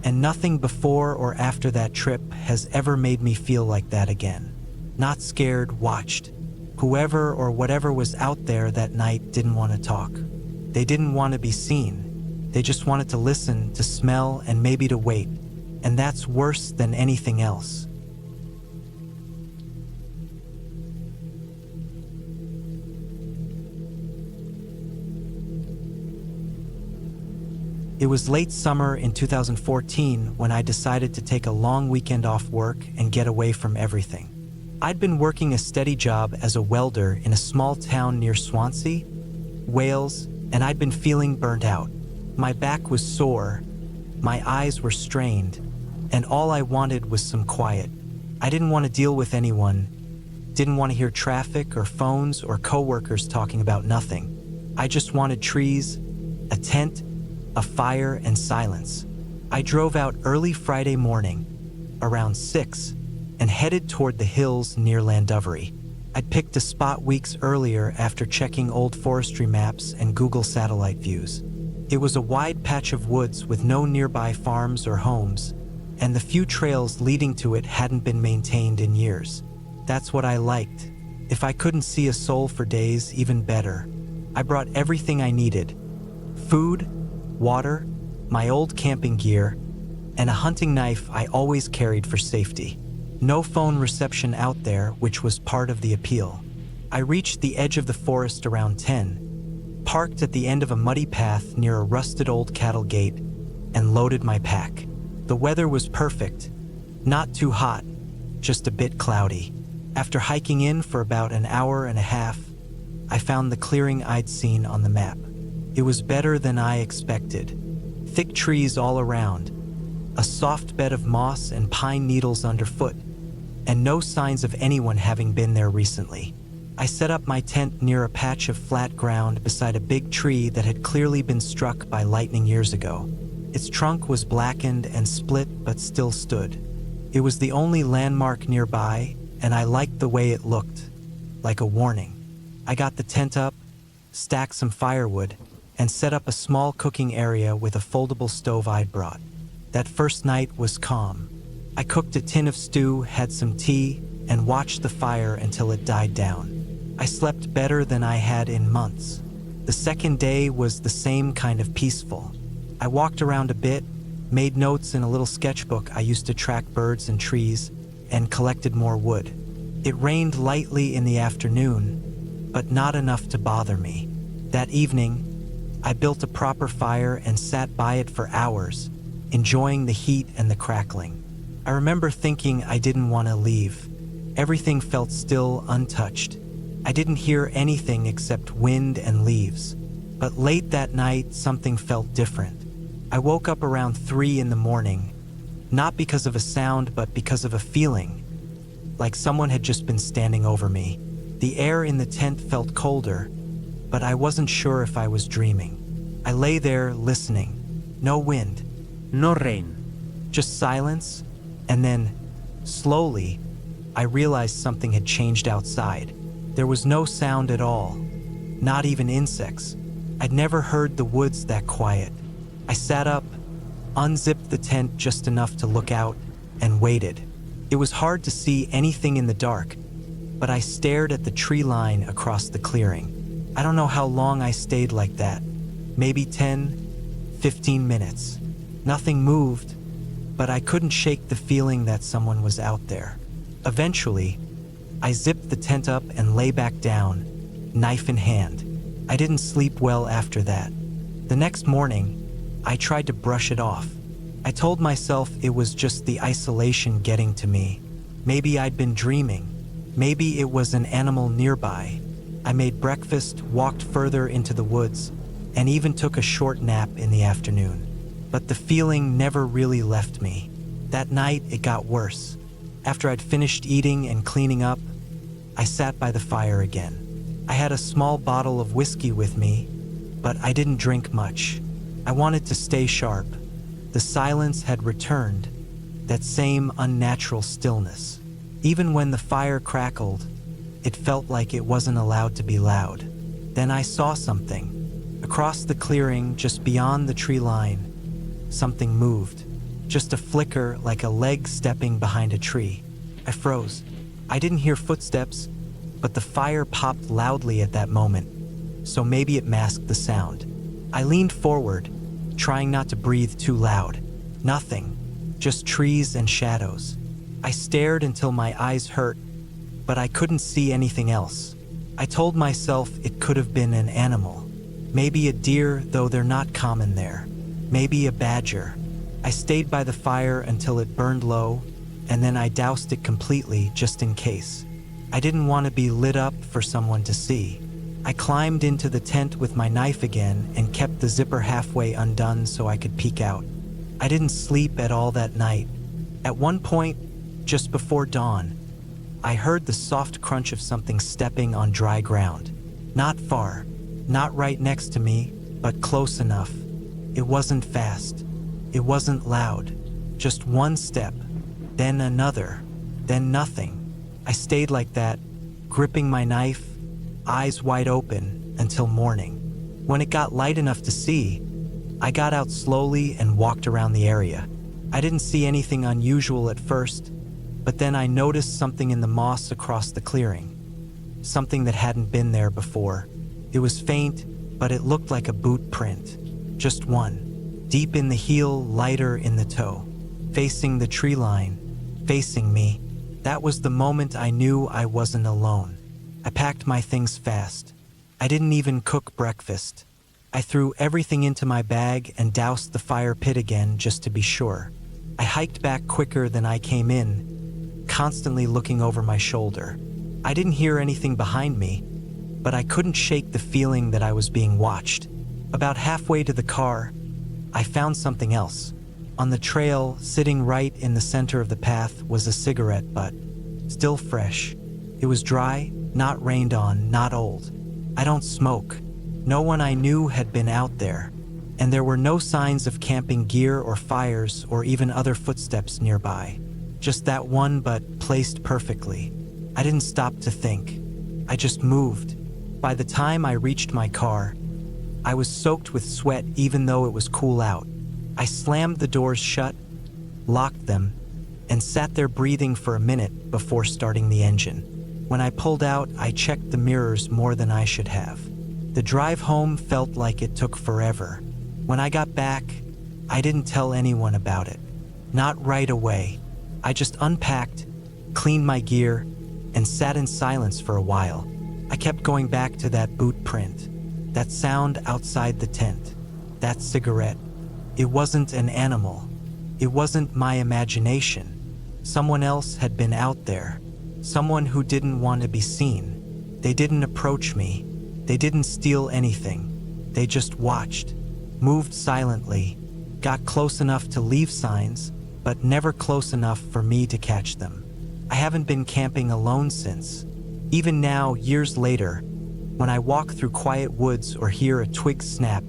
And nothing before or after that trip has ever made me feel like that again. Not scared, watched. Whoever or whatever was out there that night didn't want to talk. They didn't want to be seen. They just wanted to listen, to smell, and maybe to wait. And that's worse than anything else. It was late summer in 2014 when I decided to take a long weekend off work and get away from everything. I'd been working a steady job as a welder in a small town near Swansea, Wales, and I'd been feeling burnt out. My back was sore, my eyes were strained, and all I wanted was some quiet. I didn't want to deal with anyone, didn't want to hear traffic or phones or coworkers talking about nothing. I just wanted trees, a tent, a fire, and silence. I drove out early Friday morning, around 6, and headed toward the hills near Llandovery. I'd picked a spot weeks earlier after checking old forestry maps and Google satellite views. It was a wide patch of woods with no nearby farms or homes, and the few trails leading to it hadn't been maintained in years. That's what I liked. If I couldn't see a soul for days, even better. I brought everything I needed: food, water, my old camping gear, and a hunting knife I always carried for safety. No phone reception out there, which was part of the appeal. I reached the edge of the forest around 10, parked at the end of a muddy path near a rusted old cattle gate, and loaded my pack. The weather was perfect, not too hot, just a bit cloudy. After hiking in for about an hour and a half, I found the clearing I'd seen on the map. It was better than I expected. Thick trees all around, a soft bed of moss and pine needles underfoot, and no signs of anyone having been there recently. I set up my tent near a patch of flat ground beside a big tree that had clearly been struck by lightning years ago. Its trunk was blackened and split but still stood. It was the only landmark nearby, and I liked the way it looked, like a warning. I got the tent up, stacked some firewood, and set up a small cooking area with a foldable stove I'd brought. That first night was calm. I cooked a tin of stew, had some tea, and watched the fire until it died down. I slept better than I had in months. The second day was the same kind of peaceful. I walked around a bit, made notes in a little sketchbook I used to track birds and trees, and collected more wood. It rained lightly in the afternoon, but not enough to bother me. That evening, I built a proper fire and sat by it for hours, enjoying the heat and the crackling. I remember thinking I didn't want to leave. Everything felt still, untouched. I didn't hear anything except wind and leaves. But late that night, something felt different. I woke up around 3 in the morning. Not because of a sound, but because of a feeling, like someone had just been standing over me. The air in the tent felt colder, but I wasn't sure if I was dreaming. I lay there listening. No wind. No rain. Just silence, and then, slowly, I realized something had changed outside. There was no sound at all, not even insects. I'd never heard the woods that quiet. I sat up, unzipped the tent just enough to look out, and waited. It was hard to see anything in the dark, but I stared at the tree line across the clearing. I don't know how long I stayed like that. Maybe 10, 15 minutes. Nothing moved, but I couldn't shake the feeling that someone was out there. Eventually, I zipped the tent up and lay back down, knife in hand. I didn't sleep well after that. The next morning, I tried to brush it off. I told myself it was just the isolation getting to me. Maybe I'd been dreaming. Maybe it was an animal nearby. I made breakfast, walked further into the woods, and even took a short nap in the afternoon. But the feeling never really left me. That night, it got worse. After I'd finished eating and cleaning up, I sat by the fire again. I had a small bottle of whiskey with me, but I didn't drink much. I wanted to stay sharp. The silence had returned, that same unnatural stillness. Even when the fire crackled, it felt like it wasn't allowed to be loud. Then I saw something. Across the clearing, just beyond the tree line, something moved. Just a flicker, like a leg stepping behind a tree. I froze. I didn't hear footsteps, but the fire popped loudly at that moment, so maybe it masked the sound. I leaned forward, trying not to breathe too loud. Nothing, just trees and shadows. I stared until my eyes hurt, but I couldn't see anything else. I told myself it could have been an animal. Maybe a deer, though they're not common there. Maybe a badger. I stayed by the fire until it burned low, and then I doused it completely just in case. I didn't want to be lit up for someone to see. I climbed into the tent with my knife again and kept the zipper halfway undone so I could peek out. I didn't sleep at all that night. At one point, just before dawn, I heard the soft crunch of something stepping on dry ground. Not far, not right next to me, but close enough. It wasn't fast. It wasn't loud. Just one step, then another, then nothing. I stayed like that, gripping my knife, eyes wide open, until morning. When it got light enough to see, I got out slowly and walked around the area. I didn't see anything unusual at first, but then I noticed something in the moss across the clearing. Something that hadn't been there before. It was faint, but it looked like a boot print. Just one. Deep in the heel, lighter in the toe. Facing the tree line. Facing me. That was the moment I knew I wasn't alone. I packed my things fast. I didn't even cook breakfast. I threw everything into my bag and doused the fire pit again just to be sure. I hiked back quicker than I came in, constantly looking over my shoulder. I didn't hear anything behind me, but I couldn't shake the feeling that I was being watched. About halfway to the car, I found something else. On the trail, sitting right in the center of the path, was a cigarette butt, still fresh. It was dry, not rained on, not old. I don't smoke. No one I knew had been out there, and there were no signs of camping gear or fires or even other footsteps nearby. Just that one butt placed perfectly. I didn't stop to think. I just moved. By the time I reached my car, I was soaked with sweat even though it was cool out. I slammed the doors shut, locked them, and sat there breathing for a minute before starting the engine. When I pulled out, I checked the mirrors more than I should have. The drive home felt like it took forever. When I got back, I didn't tell anyone about it. Not right away. I just unpacked, cleaned my gear, and sat in silence for a while. I kept going back to that boot print, that sound outside the tent, that cigarette. It wasn't an animal. It wasn't my imagination. Someone else had been out there. Someone who didn't want to be seen. They didn't approach me. They didn't steal anything. They just watched, moved silently, got close enough to leave signs, but never close enough for me to catch them. I haven't been camping alone since. Even now, years later, when I walk through quiet woods or hear a twig snap,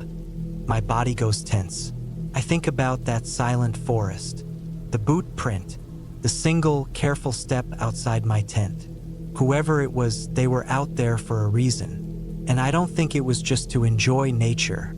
my body goes tense. I think about that silent forest, the boot print, the single, careful step outside my tent. Whoever it was, they were out there for a reason. And I don't think it was just to enjoy nature.